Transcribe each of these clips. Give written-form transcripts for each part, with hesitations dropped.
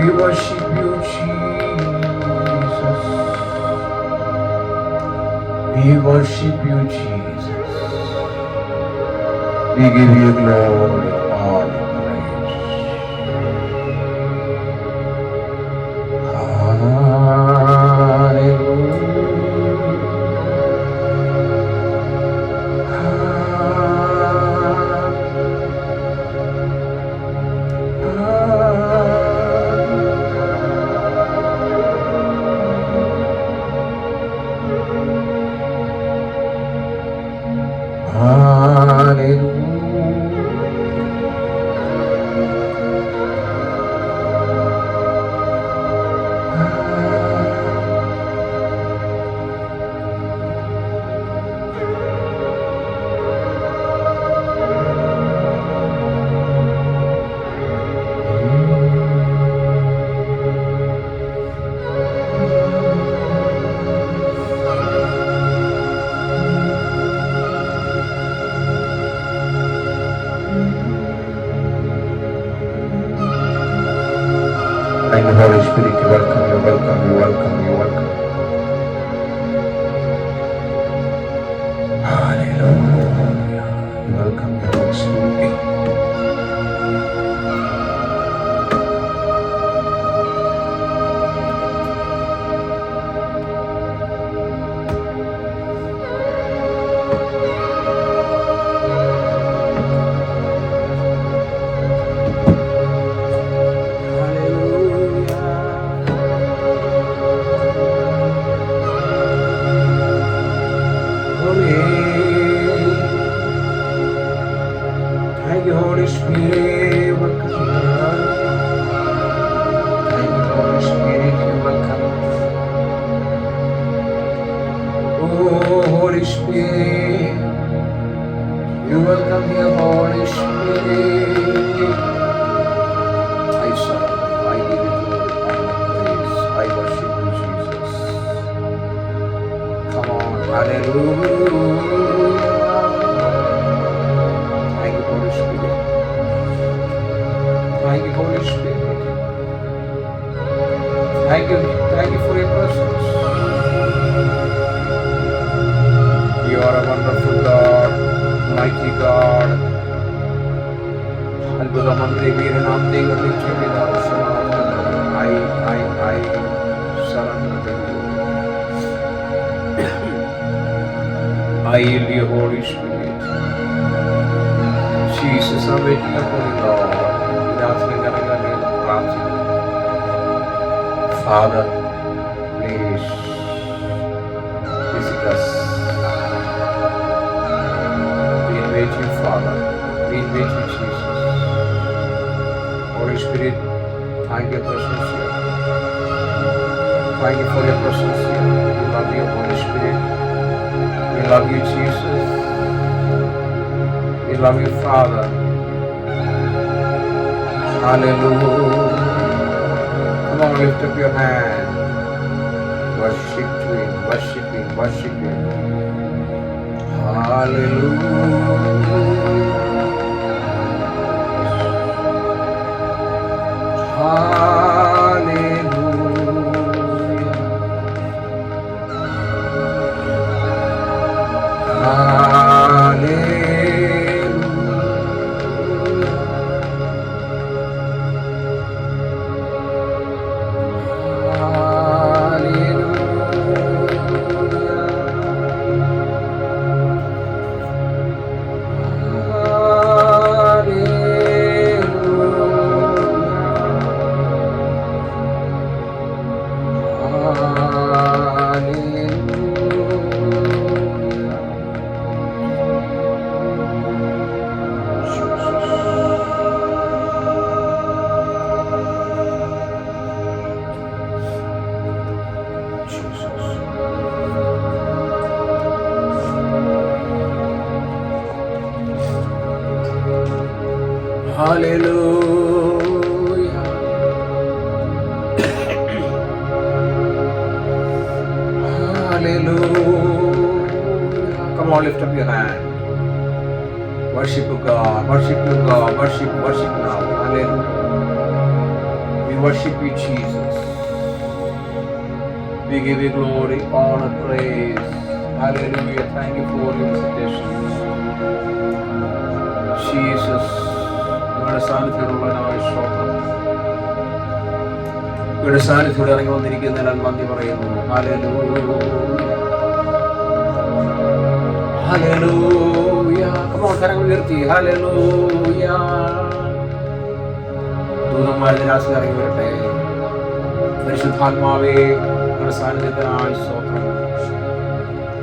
We worship you, Jesus. We worship you, Jesus. We give you glory, honor, praise. Thank you, Holy Spirit. You welcome, you welcome, you welcome, you welcome. Hallelujah. You welcome, you Holy Spirit. Thank you, Holy Spirit. Welcome you. Thank you, Holy Spirit. You welcome. Oh, Holy Spirit. You welcome here, Holy Spirit. I surrender. I give you glory, honor, praise. I worship you, Jesus. Come on. Hallelujah. Thank you, Holy Spirit. Thank you, Holy Spirit. Thank you for your presence. You are a wonderful God, mighty God. അത്ഭുതമന്ത്രി വീരനാം ദൈവത്തിന്റെ പിതാവ് സമാധാനം. I surrender to you. I yield you, Holy Spirit. Jesus, I'm waiting upon you, Lord. Father, please visit us. We invite you, Father. We invite you, Jesus. Holy Spirit, thank you for your presence here. Thank you for your presence here. We love you, Holy Spirit. We love you, Jesus. We love you, Father. Hallelujah. Come on, lift up your hand. Worship Him, worship Him, worship Him. Hallelujah. Hallelujah. Hallelujah. Hallelujah. Hallelujah. Come on, lift up your hand. Worship God, worship you, God, worship now. Hallelujah. We worship you, Jesus. We give you glory, honor, praise. Hallelujah. Thank you for your visitation. Jesus. നിങ്ങളുടെ സാന്നിധ്യമുള്ളവനായ സ്തോത്രം. നിങ്ങളുടെ സാന്നിധ്യം ഇറങ്ങി വന്നിരിക്കുന്നതിനാൽ നന്ദി പറയുന്നു. Hallelujah. Hallelujah. കരങ്ങൾ ഉയർത്തി. Hallelujah. ദൂതന്മാർ നിരാശ ഇറങ്ങി വരട്ടെ. പരിശുദ്ധാത്മാവേ, നിങ്ങളുടെ സാന്നിധ്യത്തിനായി സ്തോത്രം.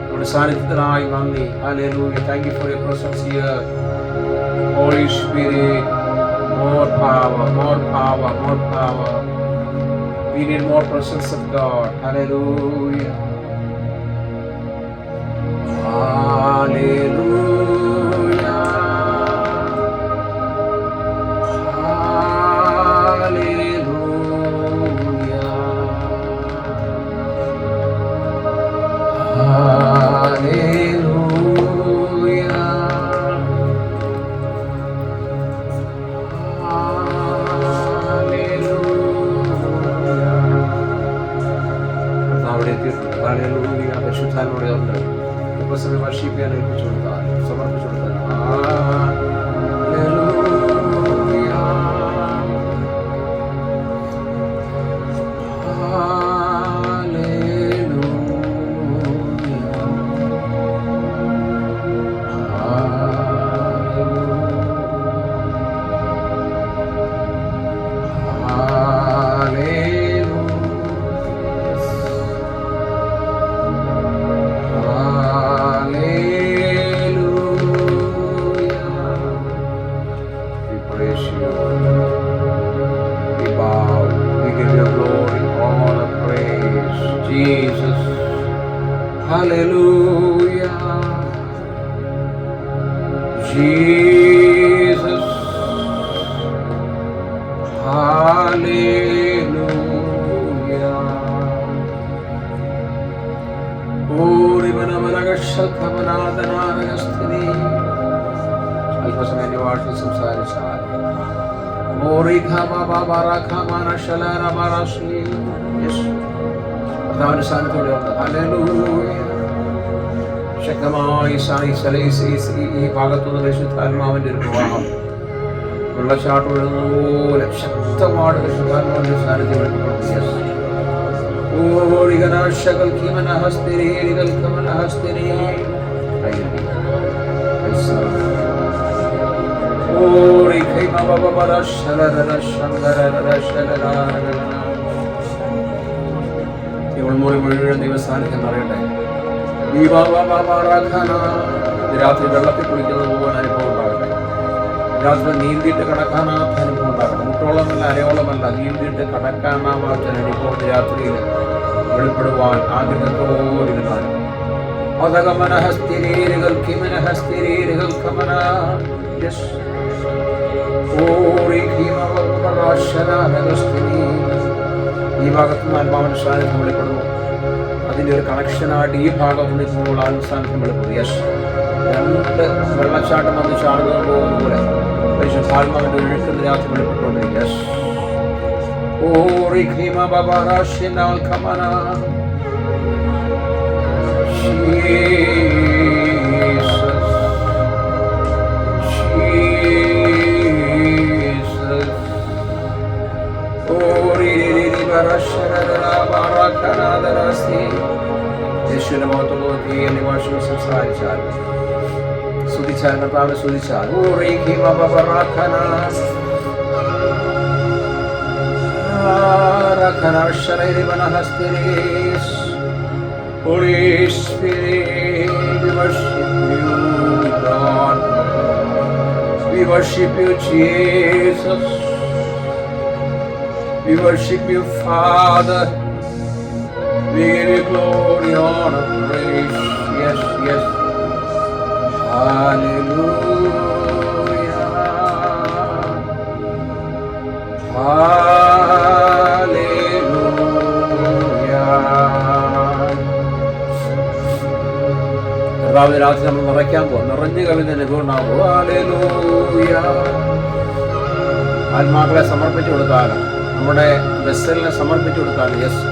നിങ്ങളുടെ സാന്നിധ്യത്തിനായി നന്ദി. Hallelujah. Thank you for your presence here. Holy Spirit, more power, more power, more power. We need more presence of God. Hallelujah. Hallelujah. Hallelujah. Hallelujah. Hallelujah. പരിശുദ്ധാത്മാവേ ഉണ്ട്. ഉപസമയം വർഷിപ്പിക്കാൻ ഏൽപ്പിച്ചു കൊടുത്താൽ, സമർപ്പിച്ചു കൊടുത്താൽ. Jesus. Hallelujah. Jesus. Hallelujah. Ori Manamanagashathamanadhanaragastini. അല്പസമയം വാഴ്ത്തി സംസാരിച്ചാൽ ഓറി ഖമ ബാബാറഖമന ശലന മറശ്ലി. Yes, കർത്താവിന്റെ സാന്നിധ്യത്തോടെ ഉണ്ട്. ഹല്ലേലൂയ. ശക്തമായി ഈ ഭാഗത്തുനിന്ന് പരിശുദ്ധാത്മാവിന്റെ ഒരു പ്രവാഹം വെള്ളച്ചാട്ടം ഒഴുകുന്നതുപോലെ ശക്തമാണ് പരിശുദ്ധാത്മാവിന്റെ സാന്നിധ്യം. മുഴുവൻ ദൈവസാന്നിധ്യം അറിയട്ടെ. രാത്രി വെള്ളത്തിൽ കുളിക്കുന്നത് പോലെ അനുഭവം ഉണ്ടാകട്ടെ. രാത്രി നീന്തിയിട്ട് കടക്കാനാത്ത അനുഭവം ഉണ്ടാകട്ടെ. മുട്ടോളമല്ല, അരയോളമല്ല, നീന്തിയിട്ട് കടക്കാനാവാത്ത അനുഭവം രാത്രിയിൽ വെളിപ്പെടുവാൻ ആഗ്രഹത്തോടിരുന്നാൽ ഈ ഭാഗത്തുനിന്ന് ആത്മാവിന്റെ സാന്നിധ്യം വെളിപ്പെടുന്നു. അതിൻ്റെ ഒരു കണക്ഷനായിട്ട് ഈ ഭാഗം നിൽക്കുമ്പോൾ ആത്മസാന്നിധ്യം വെളിപ്പെടുന്നു. യെസ്, രണ്ട് വെള്ളച്ചാട്ടം വന്ന് ചാടുന്നത് പോലെ പരിശുദ്ധാത്മാവിന്റെ ഒഴുക്കുന്ന രാത്രി വെളിപ്പെട്ടുകൊണ്ടിരിക്കും. യെസ്. യേശുവിന്റെ മുഖത്തോട് നോക്കി എന്റെ ഭാഷയിൽ സംസാരിച്ചാൽ, സ്തുതിച്ചാൽ, കർത്താവിനെ സ്തുതിച്ചാൽ Holy Spirit, we worship you, God. We worship you, Jesus. We worship you, Father. We give you glory, honor, praise. Yes, yes. Hallelujah. കർത്താവിന്റെ രാത്രി നമ്മൾ നിറയ്ക്കാൻ പോകും. നിറഞ്ഞു കവിഞ്ഞ അനുഭവമുണ്ടാകും. ഹല്ലേലൂയ. ആത്മാക്കളെ സമർപ്പിച്ചു കൊടുത്താൽ നമ്മുടെ വെസലിനെ സമർപ്പിച്ചു കൊടുത്താലും, യെസ്,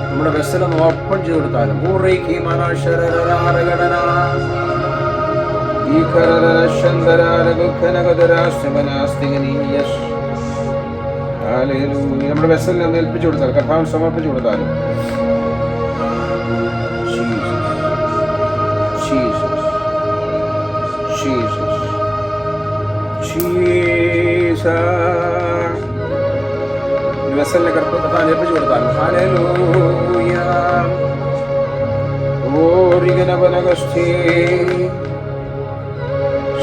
നമ്മുടെ വെസലൊന്ന് ഓപ്പൺ ചെയ്ത് കൊടുത്താലും, നമ്മുടെ വെസലിനെ ഒന്ന് ഏൽപ്പിച്ചു കൊടുത്താൽ, കർത്താവിന് സമർപ്പിച്ചു കൊടുത്താലും, വെസലിനെ കർത്താവിന് ഏൽപ്പിച്ചു കൊടുത്താലും, ഹല്ലേലൂയ. ഓരിഗനവനഗസ്തേ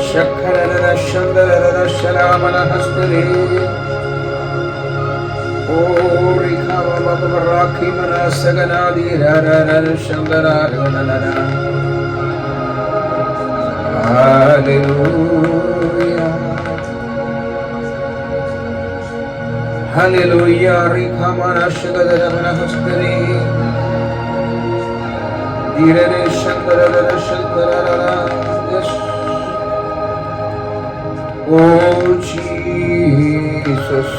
ശഖരരശന്ദരരശലാമനഹസ്തരേ ഓരിഖവമബറാഖിമനസഗനാദിരരരശന്ദരരഗണനര. ഹല്ലേലൂയ, ഹല്ലേലൂയ. റിഖമനശഗദരമനഹസ്തരേ ദിരരശന്ദരരശന്ദരരര. Oh Jesus,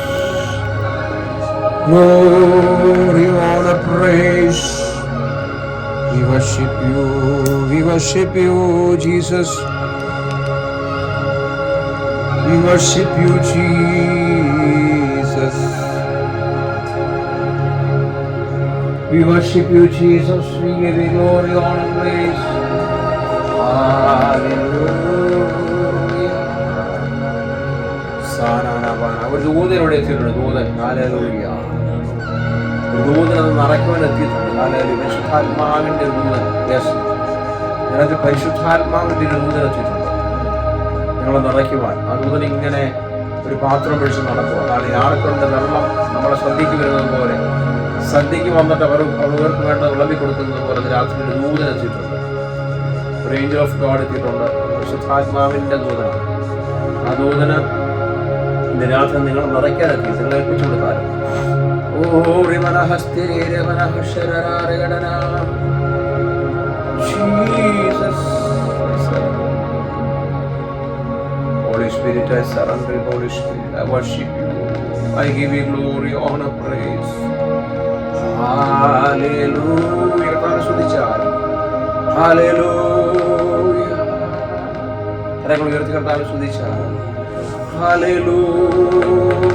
glory, honor, praise. We worship you, Jesus. We worship you, Jesus. We worship you, Jesus. We give you glory, honor, praise. Hallelujah. ഒരു ദൂതൻ ഇവിടെ എത്തിയിട്ടുണ്ട്. ദൂതൻ, ഹല്ലേലൂയ. ഒരു ദൂതൻ അത് നിറയ്ക്കുവാൻ എത്തിയിട്ടുണ്ട്. ഹല്ലേലൂയ. പരിശുദ്ധാത്മാവിന്റെ ദൂതൻ, യെസ്, ഇതിനകത്ത് പരിശുദ്ധാത്മാവിന്റെ ഒരു ദൂതൻ എത്തിയിട്ടുണ്ട് നിങ്ങളെ നിറയ്ക്കുവാൻ. ആ ദൂതൻ ഇങ്ങനെ ഒരു പാത്രം പിടിച്ച് നടക്കുക. കാരണം ആർക്കൊണ്ട് വെള്ളം നമ്മളെ സദ്യക്ക് വരുന്നത് പോലെ, സദ്യക്ക് വന്നിട്ട് അവർക്ക് വേണ്ട വിളമ്പി കൊടുക്കുന്നത് പോലെ രാത്രി ഒരു ദൂതൻ എത്തിയിട്ടുണ്ട്. ഒരു ഏഞ്ചൽ ഓഫ് ഗോഡ് എത്തിയിട്ടുണ്ട്. പരിശുദ്ധാത്മാവിന്റെ ദൂതനാണ്. ആ ദൂതന് രാത്രി നിങ്ങൾ നിറയ്ക്കാനെത്തി, നിങ്ങൾ ഏൽപ്പിച്ചു കൊടുത്താലും. Holy Spirit, I surrender. Holy Spirit, I worship you. I give you glory, honor, praise. Hallelujah. Hallelujah. കരങ്ങൾ ഉയർത്തി കർത്താവിനെ സ്തുതിച്ചാൽ. Hallelujah.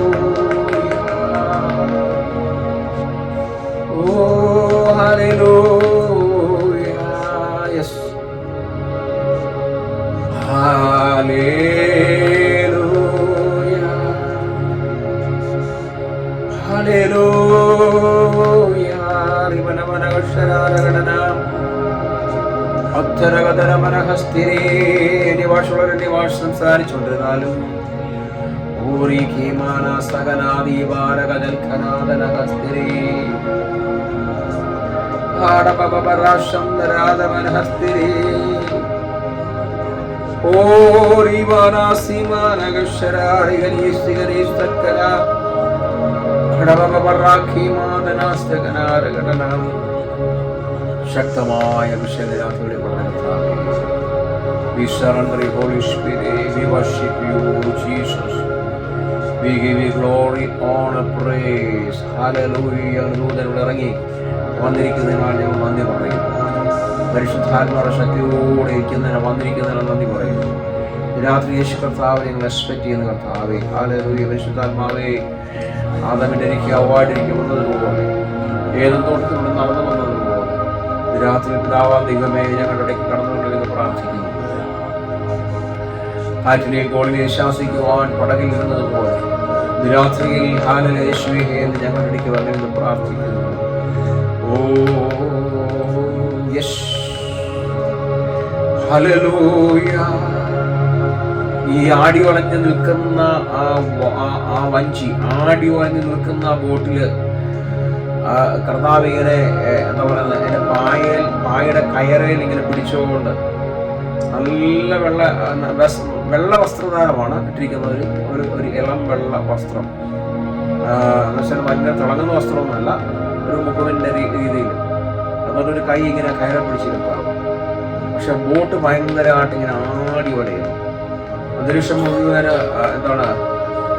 Oh, hallelujah. Yes. Hallelujah. Hallelujah. Rimanamanagashararagadana. അത്തരകതരമനഹസ്തിരേ നിവാസുള്ളവരെ Niwas സംസാരിച്ചുകൊണ്ടിരുന്നാലും ശക്തമായ വിഷയത്തിലൂടെ We surrender, Holy Spirit. We worship you, Jesus. We give you glory, honor, praise. Hallelujah. ദൂതനോട് ഇറങ്ങി വന്നിരിക്കുന്നതിനാൽ ഞങ്ങൾ നന്ദി പറയുന്നു. പരിശുദ്ധാത്മാവിന്റെ ശക്തിയോടെ ഇരിക്കുന്നതിന് വന്നിരിക്കുന്നതിന് നന്ദി പറയുന്നു. രാത്രി യേശു കർത്താവ് ഞങ്ങൾ എക്സ്പെക്ട് ചെയ്യുന്ന കർത്താവേ, ഹല്ലേലൂയ. പരിശുദ്ധാത്മാവേ, ആദമിന്റെ എനിക്ക് അവാർഡിരിക്കും വന്നതുപോലെ, ഏതും തോട്ടത്തിലൂടെ നടന്നു വന്നതുപോലെ രാത്രി പിതാവാം ദൈവമേ ഞങ്ങളുടെ ഇടയ്ക്ക് കടന്നുകൊണ്ടിരുന്ന് പ്രാർത്ഥിക്കുന്നു. കാറ്റിനെ കോളിനെ ശാസിക്കുവാൻ പടകിൽ ഇരുന്നതുപോലെ രാത്രിയിൽ ഹാലലെ യേശുവേ എന്ന് ഞങ്ങളുടെ ഇടയ്ക്ക് വരണമെന്ന് പ്രാർത്ഥിക്കുന്നു. Oh yes, hallelujah. ഈ ആടി വളഞ്ഞു നിൽക്കുന്ന ആ വഞ്ചി, ആടി വളഞ്ഞു നിൽക്കുന്ന ആ ബോട്ടില് കർത്താവ് ഇങ്ങനെ എന്താ പറയുന്നത്, എൻ്റെ പായയുടെ കയറയിൽ ഇങ്ങനെ പിടിച്ചുകൊണ്ട് നല്ല വെള്ള വസ്ത്രധാരമാണ് ഇട്ടിരിക്കുന്നത്. ഒരു ഇളം വെള്ള വസ്ത്രം എന്നുവെച്ചാൽ ഭയങ്കര തിളങ്ങുന്ന വസ്ത്രമൊന്നുമല്ല, ഒരു മുഖവിൻ്റെ രീതിയിൽ. അതുകൊണ്ടൊരു കൈ ഇങ്ങനെ കയറെ പിടിച്ചിരിക്കാം. പക്ഷെ ബോട്ട് ഭയങ്കരമായിട്ട് ഇങ്ങനെ ആടി വലയുന്നു. അന്തരീക്ഷം മുഴുവൻ എന്താണ്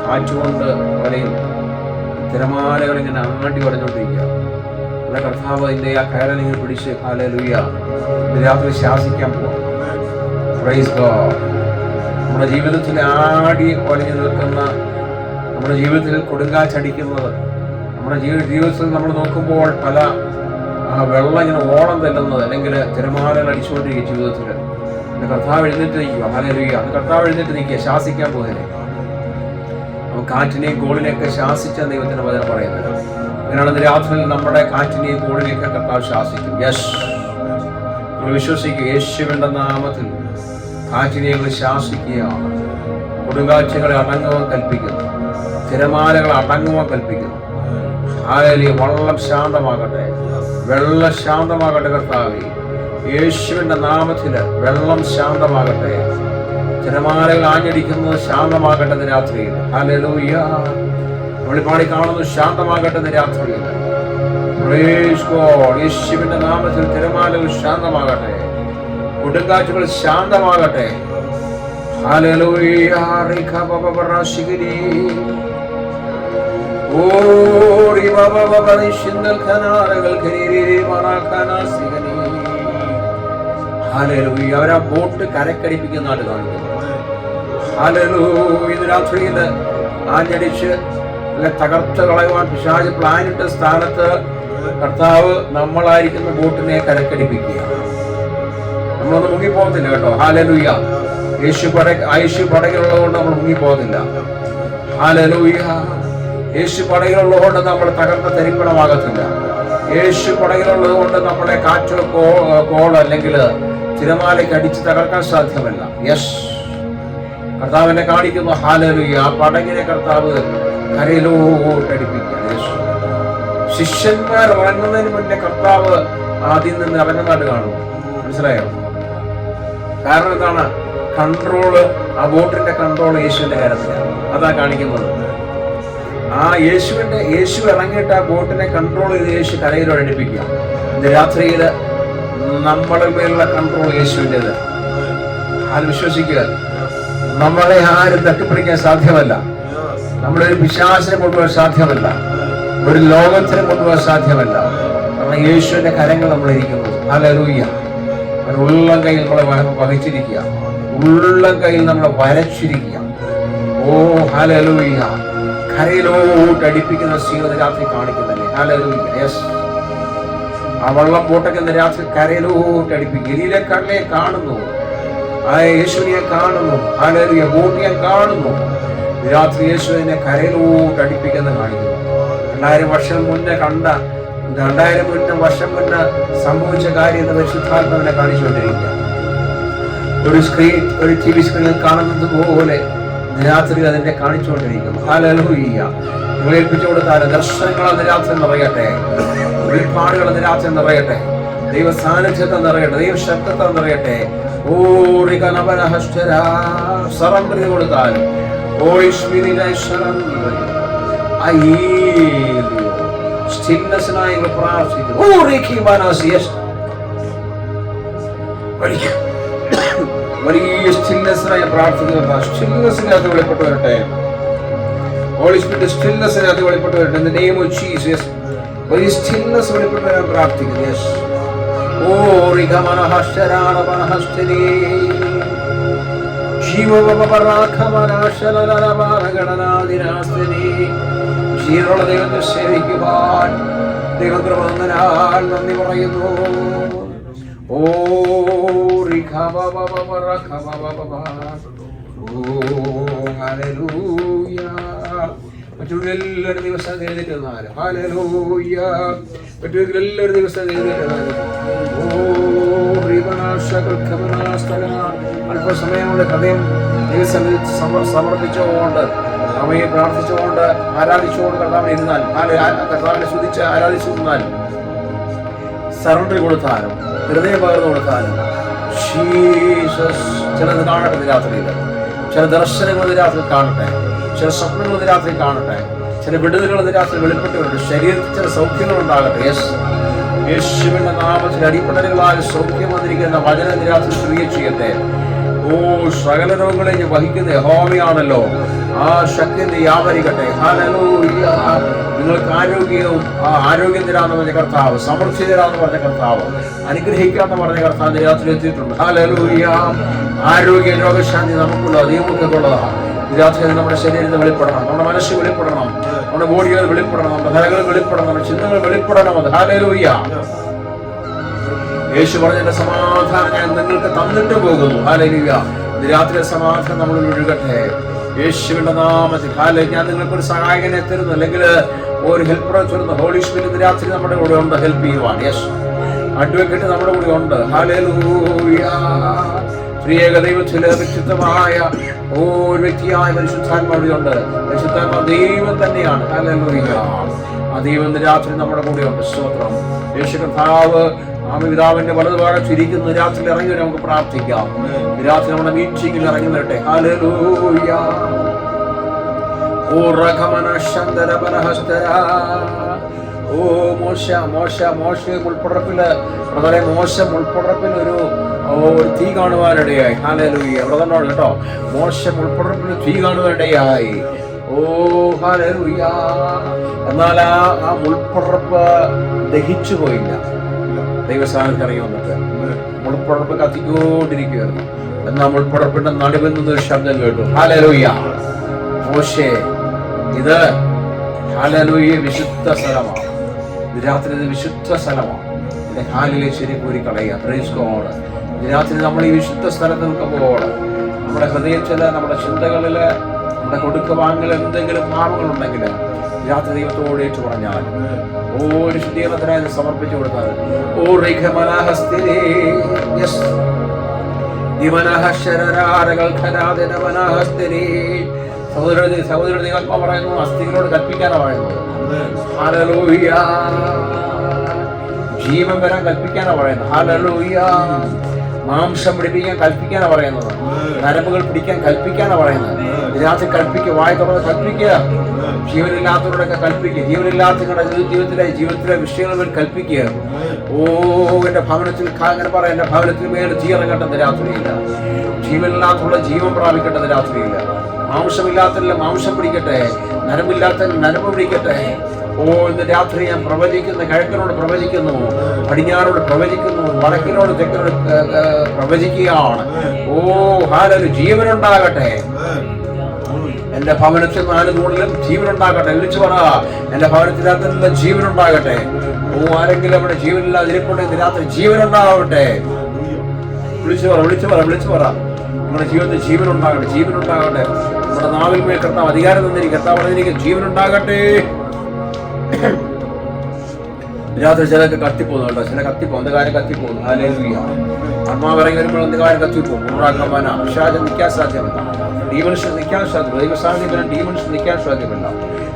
കാറ്റുകൊണ്ട് വലയുന്നു. തിരമാലകൾ ഇങ്ങനെ ആണ്ടി പറഞ്ഞുകൊണ്ടിരിക്കുക. നമ്മുടെ കർത്താവ് അതിൻ്റെ ആ കയറിനെ പിടിച്ച് ഹല്ലേലൂയ രാത്രി ശാസിക്കാൻ പോവാം. Praise God. നമ്മുടെ ജീവിതത്തിൽ ആടി ഒലഞ്ഞു നിൽക്കുന്ന, നമ്മുടെ ജീവിതത്തിൽ കൊടുങ്കാച്ചടിക്കുന്നത്, നമ്മുടെ ജീവിതത്തിൽ നമ്മൾ നോക്കുമ്പോൾ പല വെള്ളം ഇങ്ങനെ ഓളം തല്ലുന്നത്, അല്ലെങ്കിൽ തിരമാലകൾ അടിച്ചുകൊണ്ടിരിക്കുക ജീവിതത്തിൽ. എൻ്റെ കർത്താവ് എഴുന്നേറ്റ് നിൽക്കുക. ഹല്ലേലൂയ. കർത്താവ് എഴുന്നേറ്റ് നിൽക്കുക, ശാസിക്കാൻ പോകുന്നത്. കാറ്റിനെയും കോളിനെയൊക്കെ ശാസിച്ച ദൈവത്തിന്റെ വചനം പറയുന്നത്. അങ്ങനെയാണെന്ന് രാത്രിയിൽ നമ്മുടെ കാറ്റിനെയും കോളിനെയൊക്കെ കർത്താവ് ശാസിക്കും. യെസ്, നമ്മൾ വിശ്വസിക്കുക. യേശുവിന്റെ നാമത്തിൽ കാറ്റിനെ ശാസിക്കുകയാണ്. കൊടുങ്കാറ്റുകളെ അടങ്ങുവാൻ കൽപ്പിക്കുന്നു, തിരമാലകളെ അടങ്ങുവാൻ കൽപ്പിക്കുന്നു. ഹല്ലേലൂയ. വെള്ളം ശാന്തമാകട്ടെ, വെള്ളം ശാന്തമാകട്ടെ കർത്താവേ. യേശുവിന്റെ നാമത്തില് വെള്ളം ശാന്തമാകട്ടെ, തിരമാലകൾ ആഞ്ഞടിക്കുന്നത് ശാന്തമാകട്ടെ രാത്രിയിൽ. ഹല്ലേലൂയ. നമ്മൾ പാടി കാണുന്നു ശാന്തമാകട്ടെ രാത്രിയിൽ. Praise God. യേശുവിന്റെ നാമത്തിൽ തിരമാലകൾ ശാന്തമാകട്ടെ, കൊടുങ്കാറ്റുകൾ ശാന്തമാകട്ടെ. ഹല്ലേലൂയ. റിഖബബറശിഗിരി ഓരി ബബബബരിശിന്ദൽ ഖനാരകൾ ഖരീരി മറാഖനാസിഗനി. ഹല്ലേലൂയ. അവരാ ബോട്ട് കരക്കടിപ്പിക്കുന്നതായിട്ട് കാണിക്കുന്നു. ഹല്ലേലൂയ. ഇന്ന് രാത്രിയിൽ ആഞ്ഞടിച്ച് തകർത്ത് കളയുവാൻ പിശാച് പ്ലാനിട്ട സ്ഥാനത്ത് കർത്താവ് നമ്മളായിരിക്കുന്ന ബോട്ടിനെ കരക്കടിപ്പിക്കുക. നമ്മളൊന്നും മുങ്ങിപ്പോകത്തില്ല കേട്ടോ. ഹല്ലേലൂയ. യേശു പടകിലുള്ളതുകൊണ്ട് നമ്മൾ മുങ്ങിപ്പോകത്തില്ല. ഹല്ലേലൂയ. യേശു പടകിലുള്ളതുകൊണ്ട് നമ്മൾ തകർന്ന തരിപ്പണമാകത്തില്ല. യേശു പടകിലുള്ളത് കൊണ്ട് നമ്മളെ കാറ്റ് കോൾ അല്ലെങ്കിൽ തിരമാലയ്ക്ക് അടിച്ച് തകർക്കാൻ സാധ്യമല്ല. യെസ്, കർത്താവിനെ കാണിക്കുന്നു. ഹല്ലേലൂയ. ആ പടകിനെ കർത്താവ് കരയിലോട്ടടിപ്പിക്കുക. യേശു ശിഷ്യന്മാർ ഇറങ്ങുന്നതിന് മുന്നേ കർത്താവ് ആദ്യം നിന്ന് ഇറങ്ങുന്നതായിട്ട് കാണും. മനസ്സിലായോ? കാരണം എന്താണ്? കൺട്രോള്, ആ ബോട്ടിന്റെ കൺട്രോൾ യേശുവിന്റെ കാര്യത്തിലാണ്. അതാ കാണിക്കുന്നത്. ആ യേശു ഇറങ്ങിയിട്ട് ആ ബോട്ടിനെ കൺട്രോൾ ചെയ്ത് യേശു കരയിലോട്ട് അടുപ്പിക്കുക. ഇന്ന് രാത്രിയിൽ നമ്മുടെ മേലുള്ള കൺട്രോൾ യേശുവിൻ്റെത്. അത് വിശ്വസിക്കുക. നമ്മളെ ആരും തട്ടിപ്പിടിക്കാൻ സാധ്യമല്ല. നമ്മളൊരു പിശാചിനെ കൊണ്ടുപോകാൻ സാധ്യമല്ല. ഒരു ലോകത്തിനെ കൊണ്ടുപോകാൻ സാധ്യമല്ല. കാരണം യേശുവിന്റെ കരങ്ങൾ നമ്മളിരിക്കുന്നു. ഹല്ലേലൂയ. ഉള്ളം കയ്യിൽ നമ്മളെ വഹിച്ചിരിക്കുക, ഉള്ളം കയ്യിൽ നമ്മളെ വരച്ചിരിക്കുക. ഓ ഹല്ലേലൂയ. കരയിലോട്ട് അടിപ്പിക്കുന്ന സ്വീകരണ രാത്രി കാണിക്കുന്നല്ലേ. ഹല്ലേലൂയ. യെസ്, ആ വള്ളം പോട്ടൊക്കെ രാത്രി കരയിലോട്ട് അടിപ്പിക്കും. ഗലീലെ കടലെ കാണുന്നു, ആ യേശുവിനെ കാണുന്നു. ഹല്ലേലൂയ. ബോട്ടിനെ കാണുന്നു. രാത്രി യേശുവിനെ കരയിലോട്ട് അടിപ്പിക്കുന്ന കാണിക്കുന്നു. 2000 വർഷം മുന്നേ കണ്ട, 2000 വർഷം മുന്നേ സംഭവിച്ച കാര്യം എന്ന് പരിശുദ്ധാത്മാവിനെ കാണിച്ചുകൊണ്ടിരിക്കുക. ഒരു TV സ്ക്രീനിൽ കാണുന്നത് പോലെ രാത്രി അതിനെ കാണിച്ചുകൊണ്ടിരിക്കുന്നു. ഹല്ലേലൂയ. ഏൽപ്പിച്ചു കൊടുത്താൽ ദർശനങ്ങൾ അന്ന് രാത്രി നിറയട്ടെ, വെളിപ്പാടുകൾ അന്ന് രാത്രി നിറയട്ടെ, ദൈവ സാന്നിധ്യത്തെ നിറയട്ടെ, ദൈവ ശക്തത്തെ നിറയട്ടെ. സറണ്ടർ കൊടുത്താൽ സ്റ്റിൽനെസ്സിനായി പ്രാർത്ഥിക്കുന്നു. വലിയ സ്റ്റിൽനെസ്സിനായി പ്രാർത്ഥിക്കുന്നു. സ്റ്റിൽനെസ്സിനകത്ത് വെളിപ്പെട്ട് വരട്ടെ. ഹോളി സ്പിരിറ്റ് സ്റ്റിൽനെസ്സിനകത്ത് വെളിപ്പെട്ട് വരട്ടെ. In the name of Jesus വലിയ സ്റ്റിൽനെസ് വെളിപ്പെട്ട് വരാൻ പ്രാർത്ഥിക്കുന്നു. യെസ്. ഓ റിഗമനഹശ്ചരാണമനഹശ്ചരി ജീവനുള്ള ദൈവത്തെ സേവിക്കുവാൻ ദൈവകൃപനാൽ നന്ദി പറയുന്നു. ഓ മറ്റുള്ളവരുടെ ദിവസം എഴുതിയിരുന്നാലും ഹല്ലേലൂയ. മറ്റുള്ളവരുടെ ദിവസം എഴുതിയിരുന്നാലും അല്പസമയങ്ങളുടെ ഹൃദയം സമർപ്പിച്ചുകൊണ്ട് അവയെ പ്രാർത്ഥിച്ചുകൊണ്ട് ആരാധിച്ചുകൊണ്ട് കർത്താവിനെ ഇരുന്നാൽ, കർത്താവിനെ സ്തുതിച്ച് ആരാധിച്ചിരുന്നാൽ, സറണ്ടർ കൊടുത്താലും ഹൃദയം പകർന്നു കൊടുത്താലും ചിലത് കാണട്ടെ രാത്രിയിൽ, ചില ദർശനങ്ങൾ രാത്രി കാണട്ടെ, ചില സ്വപ്നങ്ങൾ രാത്രി കാണട്ടെ, ചില വിടുതലുകൾ രാത്രി വെളിപ്പെട്ട് വരട്ടെ, ശരീരത്തിൽ ചില സൗഖ്യങ്ങൾ ഉണ്ടാകട്ടെ. യെസ്, യേശുവിന്റെ നാമത്തിൽ അടിപ്പടലുകളാൽ സൗഖ്യം വന്നിരിക്കുന്ന വചനം രാത്രി ക്രിയ ചെയ്യട്ടെ. ഓ സകല രോഗങ്ങളെ വഹിക്കുന്ന യഹോവയാണല്ലോ. ആ ശക്തി വ്യാപരിക്കട്ടെ. ഹല്ലേലൂയ. നിങ്ങൾക്ക് ആരോഗ്യം തരാന്ന് പറഞ്ഞ കർത്താവ്, സമൃദ്ധി തരാന്ന് പറഞ്ഞ കർത്താവ്, അനുഗ്രഹിക്കാന്ന് പറഞ്ഞ കർത്താവ് രാത്രി എത്തിയിട്ടുണ്ട്. ഹല്ലേലൂയ. ആരോഗ്യ രോഗശാന്തി നമുക്കുള്ള ദൈവമൊക്കെയുള്ളതാണ്. രാത്രി നമ്മുടെ ശരീരത്തിൽ വെളിപ്പെടണം, നമ്മുടെ മനസ്സ് വെളിപ്പെടണം, നമ്മുടെ ബോഡികൾ വെളിപ്പെടണം, നമ്മുടെ തലകൾ വെളിപ്പെടണം, നമ്മുടെ ചിന്തകൾ വെളിപ്പെടണം. അത് ഹല്ലേലൂയ. യേശു പറഞ്ഞ സമാധാനം ഞാൻ നിങ്ങൾക്ക് തന്നിട്ട് പോകുന്നു. ഹല്ലേലൂയ. രാത്രി സമാധാനം നമ്മൾ ഒഴുകട്ടെ യേശുവിന്റെ നാമത്തിൽ. ഹല്ലേലൂയ. ഞാൻ നിങ്ങൾക്കൊരു സഹായകനെ തരുന്നു, അല്ലെങ്കിൽ ഒരു ഹെൽപ്പറെ തരുന്നു. ഹോളി സ്പിരിറ്റ് രാത്രി നമ്മുടെ കൂടെ ഉണ്ട്, ഹെൽപ്പ് ചെയ്യുവാൻ. യെസ്, അഡ്വക്കേറ്റ് നമ്മുടെ കൂടെ ഉണ്ട്. ഹല്ലേലൂയ. ത്രിയേക ദൈവത്തിലെ വ്യക്തിത്വമായ ഒരു വ്യക്തിയായ പരിശുദ്ധാത്മാവിലുണ്ട്. പരിശുദ്ധാത്മാ ദൈവം തന്നെയാണ്. ഹല്ലേലൂയ. ആ ദൈവം രാത്രി നമ്മുടെ കൂടെയുണ്ട്. സ്തോത്രം. യേശു കർത്താവ് പിതാവിന്റെ വലതുഭാഗം ചിരിക്കുന്ന രാത്രി ഇറങ്ങി നമുക്ക് പ്രാർത്ഥിക്കാം. രാത്രി നമ്മുടെ മീറ്റിംഗിൽ ഇറങ്ങി വരട്ടെ. ഹല്ലേലൂയ. ഒരു തീ കാണുവാനിടയായി. ഹല്ലേലൂയ. വ്രതനോട് കേട്ടോ, മോശം ഉൾപ്പടർപ്പിൽ തീ കാണുവാനിടയായി. ഓ ഹല്ലേലൂയ. എന്നാൽ ആ മുൾപ്പടർപ്പ് ദഹിച്ചു പോയില്ല. ദൈവസ്ഥാനത്ത് ഇറങ്ങി വന്നിട്ട് മുൾപ്പടർപ്പ് കത്തിക്കൊണ്ടിരിക്കുകയായിരുന്നു. എന്നാൽ മുൾപ്പടർപ്പിന്റെ നടുവിൽ നിന്നൊരു ശബ്ദം കേട്ടു. ഹല്ലേലൂയ. മോശേ, ഇത് ഹല്ലേലൂയ വിശുദ്ധ സ്ഥലമാണ്. ഇത് രാത്രി ഇത് വിശുദ്ധ സ്ഥലമാണ്. എന്റെ കാലിലെ ശരി കൂരി കളയുക. Praise God. രാത്രി നമ്മൾ ഈ വിശുദ്ധ സ്ഥലത്ത് നിൽക്കുമ്പോൾ നമ്മുടെ ഹൃദയത്തില്, നമ്മുടെ ചിന്തകളില്, നമ്മുടെ കൊടുക്കുവാങ്ങിൽ എന്തെങ്കിലും പാപങ്ങളുണ്ടെങ്കിൽ രാത്രി ദൈവത്തോട് ഏറ്റു പറഞ്ഞാൽ ഒരു ശുദ്ധീകരണത്തിനായി സമർപ്പിച്ചു കൊടുത്താൽ സഹോദര നികൽപ്പ പറയുന്നു, അസ്ഥികളോട് കൽപ്പിക്കാനാണ് പറയുന്നത്. ഹല്ലേലൂയ. ജീവൻ വരാൻ കൽപ്പിക്കാനാണ് പറയുന്നത്. ഹല്ലേലൂയ. മാംസം പിടിപ്പിക്കാൻ കൽപ്പിക്കാനാണ് പറയുന്നത്. നരമ്പുകൾ പിടിക്കാൻ കൽപ്പിക്കാനാണ് പറയുന്നത്. രാത്രി കൽപ്പിക്കുക, വായ തുറന്ന് കൽപ്പിക്കുക. ജീവനില്ലാത്തവരോടൊക്കെ കൽപ്പിക്കുക. ജീവനില്ലാത്തവരുടെ ജീവിതത്തിലെ വിഷയങ്ങൾ കൽപ്പിക്കുക. ഓ എന്റെ ഭവനത്തിൽ അങ്ങനെ പറയാം, എന്റെ ഭവനത്തിൽ മേൽ തീ ഇറങ്ങട്ടെന്ന് രാത്രിയില്ല. ജീവനില്ലാത്തവരുടെ ജീവൻ പ്രാപിക്കട്ടെന്ന് രാത്രിയില്ല. മാംസമില്ലാത്തവരിൽ മാംസം പിടിക്കട്ടെ, നരമ്പില്ലാത്ത നരമ്പ് പിടിക്കട്ടെ. ഓ ഇന്ന് രാത്രി ഞാൻ പ്രവചിക്കുന്നു. കിഴക്കിനോട് പ്രവചിക്കുന്നു, പടിഞ്ഞാറോട് പ്രവചിക്കുന്നു, വടക്കിനോട് തെക്കിനോട് പ്രവചിക്കുകയാണ്. ഓ ഹല്ലേലൂയ. ജീവനുണ്ടാകട്ടെ എന്റെ ഭവനത്തിൽ 4 തൂണിലും ജീവനുണ്ടാകട്ടെ. വിളിച്ചു പറ, എന്റെ ഭവനത്തിനകത്തുള്ള ജീവനുണ്ടാകട്ടെ. ഓ ആരെങ്കിലും അവിടെ ജീവനില്ലാതെ ഇരിപ്പുണ്ടെങ്കിൽ രാത്രി ജീവനുണ്ടാകട്ടെ. വിളിച്ചു പറ, വിളിച്ചു പറ, വിളിച്ചു പറ. നമ്മുടെ ജീവിതത്തിൽ ജീവനുണ്ടാകട്ടെ, ജീവനുണ്ടാകട്ടെ. നമ്മുടെ നാവിൽ മേൽ കർത്താവ് അധികാരം തന്നിരിക്കും. കർത്താവ് പറഞ്ഞിരിക്കും ജീവനുണ്ടാകട്ടെ. രാത്രി ചിലക്ക് കത്തിപ്പോകുന്നു കേട്ടോ, ചില കത്തിപ്പോകും, അന്ധകാരം കത്തിപ്പോകുന്നു. ഹല്ലേലൂയ. ആത്മാവ് ഇറങ്ങി വരുമ്പോൾ അന്ധകാരം കത്തിപ്പോകും. പിശാചം നിൽക്കാൻ സാധ്യമല്ല, ഡീമൺസ് നിൽക്കാൻ സാധ്യമല്ല. ദൈവസാന്നിധ്യം ഡീമൺസ് നിൽക്കാൻ സാധ്യമല്ല.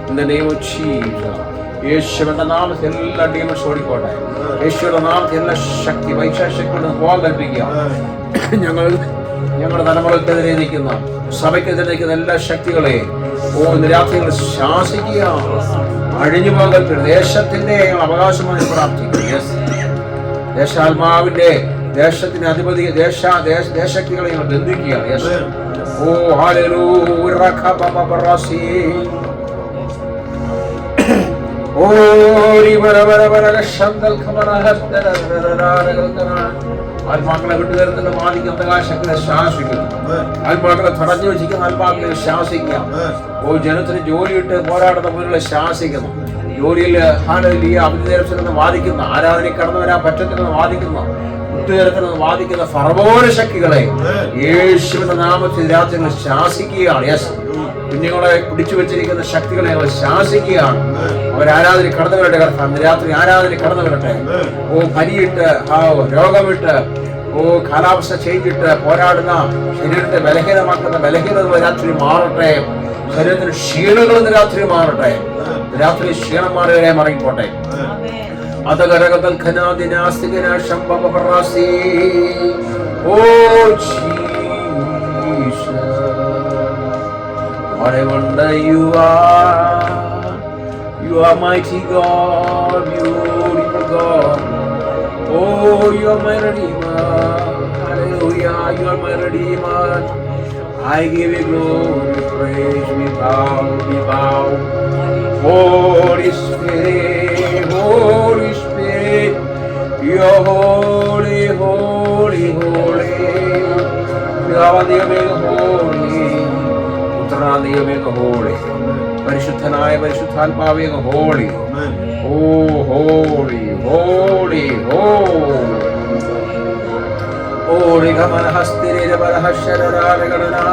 In the name of Jesus. യേശുവിന്റെ നാമത്തിൽ എല്ലാ ഡീമൺസ് ഓടിക്കോട്ടെ. യേശുവിന്റെ നാമത്തിൽ എല്ലാ ശക്തി വൈശാശക്തിയോട് പോകാൻ കൽപ്പിക്കുക. ഞങ്ങളുടെ തലമുറക്കെതിരെ നിൽക്കുന്ന, സഭയ്ക്കെതിരെ നിൽക്കുന്ന എല്ലാ ശക്തികളെയും ഇന്ന് രാത്രി ശാസിക്കുക. അഴിഞ്ഞു പോകാൻ ദേശത്തിന്റെ അവകാശമായി പ്രാർത്ഥിക്കുക. ദേശാത്മാവിന്റെ ദേശത്തിന്റെ അധിപതി ദേശശക്തികളെ ഞങ്ങൾ ബന്ധിക്കുകയാണ്. ഓ ഹല്ലേലൂയ. ഓ ആത്മാക്കളെ വിട്ടുതരത്തിന്റെ ബാധിക്കുന്ന ശക്തിയെ ശാസിക്കുന്നു. ആത്മാക്കളെ തടഞ്ഞു വെച്ചിരിക്കുന്ന ആത്മാക്കളെ ശാസിക്കാം. ഓ ജനത്തിന് ജോലിയിട്ട് പോരാടുന്ന പോലുള്ള ശാസിക്കുന്നു. ജോലിയിൽ അവധിനേരത്തിനെന്ന് വാദിക്കുന്ന, ആരാധനയിൽ കടന്നു വരാൻ പറ്റത്തില്ലെന്ന് വാദിക്കുന്ന, വിട്ടുതരത്തിനെന്ന് വാദിക്കുന്ന ഫറവോന ശക്തികളെ യേശുവിന്റെ നാമത്തിൽ രാത്രികൾ ശാസിക്കുകയാണ്. യെസ്, കുഞ്ഞുങ്ങളെ പിടിച്ചു വെച്ചിരിക്കുന്ന ശക്തികളെ ഞങ്ങൾ ശാസിക്കുകയാണ്. അവരാരാധന കടന്നു വരട്ടെ. കർത്താവ് രാത്രി ആരാധന കടന്നു വരട്ടെ. ഓ പനിയിട്ട്, രോഗമിട്ട്, ഓ കാലാവസ്ഥ ചെയ്തിട്ട് പോരാടുന്ന ശരീരത്തെ ബലഹീനമാക്കുന്ന ബലഹീനത രാത്രി മാറട്ടെ. ശരീരത്തിന് ക്ഷീണങ്ങൾ രാത്രി മാറട്ടെ. രാത്രി ക്ഷീണം മാറിയവരെ മറങ്ങിപ്പോട്ടെ. അതകരകൽ ഖനാദിനാസ്തികന ശംഭവറാസി. ഓ what a wonder you are. You are mighty God, beautiful God. Oh, you are my Redeemer. Hallelujah, you are my Redeemer. I give you glory, praise, we bow. Holy Spirit, Holy Spirit, you're holy, holy, holy. പിതാവാദിയമേ holy, പുത്രനാദിയമേ holy, പരിശുദ്ധനായ പരിശുദ്ധാത്മാവേ holy. Oh, holy, holy, holy. Holy Gamanahastire Barahashararagana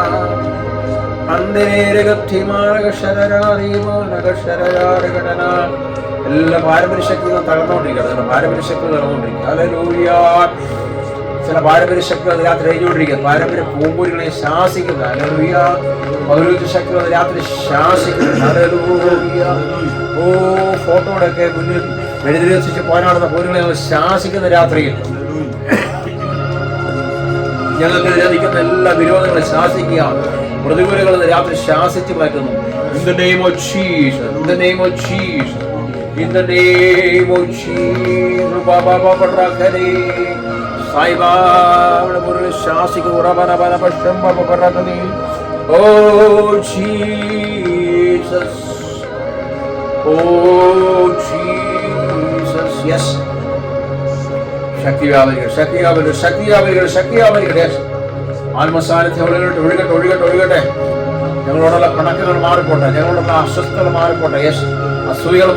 Andere Gaptimara Sharari Managa Shararagana എല്ലാ പാരമ്പര്യ ശക്തികൾ തകർന്നുകൊണ്ടിരിക്കുകയാണ്. പാരമ്പര്യ ശക്തികൾ തകർന്നുകൊണ്ടിരിക്കുക. Hallelujah. ചില പാരമ്പര്യ ശക്തികൾ രാത്രി എഴുതിക്കൊണ്ടിരിക്കുക. പാരമ്പര്യ പൂമ്പൊരികളെ ശാസിക്കുന്നത്. ഹല്ലേലൂയ. പൗരോഹിത്യ ശക്തികൾ രാത്രി ശാസിക്കുന്നത്. ഹല്ലേലൂയ. ഓ, ഫോട്ടോയുടെ ഒക്കെ മുന്നിൽ എഴുതി വെച്ചിട്ട് പോരാടുന്ന പൂരികളെ ശാസിക്കുന്ന രാത്രിയിൽ ഞങ്ങൾക്കെതിരെ നിൽക്കുന്ന എല്ലാ വിരോധങ്ങളെ ശാസിക്കുക. പ്രതികൂലങ്ങൾ രാത്രി ശാസിച്ച് മാറ്റുന്നു. In the name of Jesus, in the name of Jesus, in the name of Jesus. Baba Baba Rakani Saiba Baba ശാസിക്കുക. ഉറബന ബന പശം Baba Rakani. Oh Jesus, oh Jesus, yes. ശക്തിയാവരിക ആത്മസാന്നിധ്യം ഒഴുകട്ടെ. ഞങ്ങളോടുള്ള കണക്കുകൾ മാറിപ്പോട്ടെ, ഞങ്ങളോടുള്ള അസ്വസ്ഥതകൾ മാറിപ്പോട്ടെ. യെസ്, അസൂയകൾ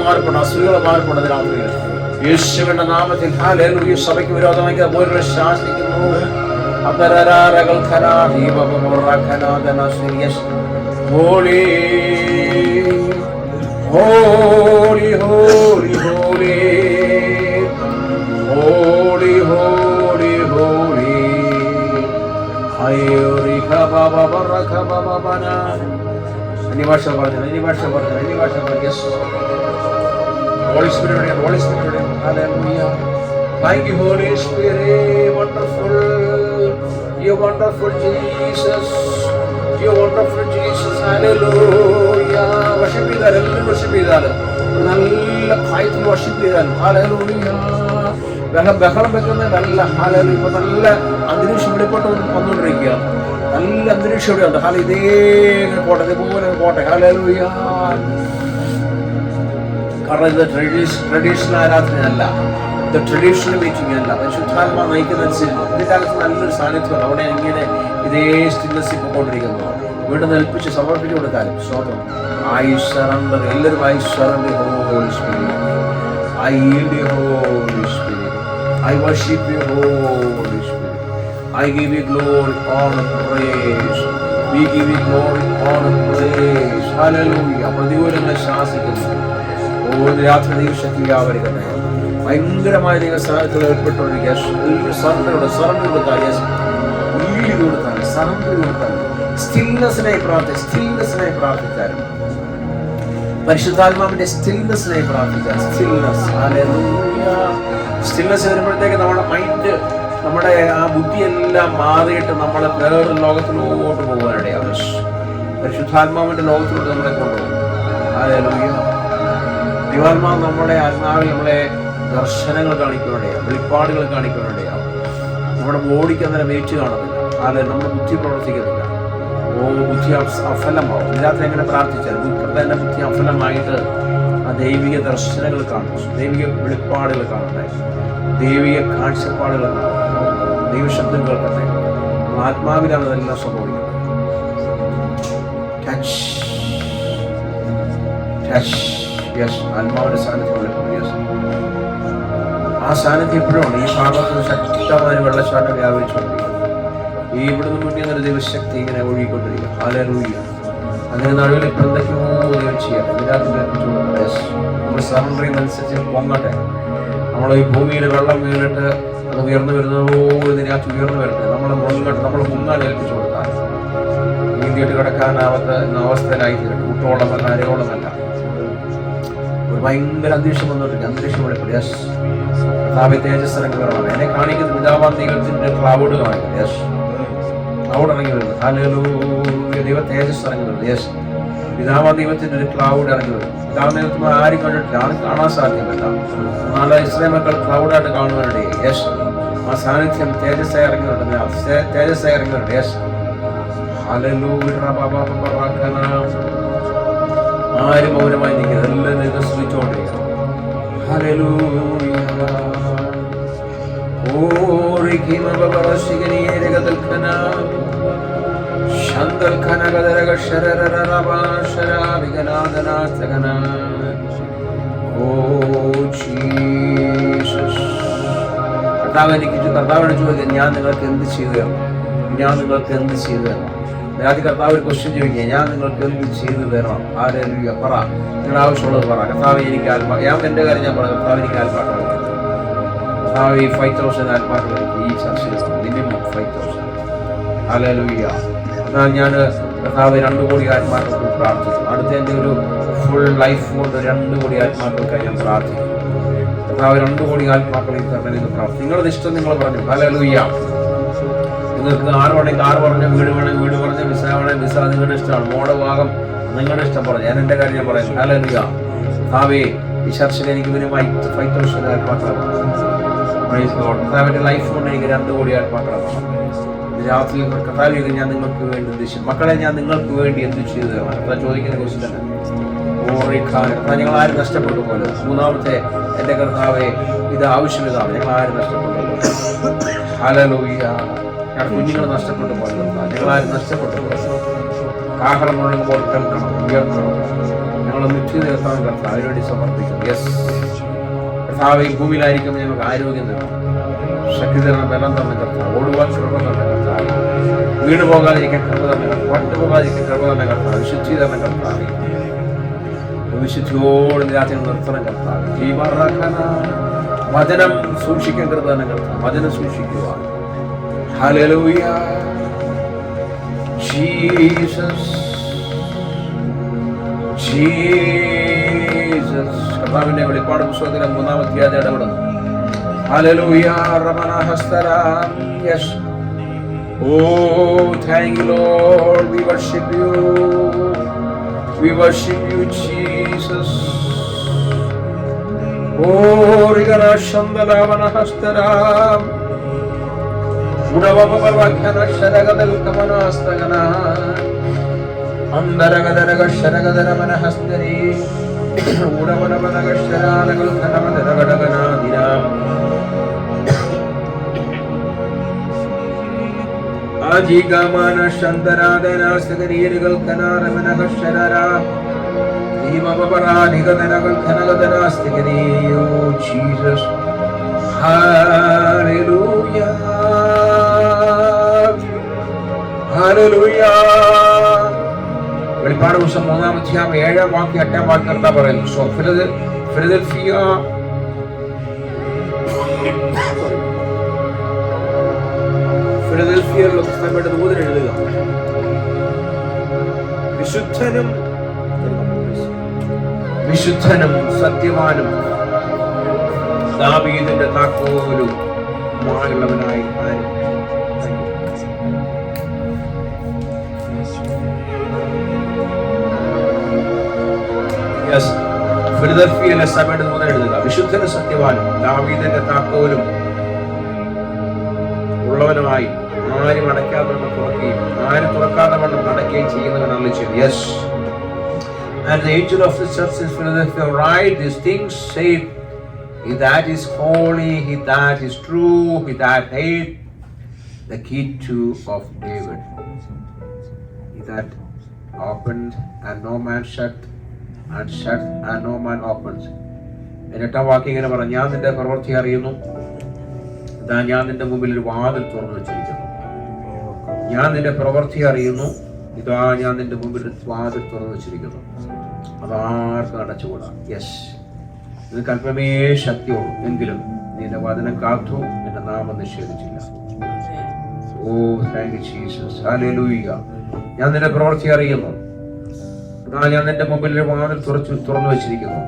മാറിപ്പോട്ടെ രാത്രിയിൽ യേശുവിന്റെ നാമത്തിൽ. ഹല്ലേലൂയ. സഭയ്ക്ക് വിരോധമായി പോലുകളെ ശാസിക്കുന്നു. Holy holy holy holy holy, holy, holy. Hayurika Baba Baraka Baba Bana. Any version. Yes. Holy Spirit, hallelujah. Thank you, Holy Spirit. Wonderful. You wonderful Jesus. You wonderful Jesus. Hallelujah. Worship you that. നല്ല ഭയത്തിൽ worship ചെയ്താൽ hallelujah. ബഹളം വെക്കുന്ന നല്ല hallelujah. ഇപ്പൊ നല്ല അന്തരീക്ഷം വെളിപ്പെട്ട് വന്നുകൊണ്ടിരിക്കുക. നല്ല അന്തരീക്ഷം ഇവിടെ ഉണ്ട്. ഹാല ഇതേ പോട്ടെ, ഇതുപോലെ പോട്ടെ. ഹല്ലേലൂയ. കാരണം ഇത് ട്രഡീഷണൽ ആരാധനയല്ല, ഇത് ട്രഡീഷണൽ മീറ്റിംഗ് അല്ല. പരിശുദ്ധാത്മാ നയിക്കുന്നതനുസരിച്ച് ഇതിൻ്റെ അകത്ത് നല്ലൊരു സാന്നിധ്യമാണ്. അവിടെ ഇങ്ങനെ ഇതേ സ്റ്റിൽനെസ് പോയിക്കൊണ്ടിരിക്കുന്നു. വീണ്ടും ഏൽപ്പിച്ച് സമർപ്പിച്ചു കൊടുത്താലും സ്വതം I surrender. എല്ലാവരും I surrender, Holy Spirit. I yield you, Holy Spirit. I worship you, Holy Spirit. I give you glory, honor, praise. We give you glory, honor, praise. Hallelujah. പ്രതികൂലങ്ങളെ ശാസിക്കുന്നു. ഓരോ രാത്രി ദൈവശക്തിയാവരുകട്ടെ. ഭയങ്കരമായ ദൈവസ്ഥാനത്തിൽ ഏർപ്പെട്ടുകൊണ്ടിരിക്കുക. സറണ്ടർ കൊടുത്താൽ സ്റ്റിൽനെസ്സിനായി പ്രാർത്ഥിച്ചാലും പരിശുദ്ധാത്മാവിന്റെ സ്റ്റിൽനെസ്സിനായി പ്രാർത്ഥിച്ചാൽ സ്റ്റിൽനെസ് വരുമ്പോഴത്തേക്ക് നമ്മുടെ mind, നമ്മുടെ ആ ബുദ്ധിയെല്ലാം മാറിയിട്ട് നമ്മളെ വേറൊരു ലോകത്തിലോട്ട് പോകാനിടയാണ്. പരിശുദ്ധാത്മാവിന്റെ ലോകത്തിലോട്ട് നമ്മളെ കൊണ്ടുപോകും. ഹല്ലേലൂയ. ദൈവാത്മാവ് നമ്മുടെ ആത്മാവിൽ നമ്മളെ ദർശനങ്ങൾ കാണിക്കാനിടയാണ്, വെളിപ്പാടുകൾ കാണിക്കാനിടയാണ്. നമ്മുടെ ബോഡിക്ക് അന്നേരം വെയിറ്റ് കാണുന്നില്ല. അല്ലെ, നമ്മുടെ ബുദ്ധി പ്രവർത്തിക്കുന്നില്ല. ബുദ്ധി അഫലമാവും. ഇതിനകത്ത് എങ്ങനെ പ്രാർത്ഥിച്ചാൽ തന്നെ ബുദ്ധി അഫലമായിട്ട് ആ ദൈവിക ദർശനങ്ങൾ കാണും, ദൈവിക വെളിപ്പാടുകൾ കാണട്ടെ, ദൈവിക കാഴ്ചപ്പാടുകൾ കാണട്ടെ, ദൈവശബ്ദം കേൾക്കട്ടെ. ആത്മാവിലാണ് അതെല്ലാം സംഭവിക്കുന്നത്. ആത്മാവിന്റെ സാന്നിധ്യം. ആ സാന്നിധ്യം എപ്പോഴും ഈ ഭാഗത്ത് ശക്തമായ വെള്ളച്ചാട്ടം വ്യാപരിച്ചുകൊണ്ടിരിക്കും. ഈ ഇവിടുന്ന് മുന്നേ ഒരു ദൈവശക്തി ഇങ്ങനെ ഒഴുകിക്കൊണ്ടിരിക്കും. ഹല്ലേലൂയ. അതിന് നടുവിൽ ഇപ്പം എന്തൊക്കെയോ ദൈവം ചെയ്യട്ടെ. ഇതിനകത്ത് നമ്മൾ സറണ്ടർ ചെയ്യുന്നതനുസരിച്ച് പൊങ്ങട്ടെ. നമ്മൾ ഈ ഭൂമിയിൽ വെള്ളം വീണിട്ട് അത് ഉയർന്നു വരുന്നതോ ഇതിനകത്ത് ഉയർന്നു വരട്ടെ. നമ്മൾ മുങ്ങാൻ ഏൽപ്പിച്ചു കൊടുത്താൽ നീന്തിയിട്ട് കിടക്കാനാവാത്ത അവസ്ഥയിലായി തീരട്ടെ. കുട്ടോളമല്ല, അരയോളമല്ല. ഒരു ഭയങ്കര അന്തരീക്ഷം വന്നോണ്ടിരിക്കും. അന്തരീക്ഷം വെളിപ്പെടും. യെസ്. കർത്താവേ, തേജസ് ഇറങ്ങി വരണം. എന്നെ കാണിക്കുന്ന പിതാവാം ദൈവത്തിന്റെ ക്ലൗഡ് കാണിക്കുന്നത്. യെസ്, ക്ലൗഡ് ഇറങ്ങി വരുന്നത്. ഹല്ലേലൂയ. ദൈവ തേജസ് ഇറങ്ങി വരുന്നത്. യെസ്, പിതാവാം ദൈവത്തിന്റെ ഒരു ക്ലൗഡ് ഇറങ്ങി വരും. പിതാവിനെ ആരും കണ്ടിട്ടില്ല, ആരും കാണാൻ സാധ്യമല്ല. നാളെ ഇസ്രായേൽ മക്കൾ ക്ലൗഡായിട്ട് കാണുവാനിടയെ. യെസ്, ആ സാന്നിധ്യം തേജസ്സായി ഇറങ്ങി വരുന്നത്. തേജസ്സായി ഇറങ്ങി വരുന്നത്. യെസ്, ആരും മൗനമായി നിൽക്കുന്നത് എല്ലാം നിങ്ങൾ ശ്രമിച്ചുകൊണ്ടിരിക്കണം. കർത്താവിനോട് ചോദിക്കുക, ഞാൻ നിങ്ങൾക്ക് എന്ത് ചെയ്തു തരണം? ഞാൻ നിങ്ങൾക്ക് എന്ത് ചെയ്തു തരണം? ആദ്യം കർത്താവ് ഒരു ക്വസ്റ്റ്യൻ ചോദിക്കുക, ഞാൻ നിങ്ങൾക്ക് എന്ത് ചെയ്തു തരണം? ഹല്ലേലൂയ. പറ, നിങ്ങളുടെ ആവശ്യമുള്ളത് പറ. കർത്താവ് എനിക്ക് ഞാൻ എൻ്റെ കാര്യം ഞാൻ പറയാം. കർത്താവ് എനിക്ക് ആത്മാക്കൾ, കർത്താവ് ഈ 5000 ആത്മാക്കൾ ഈ ചർച്ചയിൽ മിനിമം 5000. ഹല്ലേലൂയ. എന്നാൽ ഞാൻ കർത്താവ് 2 കോടി ആത്മാക്കൾക്ക് പ്രാർത്ഥിച്ചു. അടുത്ത എൻ്റെ ഒരു ഫുൾ ലൈഫ് കൊണ്ട് 2 കോടി ആത്മാക്കൾക്കായി ഞാൻ പ്രാർത്ഥിക്കും. കർത്താവ് 2 കോടി ആത്മാക്കളെ തരണമെന്ന് പ്രാർത്ഥിക്കും. നിങ്ങളുടെ ഇഷ്ടം നിങ്ങൾ പറഞ്ഞു. ഹല്ലേലൂയ. നിങ്ങൾക്ക് കാറ് വേണമെങ്കിൽ കാറ് പറഞ്ഞ, വീട് വേണമെങ്കിൽ വീട് പറഞ്ഞ, വിസ വേണമെങ്കിൽ വിസ, നിങ്ങളുടെ ഇഷ്ടമാണ്. മോടെ ഭാഗം നിങ്ങളുടെ ഇഷ്ടം പറഞ്ഞു. ഞാൻ എൻ്റെ കാര്യം ഞാൻ പറയുന്നു. ഹല്ലേലൂയ. കർത്താവേ, ഈ ചർച്ചയിൽ എനിക്ക് മിനിമം 5000 ആത്മാക്കളാണ്. കർത്താവിൻ്റെ ലൈഫ് കൊണ്ട് എനിക്ക് 2 കോടി ആത്മാക്കളാണ്. രാത്രി കർത്താവിലേക്ക് ഞാൻ നിങ്ങൾക്ക് വേണ്ടി ഉദ്ദേശിച്ചു. മക്കളെ, ഞാൻ നിങ്ങൾക്ക് വേണ്ടി എന്ത് ചെയ്തു തരണം? കർത്താവ് ചോദിക്കുന്ന ക്വസ്റ്റ്യൻ തന്നെ. ഞങ്ങൾ ആരും നഷ്ടപ്പെട്ടു പോലെ. മൂന്നാമത്തെ എൻ്റെ കർത്താവെ, ഇത് ആവശ്യം ഇതാണ്. ഞങ്ങൾ ആരും നഷ്ടപ്പെട്ടു പോലെ. ഹല്ലേലൂയ. ഞാൻ കുഞ്ഞുങ്ങൾ നഷ്ടപ്പെട്ടു പോലെ. ഞങ്ങളാരും നഷ്ടപ്പെട്ടു പോലെ. കാഹളം മുഴങ്ങുമ്പോൾ കേൾക്കണം, ഉയർത്തണം. ഞങ്ങൾ നിശ്ചിതത്വം കർത്താവ് അതിനുവേണ്ടി സമർപ്പിക്കും. യെസ് കർത്താവ്, ഈ ഭൂമിയിലായിരിക്കും ഞങ്ങൾക്ക് ആരോഗ്യം തരണം, ശക്തി തരണം, ബലം തന്നെ കർത്താവ്. ഓടുവാൻ കൃപ തന്നെ കർത്താവ്. വീണ് പോകാതിരിക്കാൻ കൃപ തന്നെ കർത്താവ്. പട്ടുപോകാതിരിക്കാൻ കൃപ തന്നെ കർത്താവ്. വിശുദ്ധി തന്നെ കർത്താവ്. വിശുദ്ധിയോട് രാത്രി നിർത്തണം കർത്താവ്. ജീവറാക്കാന വചനം സൂക്ഷിക്കാൻ കൃപ തന്നെ കർത്താവ്. വചനം സൂക്ഷിക്കുക. ഹല്ലേലൂയ. Jesus Jesus. കർത്താവിന്റെ വെളിപ്പാട് പുസ്തകത്തിലെ 3-ാം അധ്യായം ഇടപെടുന്നു. ഹല്ലേലൂയ. റമന ഹസ്തരാം. Yes. Oh, thank you, Lord. We worship you. We worship you, Jesus. Oh, rigana shandala mana hastaram. Udava bavakana sharagadal kamana hastagana. Andaragadaraga sharagadara mana hastari. Udavana mana gasharanagal kanamadagadagana dinam. Ajigamana shandaradena sagaririgal kanaramana gasharara. Imamaparadiganagal kanagadana stigani. Oh Jesus. Hallelujah. Hallelujah. വെളിപ്പാട് പുസ്തകം 3-ാം അധ്യായം 7-ാം വാക്യം 8-ാം വാക്യം കർത്താവ് പറയുന്നു. So ഫിലദൽഫിയയിലുള്ള പുസ്തകങ്ങളുടെ ദൂതൻ എഴുതുക, വിശുദ്ധനും സത്യവാനും ദാവീദിന്റെ താക്കോലും മായുള്ളവനായി ആരും. ഫിലദൽഫിയയിലെ സഭയുടെ ദൂതൻ എഴുതുക, വിശുദ്ധനും സത്യവാനും ദാവീദിന്റെ താക്കോലും ഉള്ളവനുമായി ആരും അടയ്ക്കാതെ വണ്ണം തുറക്കുകയും ആരും തുറക്കാതെ വണ്ണം അടയ്ക്കുകയും ചെയ്യുന്നവനാണ് ചെയ്തു. Yes. And the angel of the church in Philadelphia write these things, say, he that is holy, he that is true, he that hath the key to of David, he that opened and no man shut, and shut and no man opens. എട്ടാം വാക്യം ഇങ്ങനെ പറഞ്ഞു, ഞാൻ നിന്റെ പ്രവൃത്തി അറിയുന്നു, ഇതാ ഞാൻ നിന്റെ മുമ്പിൽ ഒരു വാതിൽ തുറന്നു വെച്ചിരിക്കുന്നു. ഞാൻ നിന്റെ പ്രവൃത്തി അറിയുന്നു, ഇതാ ഞാൻ നിന്റെ മുമ്പിൽ ഒരു വാതിൽ തുറന്നു വെച്ചിരിക്കുന്നു, അതാർക്കും അടച്ചുകൂടാ. യെസ്, നിനക്ക് അല്പമേ ശക്തിയുള്ളൂ, എങ്കിലും നിന്റെ വചനം കാത്തു, നിന്റെ നാമം നിഷേധിച്ചില്ല. ഓ താങ്ക് യു ജീസസ്. ഹല്ലേലൂയ. ഞാൻ നിന്റെ പ്രവൃത്തി അറിയുന്നു, അതാ ഞാൻ നിന്റെ മുമ്പിൽ ഒരു വാതിൽ തുറന്നു വെച്ചിരിക്കുന്നു,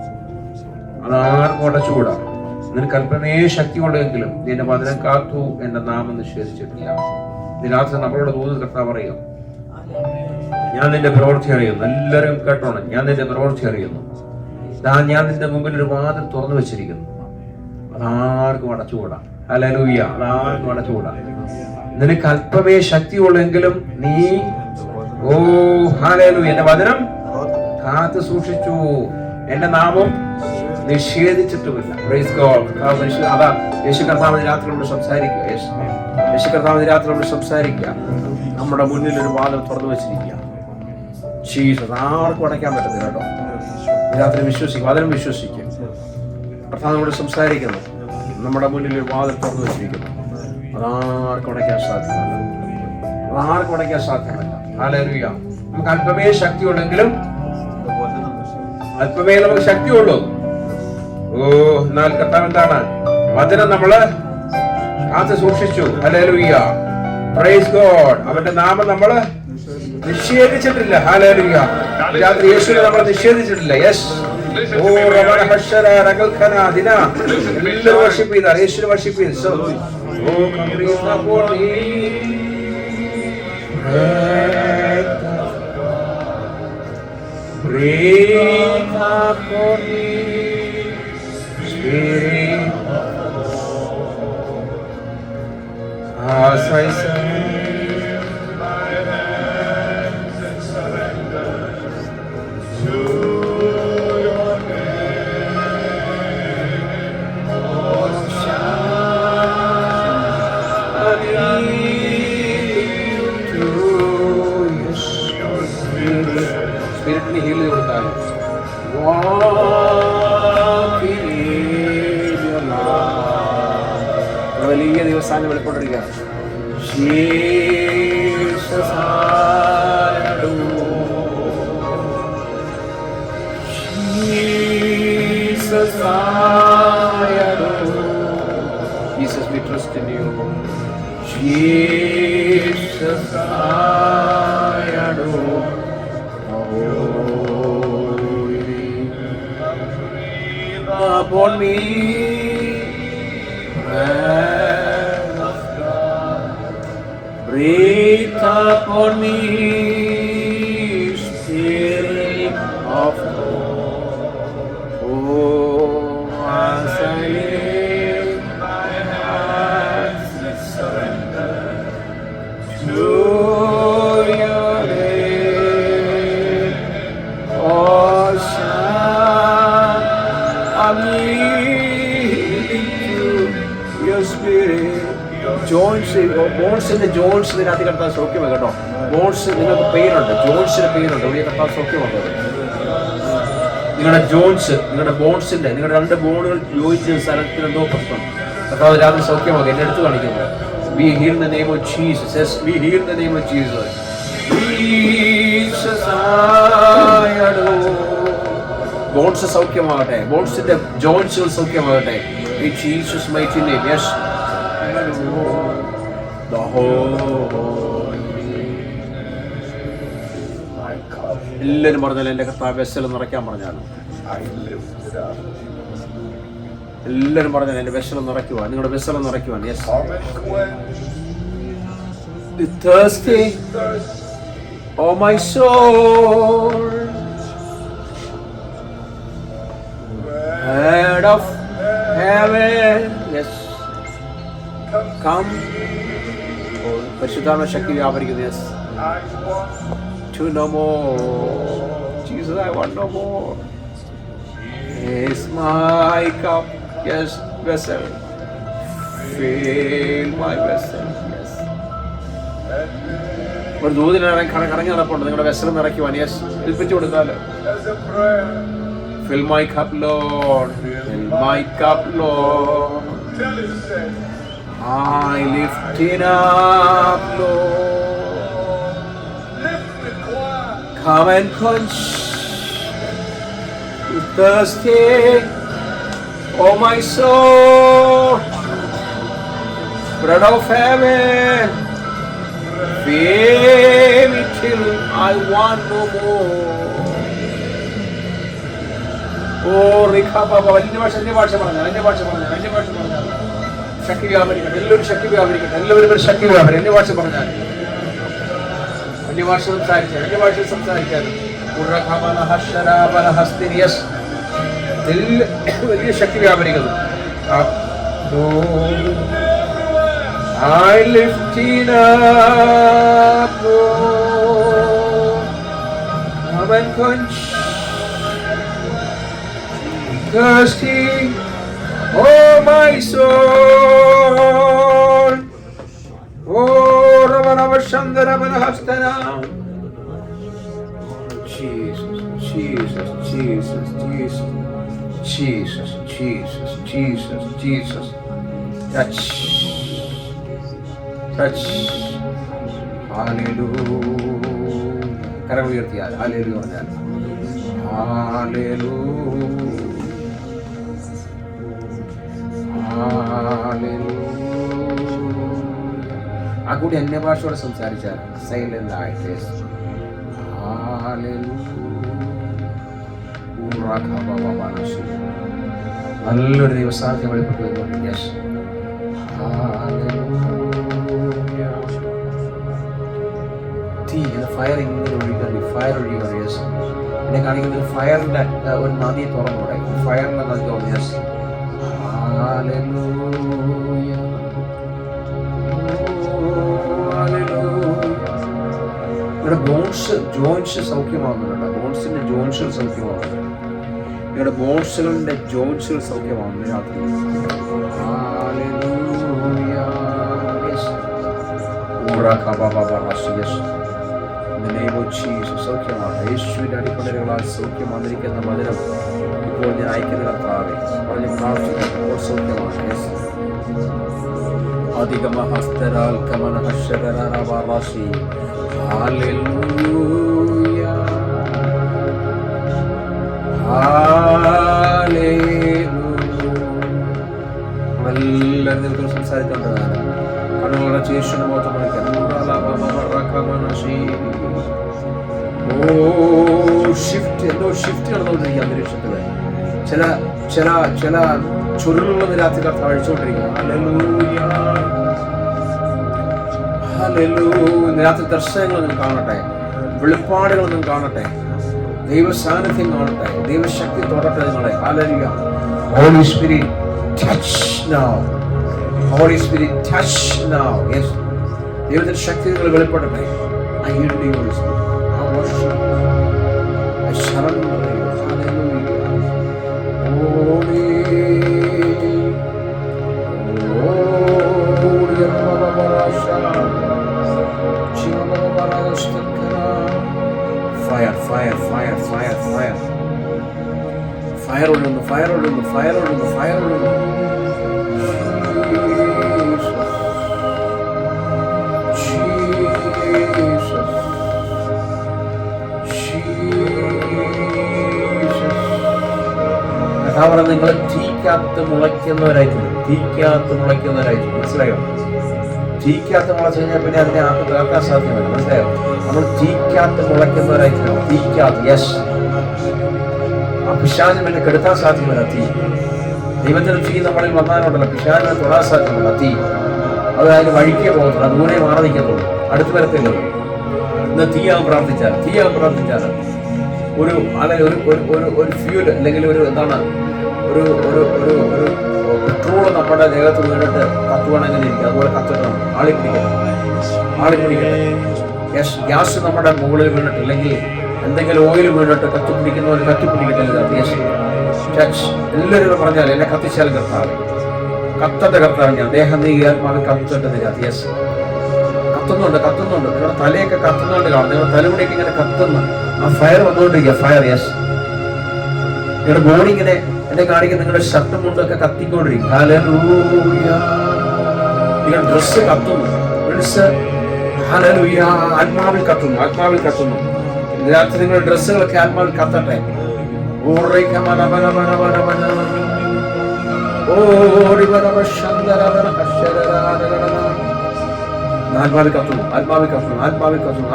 അതാർക്കും അടച്ചുകൂടാ. നിനക്ക് അല്പമേ ശക്തിയുള്ളെങ്കിലും നിന്റെ വചനം കാത്തു, എന്റെ നാമം നിഷേധിച്ചിട്ടില്ല. ഇതിനകത്ത് നമ്മളോട് ദൂതൻ കർത്താവ് പറയാം, ഞാൻ നിന്റെ പ്രവൃത്തി അറിയുന്നു. എല്ലാവരും കേട്ടോണം, ഞാൻ നിന്റെ പ്രവൃത്തി അറിയുന്നു, ഞാൻ നിന്റെ മുമ്പിൽ ഒരു വാതിൽ തുറന്നു വെച്ചിരിക്കുന്നു, അതാർക്കും അടച്ചുകൂടാ. ഹല്ലേലൂയ. അതാർക്കും അടച്ചുകൂടാ. നിനക്ക് അല്പമേ ശക്തിയുള്ളെങ്കിലും നീ ഓ ഹല്ലേലൂയ. എന്റെ വചനം കാത്തു സൂക്ഷിച്ചു, എന്റെ നാമം നിഷേധിച്ചിട്ടുമില്ല. Praise God. അതാ യേശു കർത്താവ് രാത്രിയോട് സംസാരിക്കുക. യേശു കർത്താവ് രാത്രിയോട് സംസാരിക്കുക. നമ്മുടെ മുന്നിൽ ഒരു വാതിൽ തുറന്നു വെച്ചിരിക്കുക. ജീസസ് ആർക്കും അടയ്ക്കാൻ പറ്റത്തില്ല കേട്ടോ. രാത്രി വിശ്വസിക്കും, അതിനും വിശ്വസിക്കും. കർത്താവിനോട് സംസാരിക്കുന്നു. നമ്മുടെ മുന്നിൽ ഒരു വാതിൽ തുറന്നു വെച്ചിരിക്കുന്നു. അതാർക്കും അടയ്ക്കാൻ സാധ്യമല്ല. അതാർക്കും അടയ്ക്കാൻ സാധ്യമല്ല. ഹല്ലേലൂയ. നമുക്ക് അല്പമേ ശക്തിയുണ്ടെങ്കിലും അല്പമേ നമുക്ക് ശക്തിയുള്ളൂ. ഓ, എന്നാൽ കർത്താവ് എന്താണ്? വചനം നമ്മള് കാത്തു സൂക്ഷിച്ചു. ഹല്ലേലൂയ. Praise God. അവന്റെ നാമം നമ്മള് നിഷേധിച്ചിട്ടില്ല. ഹല്ലേലൂയ. രാത്രി യേശുവിനെ നമ്മൾ നിഷേധിച്ചിട്ടില്ല. യെസ്. ഓ റബന ഹഷര റഗൽഖന ദിന എല്ലാവരും വർഷിപ്പ് ചെയ്താൽ യേശുവിനെ വർഷിപ്പ് ചെയ്തു. സോ ഓ കംപ്ലീറ്റ് അപ്പോൾ ഈ breathe upon me, Spirit, as I send my hands and surrender to your name. Oh, shine to your Spirit. സ്പിരിറ്റിന് ഹീൽ ചെയ്ത് കൊടുത്താൽ വലിയ ദിവസം വെളിപ്പെട്ടിരിക്കുക. Jesus, we trust in you. Jesus, I adore. Upon me, breath of God. Breathe upon me, Spirit of God. Oh, as I lift my hands and surrender to your name. Oh, I'm yielding to your spirit. ബോൺസിന്റെ ജോൺസിനകത്ത് കർത്താവ് സൗഖ്യമാണ് കേട്ടോ. Bones നിങ്ങൾക്ക് പെയിനുണ്ട്, ജോൺസിന് പെയിനുണ്ട്, ഇവിടെ കർത്താവ് സൗഖ്യമാണ്. നിങ്ങളുടെ John's, നിങ്ങളുടെ ബോൺസിന്റെ, നിങ്ങളുടെ രണ്ട് ബോണുകൾ യോജിച്ച സ്ഥലത്തിന് എന്തോ പ്രശ്നം, കർത്താവ് രാത്രി സൗഖ്യമാകും. എന്നെ എടുത്തു കാണിക്കുന്നു. We heal in the name of Jesus. Yes, we heal in the name of Jesus. Jesus, I adore. Bones സൗഖ്യമാകട്ടെ, ബോൺസിന്റെ ജോയിന്റ്സുകൾ സൗഖ്യമാകട്ടെ. In Jesus' mighty name. Yes. The whole. എല്ലാവരും പറഞ്ഞാൽ എൻ്റെ കർത്താവ് വെസ്സൽ നിറയ്ക്കാൻ പറഞ്ഞാൽ, എല്ലാവരും പറഞ്ഞാൽ എൻ്റെ വെസ്സൽ നിറയ്ക്കുവാൻ, നിങ്ങളുടെ vessel നിറയ്ക്കുവാൻ. Yes. Be thirsty, oh my soul. Head of heaven, yes, come. പരിശുദ്ധാത്മ ശക്തി വ്യാപരിക്കുന്നു. Yes, to no more. Jesus, I want no more. Is my cup, yes, vessel. Fill my vessel, yes. ഒരു ദൂതിനാണെങ്കിൽ കറങ്ങി നടപ്പുണ്ട് നിങ്ങളുടെ vessel നിറയ്ക്കുവാൻ. Yes, ഏൽപ്പിച്ചു കൊടുക്കാലോ. Fill my cup, Lord. Fill my cup, Lord. I lift it up, Lord. Come and quench the thirsty, oh my soul. Bread of heaven, fill me till I want no more. Oh, Rikha Baba, വലിയ ഭാഷ പറഞ്ഞാൽ ശക്തി വ്യാപരിക്കട്ടെ. എല്ലാവരും ശക്തി വ്യാപരിക്കട്ടെ. എല്ലാവരും ഒരു ശക്തി വ്യാപരി. എന്റെ ഭാഷ പറഞ്ഞാൽ വലിയ ഭാഷ സംസാരിച്ചാൽ, വലിയ ഭാഷയിൽ സംസാരിച്ചാൽ വലിയ ശക്തി വ്യാപരിക്കുന്നു. I lift it up, Lord. Come and quench thirsty, oh my soul. Oh, Ravanava Shandara Hastana. Jesus, Jesus, Jesus, Jesus, Jesus, Jesus, Jesus, Jesus. Touch, touch. Hallelujah. കരം ഉയർത്തിയാൽ ഹല്ലേലൂയ പറഞ്ഞാൽ ഹല്ലേലൂയ, ഹല്ലേലൂയ. ആ കൂടി അന്യഭാഷയോടെ സംസാരിച്ചാൽ സൈലന്റ് ആയിട്ട് നല്ലൊരു ദൈവസാധ്യം വെളിപ്പെട്ടു വരുന്നുണ്ട്. Yes, തീ എന്ന ഫയർ ഇങ്ങനെ ഒഴുകി, ഫയർ ഒഴുകി. യെസ്, എന്നെ കാണിക്കുന്ന ഒരു ഫയറിന്റെ ഒരു നദിയെ തുറന്നൂടെ, ഫയറിന്റെ നദി തുറന്നു. യെസ്, നിങ്ങളുടെ ബോൺസ് ജോയിൻസ് സൗഖ്യമാകുന്നുണ്ട്. ബോൺസിന്റെ ജോയിൻസുകൾ സൗഖ്യമാകുന്നു. നിങ്ങളുടെ ബോൺസുകളുടെ ജോയിൻസുകൾ സൗഖ്യമാകുന്നു രാത്രി. സൗഖ്യമാണ്. യേശുവിന്റെ അടിപ്പടലുകളാൽ സൗഖ്യമായിരിക്കുന്ന മധുരം ഇപ്പോൾ ഞാൻ അയക്കുന്ന കർത്താവേ പറഞ്ഞ് പ്രാർത്ഥിക്കുന്നു. സൗഖ്യമാണ്. അധികമഹസ്തരാൽ കമനഹശരരാശി. ഹല്ലേലൂയ, ഹല്ലേലൂയ. എല്ലാവരും സംസാരിക്കേണ്ടതാണ്. കണ്ണുകളുടെ ചേഷിയുടെ മുഖത്ത് പഠിക്കാൻ. ഷിഫ്റ്റ്, എന്തോ ഷിഫ്റ്റ് നടന്നുകൊണ്ടിരിക്കുക അന്തരീക്ഷത്തില്. ചില ചില ചില ചുരുളുള്ള രാത്രി കർത്താവ് അഴിച്ചുകൊണ്ടിരിക്കുക. Hallelujah, hallelujah. രാത്രി ദർശനങ്ങളൊന്നും കാണട്ടെ, വെളിപ്പാടുകളൊന്നും കാണട്ടെ, ദൈവ സാന്നിധ്യം കാണട്ടെ, ദൈവശക്തി തൊടട്ടെ നിങ്ങളെ. Hallelujah. Holy spirit touch now, holy spirit touch now. Yes, ദൈവത്തിന്റെ ശക്തി നിങ്ങൾ വെളിപ്പെടട്ടെ. I yield to you, Holy Spirit. I worship you. I surrender to you. Hallelujah. Holy, holy Rababarasha. Chimababarastakara. Fire, fire, fire, fire, fire. Fire on the fire on the fire on the fire on the. അവർ നിങ്ങൾ തീക്കകത്ത് മുളയ്ക്കുന്നവരായിട്ടുണ്ട്. തീക്കകത്ത് മുളയ്ക്കുന്നവരായിട്ടുണ്ട്. മനസ്സിലായോ? തീക്കകത്ത് മുളച്ചു കഴിഞ്ഞാൽ പിന്നെ അതിനെ ആക്കാൻ സാധ്യമല്ല. മനസ്സിലായോ? നമ്മൾ തീക്കകത്ത് മുളയ്ക്കുന്നവരായിട്ടുണ്ട്. തീക്കകത്ത്. യെസ്, ആ പിശാചിനെ പിന്നെ കെടുത്താൻ സാധ്യമല്ല. തീ ദൈവത്തിന് തീ നമ്മളിൽ വന്നാലുണ്ടല്ലോ, പിശാചിനെ തൊടാൻ സാധ്യമല്ല. തീ അത് അതിന് വഴിക്കേ പോകത്തുള്ളൂ, ദൂരെ മാറി നിൽക്കത്തുള്ളൂ, അടുത്ത് വരത്തില്ല. ഇന്ന് തീയാകും പ്രാർത്ഥിച്ചാൽ ഒരു ഒരു ഫ്യൂല് അല്ലെങ്കിൽ ഒരു എന്താണ് ഒരു ഒരു ഒരു ഒരു പെട്രോൾ നമ്മുടെ ദേഹത്ത് വീണിട്ട് കത്തുവാണെങ്കിൽ ഇരിക്കും. അതുപോലെ കത്തിട്ടാണ് ആളിപ്പിടിക്കട്ടെ. ഗ്യാസ് നമ്മുടെ മുകളിൽ വീണിട്ട് അല്ലെങ്കിൽ എന്തെങ്കിലും ഓയിൽ വീണിട്ട് കത്തിപ്പിടിക്കുന്നവർ കത്തിപ്പിടിക്കട്ടെ. എല്ലാവരും പറഞ്ഞാൽ എന്നെ കത്തിച്ചാൽ കർത്താവ് കത്തന്റെ കർത്താവ് ഞാൻ ദേഹം നീങ്ങിയാൽ കത്തട്ടെ. യെസ്, കത്തുന്നുണ്ട്. നിങ്ങളുടെ തലയൊക്കെ കത്തുന്നുണ്ട് കാണും. നിങ്ങളുടെ തലമുടിയൊക്കെ ഇങ്ങനെ കത്തുന്നു. ആ ഫയർ വന്നുകൊണ്ടിരിക്കുക. ഫയർ. യെസ്, നിങ്ങളുടെ ബോഡി ഇങ്ങനെ എന്നെ കാണിക്കുന്ന നിങ്ങളുടെ ഷർട്ടും മുണ്ടൊക്കെ കത്തിക്കൊണ്ടിരിക്കും. ഹല്ലേലൂയ. നിങ്ങളുടെ ഡ്രസ്സ് കത്തുന്നു. ഹല്ലേലൂയ. ആത്മാവിൽ കത്തുന്നു. രാത്രി നിങ്ങളുടെ ഡ്രസ്സുകളൊക്കെ ആത്മാവിൽ കത്തട്ടെ.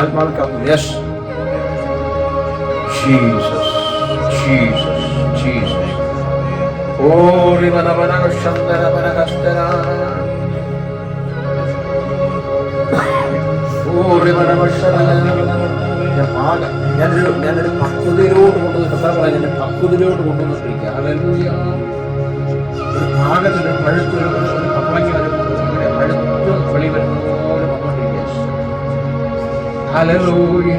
ആത്മാവിൽ കത്തുന്നു. Yes, Jesus, Jesus, Jesus. Oh, Rivanavana Shandara Banagastara. Oh, Rivanava Shandara. ഞാനൊരു പക്വതയിലോട്ട് കൊണ്ടുവന്നിരിക്കുക. ഹല്ലേലൂയ. ഒരു ഭാഗത്തിന് പഴുത്ത് കപ്പളങ്ങി പഴുത്ത് വെളി വരുന്ന പോലെ വന്നുകൊണ്ടിരിക്കുക. ഹല്ലേലൂയ.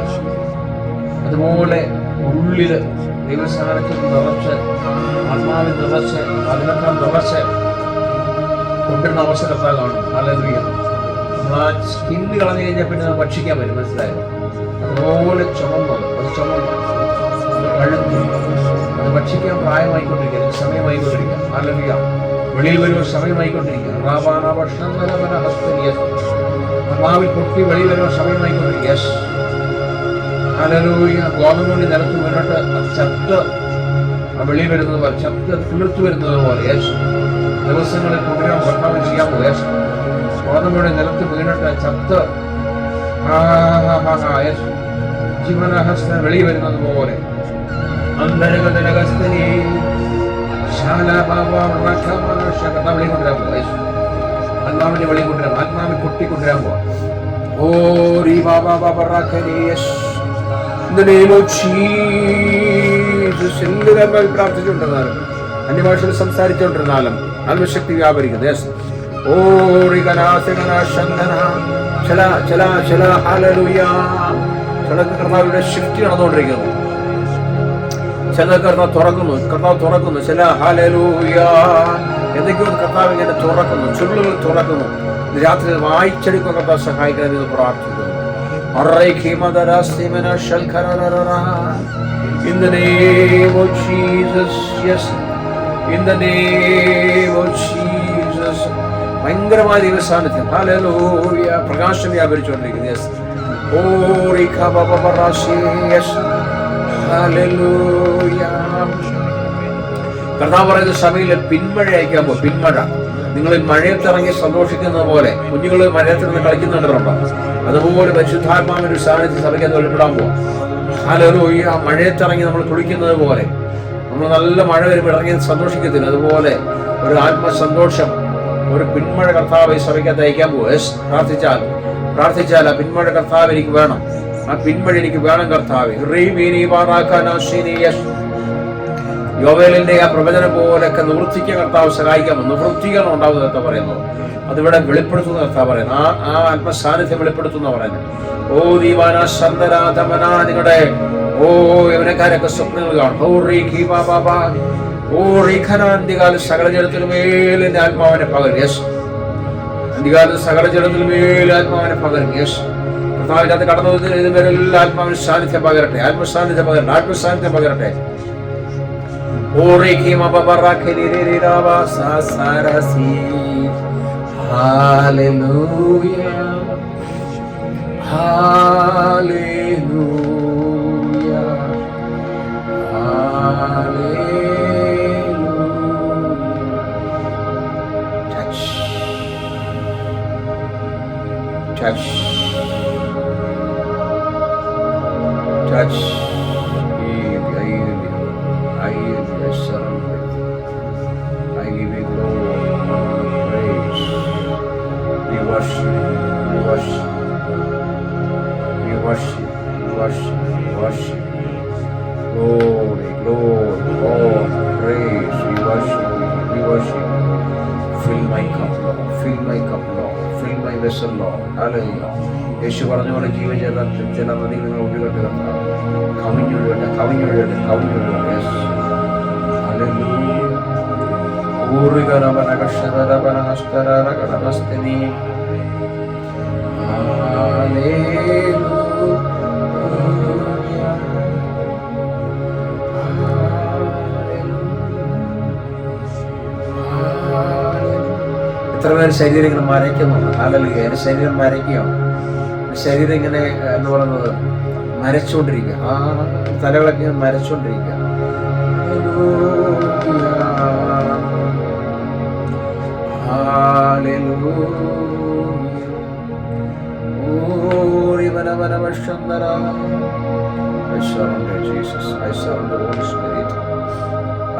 അതുപോലെ ഉള്ളിൽ ദൈവസാന്നിധ്യം നിറച്ച് ആത്മാവിൽ നിറച്ച് അതിനേക്കാൾ നിറച്ച് കൊണ്ടുവരുന്ന അവസരത്താൽ കാണും. ഹല്ലേലൂയ. നമ്മൾ ആ സ്കിന്ന് കളഞ്ഞു കഴിഞ്ഞാൽ പിന്നെ അത് ഭക്ഷിക്കാൻ പറ്റും. മനസ്സിലായോ? അതുപോലെ ചുമന്നു, അത് ചുമന്നു, അത് കഴുകി, അത് ഭക്ഷിക്കാൻ പ്രായമായിക്കൊണ്ടിരിക്കുക, സമയമായിക്കൊണ്ടിരിക്കുക. ഹല്ലേലൂയ. വെളിയിൽ വരുമ്പോൾ സമയമായിക്കൊണ്ടിരിക്കുക. ആത്മാവിൽ പൊട്ടി വെളിയിൽ വരുമ്പോൾ സമയമായിക്കൊണ്ടിരിക്കുക. ഹല്ലേലൂയ. ഗോതമ്പുണ്ടി നിലത്ത് വീണിട്ട് ചത്ത് വെളിയിൽ വരുന്നത് പോലെ, ചത്ത് കിളിർത്തു വരുന്നത് പോലെ ദിവസങ്ങളിൽ തുടരാൻ പ്രഖ്യാപനം ചെയ്യാമോ? ഗോതമ്പുണ്ടി നിലത്ത് വീണിട്ട് ചത്ത് ജീവനഹസ്ത വെളിയിൽ വരുന്നത് പോലെ അന്തരകഥനകസ്ഥനെ ആത്മാവിനെ വെളിക്കൊണ്ടുവരാം, ആത്മാവിൽ പൊട്ടിക്കൊണ്ടുവരാൻ പോവാം. പ്രാർത്ഥിച്ചുകൊണ്ടിരുന്നാലും അന്യഭാഷയിൽ സംസാരിച്ചുകൊണ്ടിരുന്നാലും ആത്മശക്തി വ്യാപരിക്കുന്നത്. ചിലർക്ക് കർത്താവിന്റെ ഷിഫ്റ്റ് നടന്നുകൊണ്ടിരിക്കുന്നു, ചിലർക്ക് കർത്താവ് തുറക്കുന്നു. ചില ഹല്ലേലൂയ എന്തൊക്കെയോ കർത്താവ് ഇങ്ങനെ തുറക്കുന്നു, ചുരുളുകൾ തുറക്കുന്നു. രാത്രി വായിച്ചെടുക്കുക കർത്താവ് സഹായിക്കണമെന്ന് പ്രാർത്ഥിക്കുന്നു. In the name of Jesus, yes, in the name of Jesus. ഭയങ്കരമായ ദൈവസാന്നിധ്യം. ഹല്ലേലൂയ. പ്രകാശം വ്യാപരിച്ചുകൊണ്ടിരിക്കുന്നു. യെസ്. ഹല്ലേലൂയ. കർത്താവ് പറയുന്ന സഭയിൽ പിന്മഴ അയക്കാൻ പോകും. പിന്മഴ. നിങ്ങൾ മഴയത്തിറങ്ങി സന്തോഷിക്കുന്നത് പോലെ കുഞ്ഞുങ്ങൾ മഴയത്തിറങ്ങി കളിക്കുന്നുണ്ടോ? അതുപോലെ പരിശുദ്ധാത്മാവിന്റെ ഒരു സാന്നിധ്യം സഭയ്ക്ക് അത് വെളിപ്പെടാൻ പോകും. ഹല്ലേലൂയ. മഴയത്തിറങ്ങി നമ്മൾ കുളിക്കുന്നത് പോലെ, നമ്മൾ നല്ല മഴ വരുമ്പോൾ ഇറങ്ങി സന്തോഷിക്കത്തില്ല, അതുപോലെ ഒരു ആത്മസന്തോഷം, ഒരു പിന്മഴ കർത്താവ് സഭയ്ക്കകത്ത് അയക്കാൻ പോകും. പ്രാർത്ഥിച്ചാൽ ആ പിന്മഴ കർത്താവ് എനിക്ക് വേണം, ആ പിന്മഴ എനിക്ക് വേണം കർത്താവ്. യോവേലിന്റെ ആ പ്രവചനം പോലെയൊക്കെ നിവൃത്തിക്കാൻ കർത്താവ് സഹായിക്കാമെന്ന്. നിവൃത്തിക്കണം ഉണ്ടാവുന്നതൊക്കെ പറയുന്നു. അതിവിടെ വെളിപ്പെടുത്തുന്ന കർത്താവ് പറയുന്നു. ആ ആത്മസാന്നിധ്യം വെളിപ്പെടുത്തുന്ന പറയുന്നത്. നിങ്ങളുടെ യവനക്കാരൊക്കെ സ്വപ്നങ്ങൾ കാണും. അന്തികാല സകല ജലത്തിനുമേൽ എന്റെ ആത്മാവിനെ പകരും. യെസ്. അന്തികാല സകല ജലത്തിനുമേൽ ആത്മാവിനെ പകരും. യെസ്. കർത്താവിനകത്ത് കടന്നു ഇതുവരെല്ലാം ആത്മാവിന് സാന്നിധ്യം പകരട്ടെ, ആത്മസാന്നിധ്യം പകരട്ടെ, ആത്മസാന്നിധ്യം പകരട്ടെ. Touch. I surrender. I give you glory, honor, praise. We worship, we worship, we worship, we worship, we worship. Glory, glory, honor, praise. We worship, we worship. Fill my cup, Lord. Fill my cup, Lord. Fill my vessel, Lord. Hallelujah. യേശു പറഞ്ഞ പോലെ ജീവജല നദികൾ ഒഴുകട്ടെ, കവിഞ്ഞൊഴുകട്ടെ, കവിഞ്ഞൊഴുകട്ടെ, കവിഞ്ഞൊഴുകട്ടെ. എത്ര പേര് ശരീരം ഇങ്ങനെ മരയ്ക്കുന്നുണ്ട്? Hallelujah. എൻ്റെ ശരീരം മരയ്ക്കുകയാണ്. ശരീരം ഇങ്ങനെ എന്ന് പറയുന്നത് മരച്ചുകൊണ്ടിരിക്കുക. ആ തലകളൊക്കെ മരച്ചുകൊണ്ടിരിക്കുക.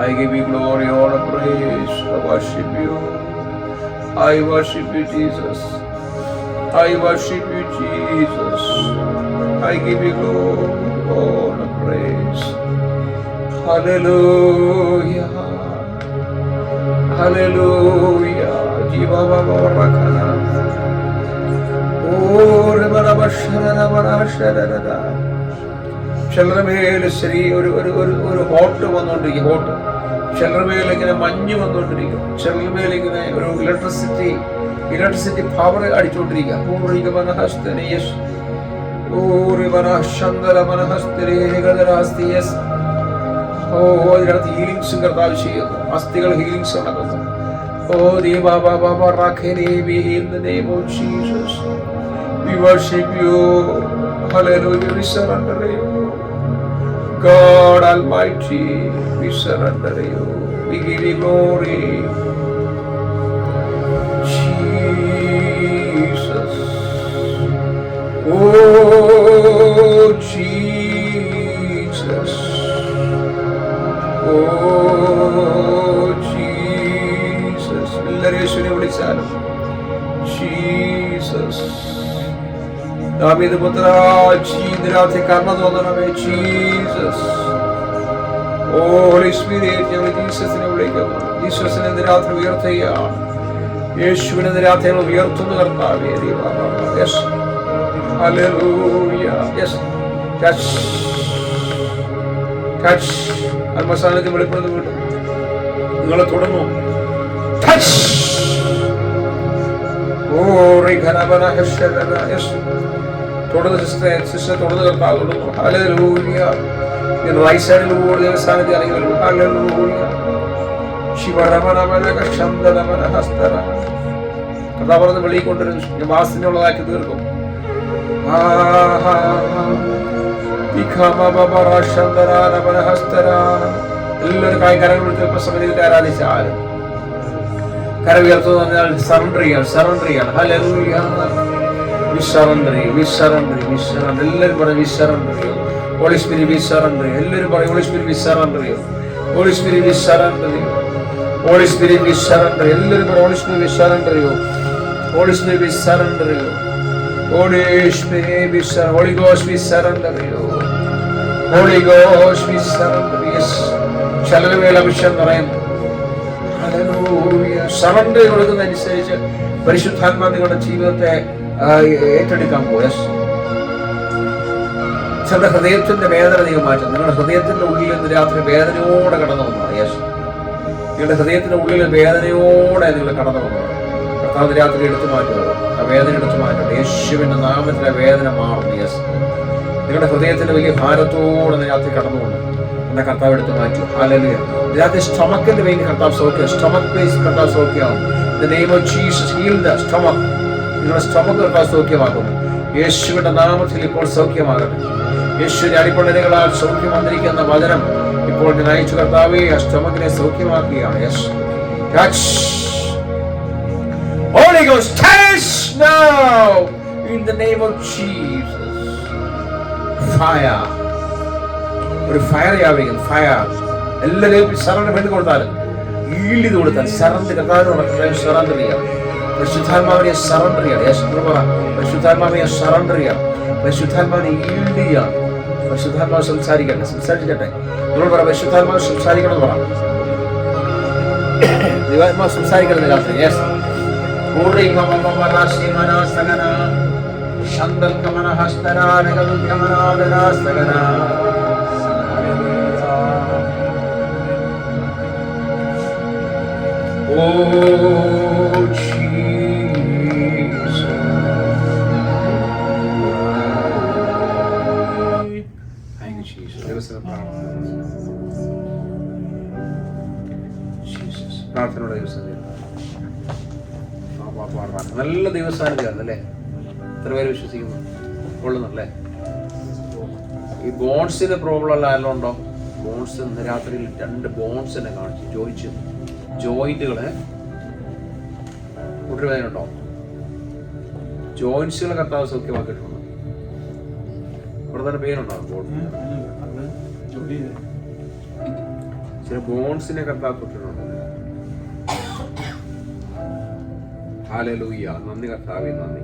I give you glory, all praise. I worship you. I worship you, Jesus. I worship you, Jesus. I give you glory, all praise. Hallelujah. Hallelujah. Jiva Baba Rakana. Oh, Rebana Bashara Bashara. ചിലരുടെ മേല് ഒരു hot വന്നുകൊണ്ടിരിക്കും. Hot ചിലരുടെ മേലെ ഇങ്ങനെ മഞ്ഞ് വന്നുകൊണ്ടിരിക്കും. ചിലരുടെ മേലെ ഇങ്ങനെ ഒരു ഇലക്ട്രിസിറ്റി പവർ അടിച്ചുകൊണ്ടിരിക്കുക. ഇതിനകത്ത് ഹീലിംഗ്സും കർത്താവ് ചെയ്യുന്നു. അസ്ഥികൾ ഹീലിംഗ്സ് നടക്കുന്നു. We worship you. Hallelujah. We surrender you. God Almighty, we surrender you. We give you glory. Jesus. Oh, Jesus. Oh, Jesus. എല്ലാവരും യേശുവിനെ വിളിച്ചാലും ജീസസ്. ദാവീദ് പുത്രാ, ജീവരാത്രി കർമ്മ തോന്നണമേ ജീസസ്. ഓ ഹോളി സ്പിരിറ്റ്, ഞങ്ങൾ ജീസസിനെ വിളിക്കുന്നു. ജീസസിനെ ഇന്ന് രാത്രി ഉയർത്തുകയാണ്. യേശുവിനെ ഇന്ന് രാത്രി ഞങ്ങൾ ഉയർത്തുന്നു കർത്താവേ. യെസ്, ഹല്ലേലൂയ. Yes, touch touch. ആത്മസാന്നിധ്യം വെളിപ്പെടുന്നു. വീണ്ടും നിങ്ങളെ തുടർന്നു. ടച്ച്. ഓ റിഖനബന ഹഷബന. യെസ്, തുടർന്ന് സിസ്റ്റർ തുടർന്ന് കർത്താവ് തുടർന്നു. ഹല്ലേലൂയ. റൈറ്റ് സൈഡിലൂടെ ദൈവസ്ഥാനത്തിൽ ഇറങ്ങി വരുന്നു. ഹല്ലേലൂയ. ശിവരമനമന കക്ഷന്തരമന ഹസ്തര. കർത്താവ് പറഞ്ഞ് വെളിയിൽ കൊണ്ടുവരുന്നു. വാസത്തിനുള്ളതാക്കി തീർക്കും. എല്ലാവരും കരങ്ങൾ സമയത്ത് ആരാധിച്ചാലും കര ഉയർത്തുന്ന പറഞ്ഞാൽ സറണ്ടർ ചെയ്യാണ്. ഹല്ലേലൂയ. എല്ലാവരും പറയും വിസറണ്ടർ ചെയ്യും. ഹോളി സ്പിരിറ്റ് വിസറണ്ടർ ചെയ്യും. എല്ലാവരും പറയും ഹോളി സ്പിരിറ്റ് വിസറണ്ടർ ചെയ്യും. ഹോളി സ്പിരിറ്റ് വിസറണ്ടർ ചെയ്യും. Holy spirit we surrender. എല്ലാവരും പറയും ഹോളി സ്പിരിറ്റ് വിസറണ്ടർ ചെയ്യും. ഹോളി സ്പിരിറ്റ് വിസറണ്ടർ ചെയ്യും. Holy Spirit, we surrender. Holy Ghost, we surrender you. Holy Ghost, we surrender. Yes. ചിലവേല അഭിഷേകം പറയുന്നു. Hallelujah. സറണ്ടർ കൊടുക്കുന്നതനുസരിച്ച് പരിശുദ്ധാത്മാ നിങ്ങളുടെ ജീവിതത്തെ ഏറ്റെടുക്കാൻ പോകും. യെസ്. ചിലരുടെ ഹൃദയത്തിന്റെ വേദന നിങ്ങൾ മാറ്റും. നിങ്ങളുടെ ഹൃദയത്തിന്റെ ഉള്ളിൽ ഇന്ന് രാത്രി വേദനയോടെ കടന്നു വന്നു. യെസ്. നിങ്ങളുടെ ഹൃദയത്തിന്റെ ഉള്ളിൽ വേദനയോടെ നിങ്ങൾ കടന്നു വന്നു. കർത്താവ് രാത്രി എടുത്തു മാറ്റുക. ആ വേദന എടുത്തു മാറ്റട്ടെ. യേശുവിന്റെ നാമത്തിലെ വേദന മാറുന്നു. യെസ്. നിങ്ങളുടെ ഹൃദയത്തിന്റെ വലിയ ഭാരത്തോടെ രാത്രി കടന്നുകൊണ്ട് എന്നെ കർത്താവ് എടുത്തു മാറ്റും. ഹല്ലേലൂയ. രാത്രി സ്റ്റൊമക്കിന്റെ വേണ്ടി കർത്താവ് സൗഖ്യം. സ്റ്റൊമക് പേസ് കർത്താവ് സൗഖ്യമാകും. The name of Jesus heal the stomach. നിങ്ങളുടെ സ്റ്റൊമക് കർത്താവ് സൗഖ്യമാക്കുന്നു. യേശുവിന്റെ നാമത്തിൽ ഇപ്പോൾ സൗഖ്യമാകട്ടെ. യേശുവിന്റെ അടിപ്പള്ളകളാൽ സൗഖ്യം വന്നിരിക്കുന്ന വചനം ഇപ്പോൾ ഞാൻ അയച്ചു കർത്താവേ. ആ സ്റ്റൊമക്കിനെ സൗഖ്യമാക്കുകയാണ്. Yes. Touch. Holy Ghost, touch now in the name of Jesus. Fire. ഒരു ഫയർ യാവിക്കും. ഫയർ. എല്ലാവരും സറണ്ടർ വേണ്ടി കൊടുത്താലും ഈൽഡ് ചെയ്ത് കൊടുത്താൽ സറണ്ടർ കർത്താവിനോട് സറണ്ടർ ചെയ്യാം. പരിശുദ്ധാത്മാവിനെ സറണ്ടർ ചെയ്യാം. യെസ്. പരിശുദ്ധാത്മാവിനെ സറണ്ടർ ചെയ്യാം. പരിശുദ്ധാത്മാവിനെ ഈൽഡ് ചെയ്യാം. പരിശുദ്ധാത്മാവ് സംസാരിക്കട്ടെ. നിങ്ങൾ പറ പരിശുദ്ധാത്മാവ് സംസാരിക്കണം എന്ന് പറ. ദൈവാത്മാവ് സംസാരിക്കണം രാത്രി. Yes. Uri kamama rasi mana sagana, shandal kamana hastara, negal kamana adana sagana. Oh Jesus. Thank you Jesus. Jesus. പ്രാർത്ഥനയോടെ ദിവസം നല്ല ദിവസാനുഭവമാണ് അല്ലേ? എത്ര പേര് വിശ്വസിക്കുന്നു? കൊള്ളുന്നല്ലേ? ഈ ബോൺസിന് പ്രോബ്ലം ഉള്ള ആരെല്ലാം ഉണ്ടോ? ബോൺസ് ഇന്ന് രാത്രിയിൽ 2 ബോൺസിനെ കാണിച്ചു ജോയിന്റുകളെ മുട്ടുവേദനയുണ്ടോ? ജോയിന്റ്സുകളെ കർത്താവ് സൗഖ്യമാക്കിയിട്ടുണ്ട്. ഇവിടെ തന്നെ പേരുണ്ടോ? ചില ബോൺസിനെ കർത്താവ് തൊട്ടിട്ടുണ്ട്. ഹല്ലേലൂയ. നന്ദി കർത്താവേ, നന്ദി.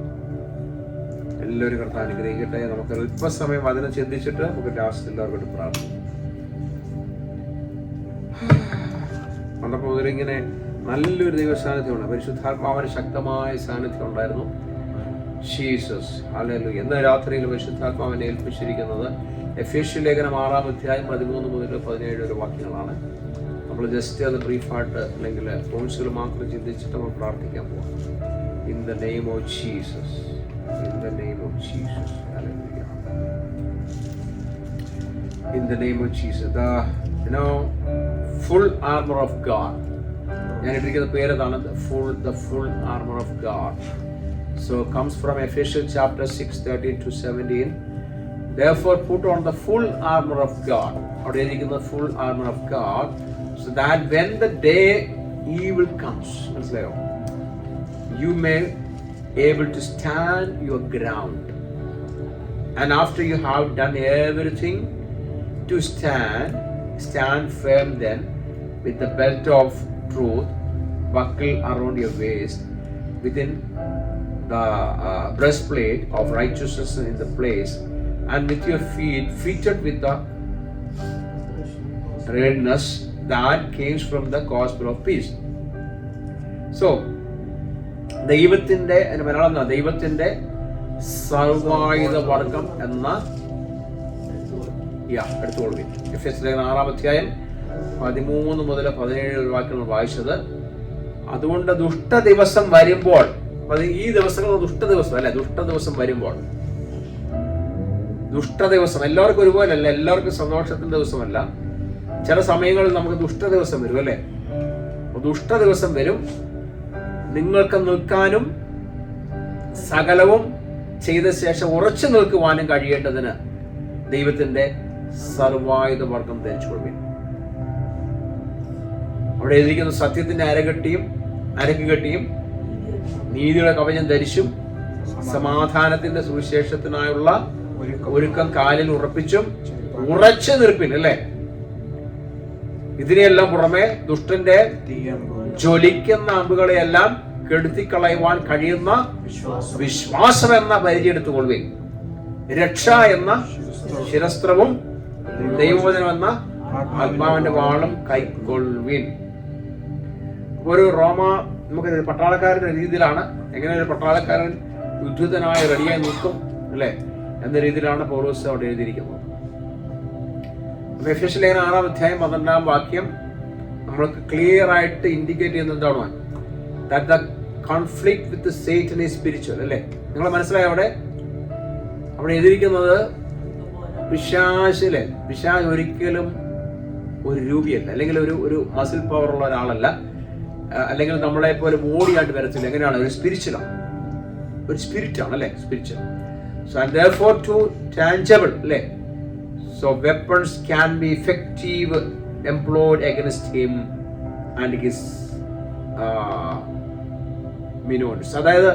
എല്ലാവരും കർത്താവ് അനുഗ്രഹിക്കട്ടെ. നമുക്ക് അല്പസമയം അതിനെ ചിന്തിച്ചിട്ട് നമുക്ക് ലാസ്റ്റ് എല്ലാവർക്കും പ്രാർത്ഥിക്കാം. കണ്ടപ്പോൾ മുതലിങ്ങനെ നല്ലൊരു ദൈവ സാന്നിധ്യമാണ്. പരിശുദ്ധാത്മാവിന് ശക്തമായ സാന്നിധ്യം ഉണ്ടായിരുന്നു. ജീസസ്. ഹല്ലേലൂയ. ഇന്ന് രാത്രിയിൽ പരിശുദ്ധാത്മാവിനെ ഏൽപ്പിച്ചിരിക്കുന്നത് എഫേസ്യ ലേഖനം 6-ാം അധ്യായം 13 മുതൽ 17 വരെ വാക്യങ്ങളാണ്. നമ്മൾ ജസ്റ്റ് അത് ബ്രീഫായിട്ട് അല്ലെങ്കിൽ പോയിന്റ്സുകൾ മാത്രം ചിന്തിച്ചിട്ട് നമ്മൾ പ്രാർത്ഥിക്കാൻ പോകാം. In the name of Jesus, in the name of Jesus, ഹല്ലേലൂയ. In the name of Jesus, the full armour of God. ഞാൻ ഇട്ടിരിക്കുന്ന പേരതാണ് the full armor of God. So it comes from Ephesians chapter 6:13-17. Therefore put on the full armor of God. അവിടെ ഇരിക്കുന്ന full armor of God, so that when the day evil comes, മനസ്സിലായോ, you may able to stand your ground. And after you have done everything to stand firm then, with the belt of truth buckled around your waist, within the breastplate of righteousness in the place, and with your feet fitted with the readiness that comes from the gospel of peace. So ദൈവത്തിന്റെ സർവായുധ വർഗം എന്ന എടുത്തുകൊള്ളു. എഫേസ്യ ലേഖനം 6-ാം അധ്യായം 13 മുതൽ 17 വാക്യങ്ങൾ വായിച്ചത്. അതുകൊണ്ട് ദുഷ്ട ദിവസം വരുമ്പോൾ, ഈ ദിവസങ്ങൾ ദുഷ്ട ദിവസം അല്ലെ, ദുഷ്ട ദിവസം വരുമ്പോൾ, ദുഷ്ട ദിവസം എല്ലാവർക്കും ഒരുപോലെ അല്ല, എല്ലാവർക്കും സന്തോഷത്തിന്റെ ദിവസമല്ല. ചില സമയങ്ങളിൽ നമുക്ക് ദുഷ്ട ദിവസം വരും അല്ലെ. ദുഷ്ട ദിവസം വരും. നിങ്ങൾക്ക് നിൽക്കാനും സകലവും ചെയ്ത ശേഷം ഉറച്ചു നിൽക്കുവാനും കഴിയേണ്ടതിന് ദൈവത്തിന്റെ സർവായുധ വർഗം ധരിച്ചുകൊള്ളുവിൻ. അവിടെ എഴുതിയിരിക്കുന്ന സത്യത്തിന്റെ അരക്കുകെട്ടിയും നീതിയുടെ കവചം ധരിച്ചും സമാധാനത്തിന്റെ സുവിശേഷത്തിനായുള്ള ഒരുക്കം കാലിൽ ഉറപ്പിച്ചും ഉറച്ചു നിൽപ്പിൻ അല്ലെ. ഇതിനെയെല്ലാം പുറമെ ദുഷ്ടന്റെ ജ്വലിക്കുന്ന അമ്പുകളെയെല്ലാം കെടുത്തിക്കളയുവാൻ കഴിയുന്ന വിശ്വാസം എന്ന പരിചയം എടുത്തുകൊള്ളുവിൻ. രക്ഷ എന്ന ശിരസ്ത്രവും ദൈവവചനം എന്ന ആത്മാവിന്റെ വാളും കൈക്കൊള്ളുവിൻ. ഒരു നമുക്ക് പട്ടാളക്കാരന്റെ രീതിയിലാണ്, എങ്ങനെ ഒരു പട്ടാളക്കാരൻ യുദ്ധത്തിനായി റെഡിയായി നിൽക്കും അല്ലെ എന്ന രീതിയിലാണ് പൗലോസ് അവിടെ എഴുതിയിരിക്കുന്നത്. എഫേസ്യ ലേഖനം 6-ാം അധ്യായം 12-ാം വാക്യം നമ്മൾക്ക് ക്ലിയർ ആയിട്ട് ഇൻഡിക്കേറ്റ് ചെയ്യുന്നത് എന്താണ്? That the conflict with Satan is spiritual അല്ലെ. നിങ്ങൾ മനസ്സിലായോ? അവിടെ എഴുതിയിരിക്കുന്നത് പിശാച് ഒരിക്കലും ഒരു രൂപിയല്ല, അല്ലെങ്കിൽ ഒരു മസിൽ പവർ ഉള്ള ഒരാളല്ല, അല്ലെങ്കിൽ നമ്മളെ പോലെ ബോഡിയായിട്ട് വരത്തില്ല. എങ്ങനെയാണ്? ഒരു സ്പിരിച്വലാണ്, ഒരു സ്പിരിറ്റ് ആണ് അല്ലെ, spiritual. So and therefore to tangible അല്ലെ. So weapons can be effective employed against him and his minions. അതായത്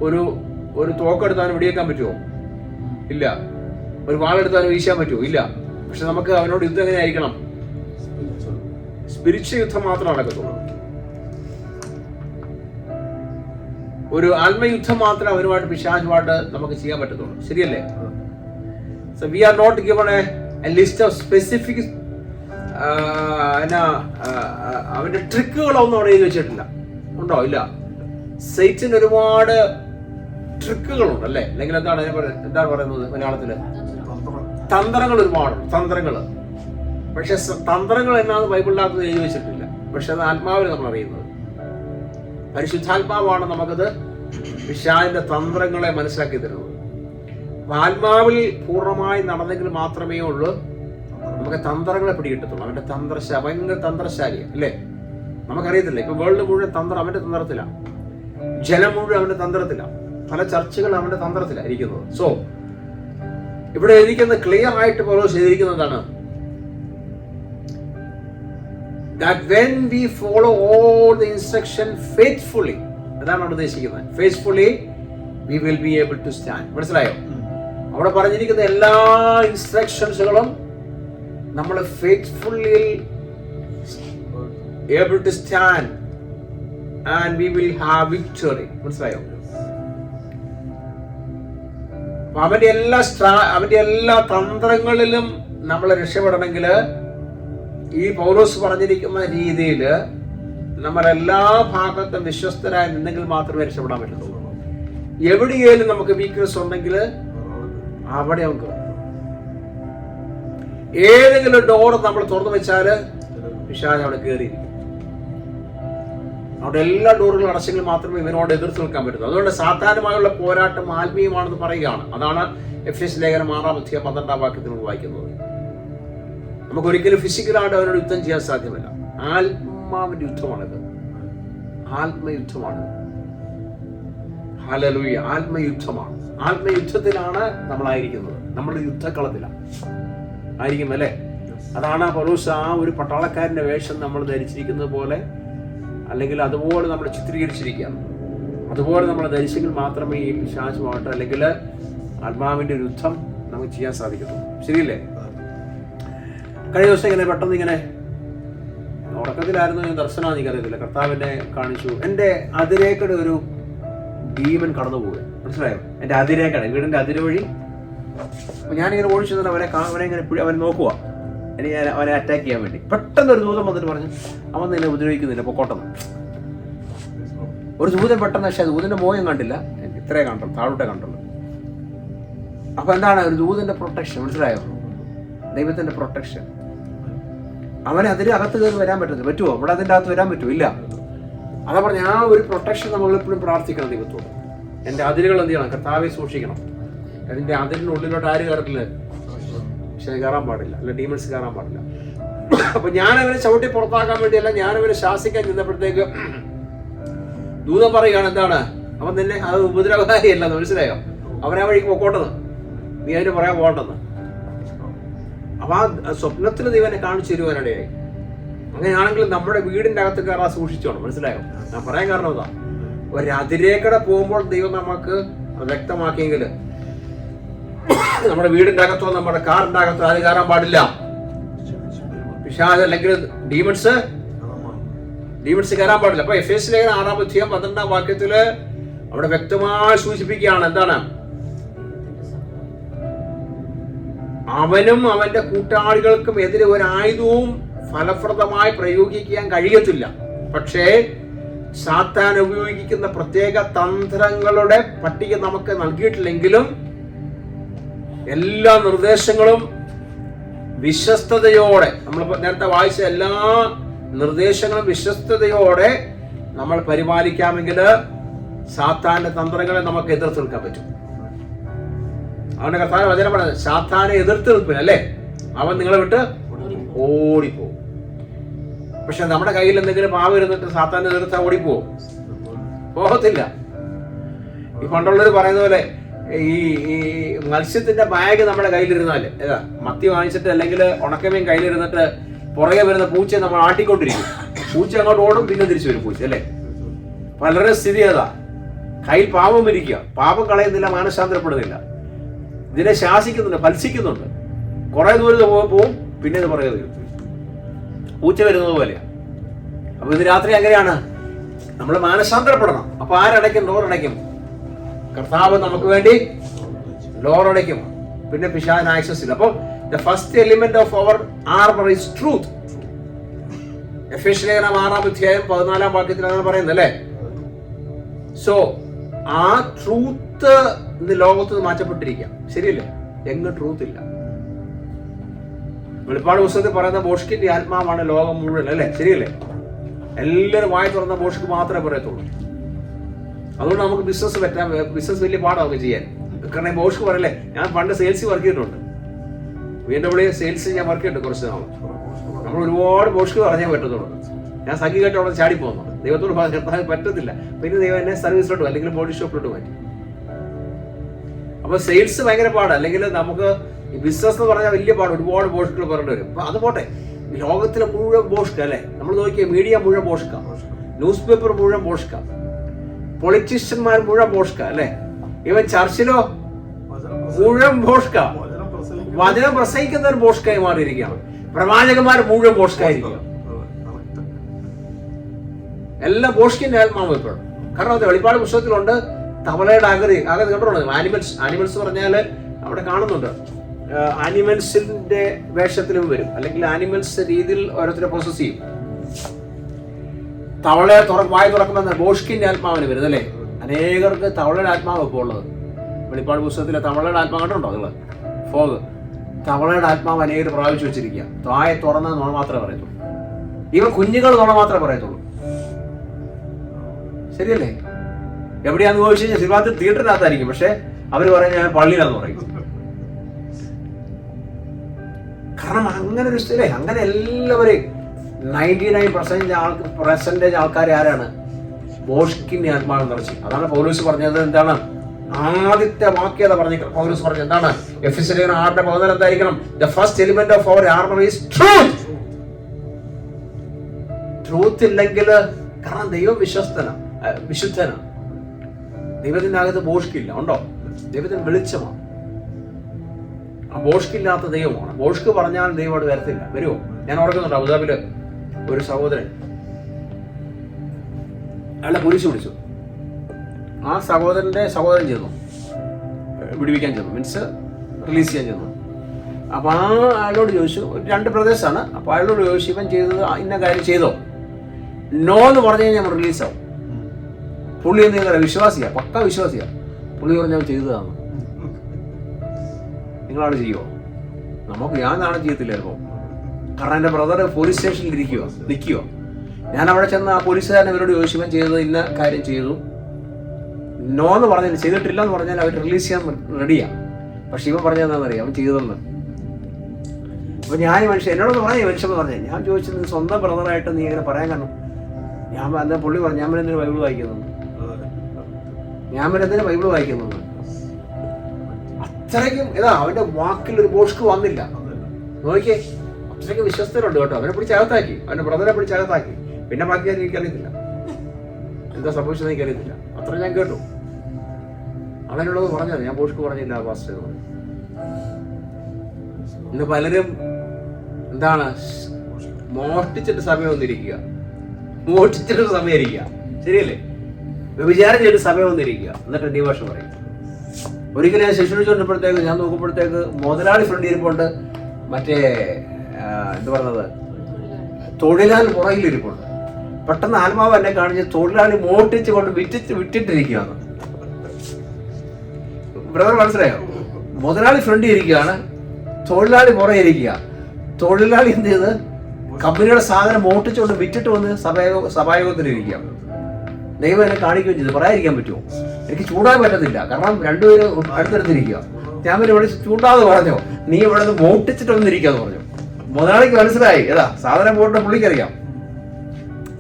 ഒരു തോക്കെടുത്താലും വെടിയേക്കാൻ പറ്റുമോ? ഇല്ല. ഒരു വാളെടുത്താലും വീശാൻ പറ്റുമോ? ഇല്ല. പക്ഷെ നമുക്ക് അവനോട് യുദ്ധം എങ്ങനെ ആയിരിക്കണം? സ്പിരിച്വൽ യുദ്ധം മാത്രം നടക്കത്തുള്ളൂ. ഒരു ആത്മയുദ്ധം മാത്രമേ അവനുമായിട്ട് പിശാചുമായിട്ട് നമുക്ക് ചെയ്യാൻ പറ്റത്തുള്ളൂ. ശരിയല്ലേ? So we are not given a list of specific അവന്റെ ട്രിക്കുകളൊന്നും അവിടെ എഴുതി വെച്ചിട്ടില്ല. ഉണ്ടോ? ഇല്ല. സൈറ്റിന് ഒരുപാട് ട്രിക്കുകളുണ്ട് അല്ലേ, അല്ലെങ്കിൽ എന്താണ് പറയുന്നത് മലയാളത്തില്? തന്ത്രങ്ങൾ, ഒരുപാട് തന്ത്രങ്ങൾ. പക്ഷെ തന്ത്രങ്ങൾ എന്നാണ് ബൈബിളിനകത്ത് എഴുതി വെച്ചിട്ടില്ല. പക്ഷെ അത് ആത്മാവിൽ നമ്മൾ അറിയുന്നത്. പരിശുദ്ധാത്മാവാണ് നമുക്കത് പിശാചിന്റെ തന്ത്രങ്ങളെ മനസ്സിലാക്കി തരുന്നത്. ആത്മാവിൽ പൂർണ്ണമായി നടന്നെങ്കിൽ മാത്രമേ ഉള്ളൂ നമുക്ക് തന്ത്രങ്ങളെ പിടികിട്ടത്തുള്ളൂ. അവന്റെ ഭയങ്കര തന്ത്രശാലി അല്ലേ. നമുക്കറിയത്തില്ല. ഇപ്പൊ വേൾഡ് മുഴുവൻ തന്ത്രം അവന്റെ തന്ത്രത്തിലാണ്, ജനം മുഴുവൻ അവന്റെ തന്ത്രത്തിലാണ്, പല ചർച്ചകൾ അവന്റെ തന്ത്രത്തിലാണ് ഇരിക്കുന്നത്. സോ ഇവിടെ എഴുതിക്കുന്നത് ക്ലിയർ ആയിട്ട് പൗലോസ് എഴുതിയിരിക്കുന്നതാണ്, that when we follow all the instruction faithfully, അതാണ് അവിടെ ഉദ്ദേശിക്കുന്നത്. faithfully we will be able to stand. മനസ്സിലായോ? അവിടെ പറഞ്ഞിരിക്കുന്ന എല്ലാ ഇൻസ്ട്രക്ഷൻസുകളും നമ്മൾ faithfully able to stand and we will have victory. മനസ്സിലായോ? അവന്റെ എല്ലാ തന്ത്രങ്ങളിലും നമ്മൾ രക്ഷപ്പെടണമെങ്കിൽ ഈ പൗലോസ് പറഞ്ഞിരിക്കുന്ന രീതിയിൽ നമ്മൾ എല്ലാ ഭാഗത്തും വിശ്വസ്തരായി നിന്നെങ്കിൽ മാത്രമേ രക്ഷപ്പെടാൻ പറ്റത്തുള്ളൂ. എവിടെയെങ്കിലും നമുക്ക് വീക്ക്നെസ് ഉണ്ടെങ്കിൽ അവിടെ നമുക്ക് ഏതെങ്കിലും ഡോർ നമ്മൾ തുറന്നു വെച്ചാൽ പിശാച് അവിടെ കയറിയിരിക്കും. അവിടെ എല്ലാ ഡോറുകളും അടച്ചെങ്കിൽ മാത്രമേ ഇവനോട് എതിർത്ത് നിൽക്കാൻ പറ്റൂ. അതുകൊണ്ട് സാധാരണമായുള്ള പോരാട്ടം ആത്മീയമാണെന്ന് പറയുകയാണ്. അതാണ് എഫെസ്യ ലേഖനം 6:12 വായിക്കുന്നത്. നമുക്കൊരിക്കലും ഫിസിക്കലായിട്ട് അവനോട് യുദ്ധം ചെയ്യാൻ സാധ്യമല്ല. ആത്മാവിന്റെ യുദ്ധമാണിത്, ആത്മയുദ്ധമാണ്. ഹല്ലേലൂയ, ആത്മയുദ്ധമാണ്. ആത്മയുദ്ധത്തിലാണ് നമ്മളായിരിക്കുന്നത്, നമ്മുടെ യുദ്ധക്കളത്തിലാണ് ആയിരിക്കും അല്ലേ. അതാണ് പൗലോസ് ആ ഒരു പട്ടാളക്കാരന്റെ വേഷം നമ്മൾ ധരിച്ചിരിക്കുന്നത് പോലെ, അല്ലെങ്കിൽ അതുപോലെ നമ്മൾ ചിത്രീകരിച്ചിരിക്കുകയാണ്. അതുപോലെ നമ്മൾ ധരിച്ചെങ്കിൽ മാത്രമേ ഈ പിശാചുമായിട്ട് അല്ലെങ്കിൽ ആത്മാവിന്റെ ഒരു യുദ്ധം നമുക്ക് ചെയ്യാൻ സാധിക്കത്തുള്ളൂ. ശരിയല്ലേ? കഴിഞ്ഞ ദിവസം ഇങ്ങനെ പെട്ടെന്ന് ഇങ്ങനെ ഉറക്കത്തിലായിരുന്നു, ദർശനം എനിക്കറിയത്തില്ല, കർത്താവിനെ കാണിച്ചു. എൻ്റെ അതിരേക്കടെ ഒരു ഭീമൻ കടന്നു പോവുക, മനസ്സിലായോ? എൻ്റെ അതിരേക്കട, വീടിൻ്റെ അതിര് വഴി ഞാനിങ്ങനെ ഓടിച്ചു തന്നെ അവനെ ഇങ്ങനെ അവൻ നോക്കുക, എനിക്ക് അവനെ അറ്റാക്ക് ചെയ്യാൻ വേണ്ടി. പെട്ടെന്ന് ഒരു ദൂതൻ വന്നിട്ട് പറഞ്ഞു, അവൻ നിന്നെ ഉപദ്രവിക്കുന്നില്ല, പൊക്കോട്ടെന്ന്. ഒരു ദൂതൻ പെട്ടെന്ന്, പക്ഷേ ദൂതന്റെ മോയം കണ്ടില്ല, ഇത്രേ കണ്ടുള്ളൂ, താഴോട്ടേ കണ്ടുള്ളൂ. അപ്പൊ എന്താണ് ഒരു ദൂതന്റെ പ്രൊട്ടക്ഷൻ, മനസ്സിലായോ? ദൈവത്തിന്റെ പ്രൊട്ടക്ഷൻ. അവനെ അതിന് അകത്ത് കയറി വരാൻ പറ്റുമോ? അവിടെ അതിൻ്റെ അകത്ത് വരാൻ പറ്റുമോ? ഇല്ല. അതാ പറഞ്ഞ ആ ഒരു പ്രൊട്ടക്ഷൻ നമ്മൾ എപ്പോഴും പ്രാർത്ഥിക്കണം ദൈവത്തോട്. എൻ്റെ അതിരുകൾ എന്ത് ചെയ്യണം? കർത്താവെ സൂക്ഷിക്കണം. അതിൻ്റെ അതിരിനുള്ളിലോട്ട് ആര് കയറില്ല? പക്ഷേ കയറാൻ പാടില്ല, അല്ല ഡീമൺസ് കയറാൻ പാടില്ല. അപ്പൊ ഞാൻ അവനെ ചവിട്ടി പുറത്താക്കാൻ വേണ്ടിയല്ല, ഞാൻ അവനെ ശാസിക്കാൻ ചെന്നപ്പോഴത്തേക്ക് ദൂതം പറയുകയാണ്, എന്താണ് അവൻ നിന്നെ അത് ഉപദ്രവകാരിയല്ല, മനസ്സിലായോ? അവനെ വഴിക്ക് പൊക്കോട്ടെന്ന്, നീ അതിന് പറയാൻ പോകണ്ടെന്ന്. അപ്പൊ ആ സ്വപ്നത്തിൽ ദൈവനെ കാണിച്ചു തരുവാനിടയായി. അങ്ങനെയാണെങ്കിൽ നമ്മുടെ വീടിന്റെ അകത്ത് കയറാൻ സൂക്ഷിച്ചോണം, മനസ്സിലായോ? ഞാൻ പറയാൻ കാരണം അതാ, ഒരതിരേക്കടെ പോകുമ്പോൾ ദൈവം നമുക്ക് വ്യക്തമാക്കിയെങ്കിൽ നമ്മുടെ വീടിന്റെ അകത്തോ നമ്മുടെ കാറിന്റെ അകത്തോ അത് കയറാൻ പാടില്ല. പിശാച് അല്ലെങ്കിൽ ഡീമൺസ് കയറാൻ പാടില്ല. അപ്പൊ എഫെസ്യ ലേഖനം 6:12 അവിടെ വ്യക്തമായി സൂചിപ്പിക്കുകയാണ്, എന്താണ്? അവനും അവന്റെ കൂട്ടാളികൾക്കും എതിരെ ഒരായുധവും ഫലപ്രദമായി പ്രയോഗിക്കാൻ കഴിയത്തില്ല. പക്ഷേ സാത്താൻ ഉപയോഗിക്കുന്ന പ്രത്യേക തന്ത്രങ്ങളുടെ പട്ടിക നമുക്ക് നൽകിയിട്ടില്ലെങ്കിലും എല്ലാ നിർദ്ദേശങ്ങളും വിശ്വസ്തയോടെ, നമ്മൾ നേരത്തെ വായിച്ച എല്ലാ നിർദ്ദേശങ്ങളും വിശ്വസ്തയോടെ നമ്മൾ പരിപാലിക്കാമെങ്കിൽ സാത്താന്റെ തന്ത്രങ്ങളെ നമുക്ക് എതിർത്ത് നിൽക്കാൻ പറ്റും. അവന്റെ കർത്താവ് വചനം പറയുന്നത്, സാത്താനെ എതിർത്ത് നിൽപ്പിന്, അല്ലേ? അവൻ നിങ്ങളെ വിട്ട് ഓടിപ്പോവും. പക്ഷെ നമ്മുടെ കയ്യിൽ എന്തെങ്കിലും പാവം ഇരുന്നിട്ട് സാത്താനെ എതിർത്താൽ ഓടിപ്പോവും? പോകത്തില്ല. ഈ പണ്ടുള്ളവർ പറയുന്ന പോലെ ഈ മത്സ്യത്തിന്റെ ബാഗ് നമ്മുടെ കയ്യിലിരുന്നാല്, മത്തി വാങ്ങിച്ചിട്ട് അല്ലെങ്കിൽ ഉണക്കമീൻ കയ്യിലിരുന്നിട്ട് പുറകെ വരുന്ന പൂച്ചയെ നമ്മൾ ആട്ടിക്കൊണ്ടിരിക്കും. പൂച്ച അങ്ങോട്ട് ഓടും, പിന്നെ തിരിച്ചു വരും പൂച്ച, അല്ലേ? പലരുടെ സ്ഥിതി അതാ. കയ്യിൽ പാപം ഇരിക്കുക, പാപം കളയുന്നില്ല, മാനസാന്തരപ്പെടുന്നില്ല. ഇതിനെ ശാസിക്കുന്നുണ്ട്, ഫൽസിക്കുന്നുണ്ട്. കുറെ ദൂരം പോവും, പിന്നെ ഇത് പുറകെ വരും, പൂച്ച വരുന്നത് പോലെയാ. അപ്പൊ ഇത് രാത്രി അങ്ങനെയാണ്, നമ്മൾ മാനസാന്തരപ്പെടണം. അപ്പൊ ആരടയ്ക്കും? ഡോർ അടയ്ക്കും. കർത്താവ് നമുക്ക് വേണ്ടി ഡോർ അടയ്ക്കും. പിന്നെ പിശാചിന് ആക്സസ് ഇല്ല. അപ്പോൾ the first element of our armor is truth. എഫെസ്യ ലേഖനം 6:14 അങ്ങനെ പറയുന്നത്, അല്ലേ? സോ ആ ട്രൂത്ത് ഇന്ന് ലോകത്ത് മാറ്റപ്പെട്ടിരിക്കുക, ശരിയല്ലേ? എങ്ങും ട്രൂത്ത് ഇല്ല. വെളിപ്പാട് പുസ്തകത്തിൽ പറയുന്ന ബോഷ്കിന്റെ ആത്മാവാണ് ലോകം മുഴുവൻ, അല്ലേ? ശരിയല്ലേ? എല്ലാവരും വായി തുറന്ന ബോഷ്ക്ക് മാത്രമേ പറയത്തുള്ളൂ. അതുകൊണ്ട് നമുക്ക് ബിസിനസ് വലിയ പാടാണ് നമുക്ക് ചെയ്യാൻ. കാരണം ബോഷ്ക്ക് പറയല്ലേ, ഞാൻ പണ്ട് സെയിൽസ് വർക്ക് ചെയ്തിട്ടുണ്ട്, BMW സെയിൽസ് ഞാൻ വർക്ക് ചെയ്തിട്ടുണ്ട് കുറച്ച് നാൾ. നമ്മൾ ഒരുപാട് ബോഷ്ക്ക് പറഞ്ഞേ പറ്റത്തുള്ളൂ. ഞാൻ സംഗീത കേട്ട് അവിടെ ചാടി പോകുന്നു, ദൈവത്തോട് പറ്റത്തില്ല. പിന്നെ ദൈവം എന്നെ സർവീസിലോട്ട് അല്ലെങ്കിൽ ബോഡി ഷോപ്പിലോട്ട് മാറ്റി. അപ്പൊ സെയിൽസ് ഭയങ്കര പാട്. അല്ലെങ്കിൽ നമുക്ക് ഈ ബിസിനസ് എന്ന് പറഞ്ഞാൽ വലിയ പാട്, ഒരുപാട് ബോഷ്കൾ പറയേണ്ടി വരും. അപ്പൊ അത് പോട്ടെ, ലോകത്തിലെ മുഴുവൻ ബോഷ്ക, അല്ലെ? നമ്മൾ നോക്കിയ മീഡിയ മുഴുവൻ ബോഷ്ക, ന്യൂസ് പേപ്പർ മുഴുവൻ ബോഷ്ക, പൊളിറ്റീഷ്യന്മാർ മുഴുവൻ ബോഷ്ക, അല്ലെ? ഇവൻ ചർച്ചിലോ മുഴുവൻ ബോഷ്ക, വചനം പ്രസംഗിക്കുന്നവർ ബോഷ്കായി മാറിയിരിക്കുകയാണ്, പ്രവാചകന്മാർ മുഴുവൻ ബോഷ്കായിരിക്കുക. എല്ലാം ബോഷ്കിന്റെ ആത്മാവ് ഇപ്പോഴും. കാരണം അത് വെളിപ്പാട് പുസ്തകത്തിലുണ്ട്. തവളയുടെ ആകൃതി കണ്ടോണ്ട് ആനിമൽസ് പറഞ്ഞാല് അവിടെ കാണുന്നുണ്ട്. ആനിമൽസിന്റെ വേഷത്തിലും വരും, അല്ലെങ്കിൽ ആനിമൽസ് രീതിയിൽ ഓരോരുത്തരെ പ്രൊസസ് ചെയ്യും. തവളയെ വായി തുറക്കുമെന്ന് ബോഷ്കിന്റെ ആത്മാവിന് വരുന്നത്, അല്ലേ? അനേകർക്ക് തവളയുടെ ആത്മാവ് ഇപ്പോൾ ഉള്ളത്. വെളിപ്പാട് പുസ്തകത്തിലെ തവളയുടെ ആത്മാവ് കണ്ടുണ്ടോ നിങ്ങൾ? ഫോഗ്, തവളയുടെ ആത്മാവ് അനേകർ പ്രാപിച്ചു വെച്ചിരിക്കുക. താഴെ തുറന്ന നുണ മാത്രമേ പറയത്തുള്ളൂ. ഇവൻ കുഞ്ഞുങ്ങൾ നുണ മാത്രമേ പറയത്തുള്ളൂ. ശരിയല്ലേ? എവിടെയാന്ന് ചോദിച്ചു കഴിഞ്ഞാൽ സിനിമാത്തിൽ തിയേറ്ററിനകത്തായിരിക്കും, പക്ഷെ അവർ പറയുന്നത് ഞാൻ പള്ളിയിലാന്ന് പറയും. കാരണം അങ്ങനെ ഒരു സ്ഥലേ, അങ്ങനെ എല്ലാവരെയും 99% ആൾക്കാർ ആരാണ്? ബോഷ്കിന്റെ ആത്മാവ് നിറച്ച്. അതാണ് പൗലോസ് പറഞ്ഞത്. എന്താണ് ആദ്യത്തെ വാക്യത പറഞ്ഞ പൗലോസ് പറഞ്ഞത്? എന്താണ്? എഫെസ്യർ 6:14 എന്തായിരിക്കണം? The first element of our armour is truth. Truth ഇല്ലെങ്കിൽ, കാരണം ദൈവം വിശുദ്ധനാണ്. ദൈവത്തിന്റെ അകത്ത് ബോഷ്കില്ല. ഉണ്ടോ? ദൈവത്തിന് വെളിച്ചമാണ്. ആ ബോഷ്കില്ലാത്ത ദൈവമാണ്. ബോഷ്ക്ക് പറഞ്ഞാൽ ദൈവം അവിടെ വരത്തില്ല. വരുമോ? ഞാൻ ഓർക്കുന്നുണ്ട്, അബുദാബില് ഒരു സഹോദരൻ, അയാളെ പോലീസ് പിടിച്ചു. ആ സഹോദരൻ ചെന്നു വിടുവിക്കാൻ ചെന്നു, മീൻസ് റിലീസ് ചെയ്യാൻ ചെന്നു. അപ്പോൾ അയാളോട് ചോദിച്ചു, 2 ബ്രദേഴ്സാണ്. അപ്പോൾ അയാളോട് ചോദിച്ചു, ഇവൻ ചെയ്തത് ഇന്ന കാര്യം ചെയ്തോ? നോ എന്ന് പറഞ്ഞു കഴിഞ്ഞാൽ നമ്മൾ റിലീസാവും. പുള്ളി എന്ത് ചെയ്യുന്ന വിശ്വാസിയാ, പക്ക വിശ്വാസിയാ. പുള്ളി പറഞ്ഞാൽ ചെയ്തതാണ്. നിങ്ങളാണ് ചെയ്യുമോ? ഞാൻ നാളെ ചെയ്യത്തില്ല ചിലപ്പോൾ. കാരണം എൻ്റെ ബ്രദർ പോലീസ് സ്റ്റേഷനിൽ നിൽക്കുക. ഞാൻ അവിടെ ചെന്ന് ആ പോലീസുകാരൻ ഇവരോട് ചോദിച്ചു, ഇവൻ ചെയ്തത് ഇന്ന കാര്യം ചെയ്തു. നോ എന്ന് പറഞ്ഞാൽ, ചെയ്തിട്ടില്ല എന്ന് പറഞ്ഞാൽ അവർ റിലീസ് ചെയ്യാൻ റെഡിയാണ്. പക്ഷെ ഇവൻ പറഞ്ഞതെന്താണെന്നറിയാം, അവൻ ചെയ്തതെന്ന്. അപ്പൊ ഞാൻ എന്നോടൊന്ന് പറഞ്ഞു, മനുഷ്യൻ പറഞ്ഞു. ഞാൻ ചോദിച്ചത്, സ്വന്തം ബ്രദറായിട്ട് നീ ഇങ്ങനെ പറയാൻ കാരണം? എന്താ പുള്ളി പറഞ്ഞു, ഞാൻ എന്തിനാ ബൈബിൾ വായിക്കുന്നത്? അത്രയ്ക്കും അവന്റെ വാക്കിൽ ഒരു ബോഷ്ക്ക് വന്നില്ല. നോക്കിയേ, അത്രയ്ക്ക് വിശ്വസ്തരുണ്ട് കേട്ടോ. അവനെ പിടിച്ചകത്താക്കി, അവന്റെ ബ്രദറെ പിടിച്ചകത്താക്കി. പിന്നെ ബാക്കി എനിക്കറിയത്തില്ല, എന്താ സംഭവിച്ചത് എനിക്കറിയത്തില്ല. അത്ര ഞാൻ കേട്ടു. അവനുള്ളത് പറഞ്ഞത്, ഞാൻ ബോഷ്ക്ക് പറഞ്ഞില്ല പാസ്റ്റർ എന്ന് പറഞ്ഞു. ഇന്ന് പലരും എന്താണ് മോഷ്ടിച്ചിട്ട് സമയം വന്നിരിക്കുക, ശരിയല്ലേ? വിചാരം ചെയ്തിട്ട് സമയം വന്നിരിക്കുക, എന്നിട്ട് ഡിവോഷൻ പറയും. ഒരിക്കലും ഞാൻ ശുശ്രൂഷിച്ചുകൊണ്ടപ്പോഴത്തേക്ക് ഞാൻ നോക്കുമ്പോഴത്തേക്ക് മുതലാളി ഫ്രണ്ട് ഇരിപ്പുണ്ട്, മറ്റേ എന്ത് പറഞ്ഞത്, തൊഴിലാളി പുറകിലിരിപ്പുണ്ട്. പെട്ടെന്ന് ആത്മാവ് എന്നെ കാണിച്ച് തൊഴിലാളി മോട്ടിച്ച് കൊണ്ട് വിറ്റിട്ടിരിക്കുകയാണ്. ബ്രദർ മനസ്സിലായോ? മുതലാളി ഫ്രണ്ട് ഇരിക്കുകയാണ്, തൊഴിലാളി പുറകെ ഇരിക്കുക. തൊഴിലാളി എന്ത് ചെയ്ത് കമ്പനിയുടെ സാധനം മോട്ടിച്ചുകൊണ്ട് വിറ്റിട്ട് വന്ന് സഭായോഗത്തിലിരിക്കുക. ദൈവം എന്നെ കാണിക്കുകയും ചെയ്തു. പറയാതിരിക്കാൻ പറ്റുമോ? എനിക്ക് ചൂടാൻ പറ്റത്തില്ല, കാരണം രണ്ടുപേരും അടുത്തടുത്തിരിക്കുക. ഞാൻ പിന്നെ ഇവിടെ ചൂണ്ടാതെ പറഞ്ഞോ, നീ ഇവിടെ നിന്ന് മോട്ടിച്ചിട്ട് വന്നിരിക്കാന്ന് പറഞ്ഞു. മുതലാളിക്ക് മനസ്സിലായി, സാധനം പോയിട്ട് പുള്ളിക്കറിയാം,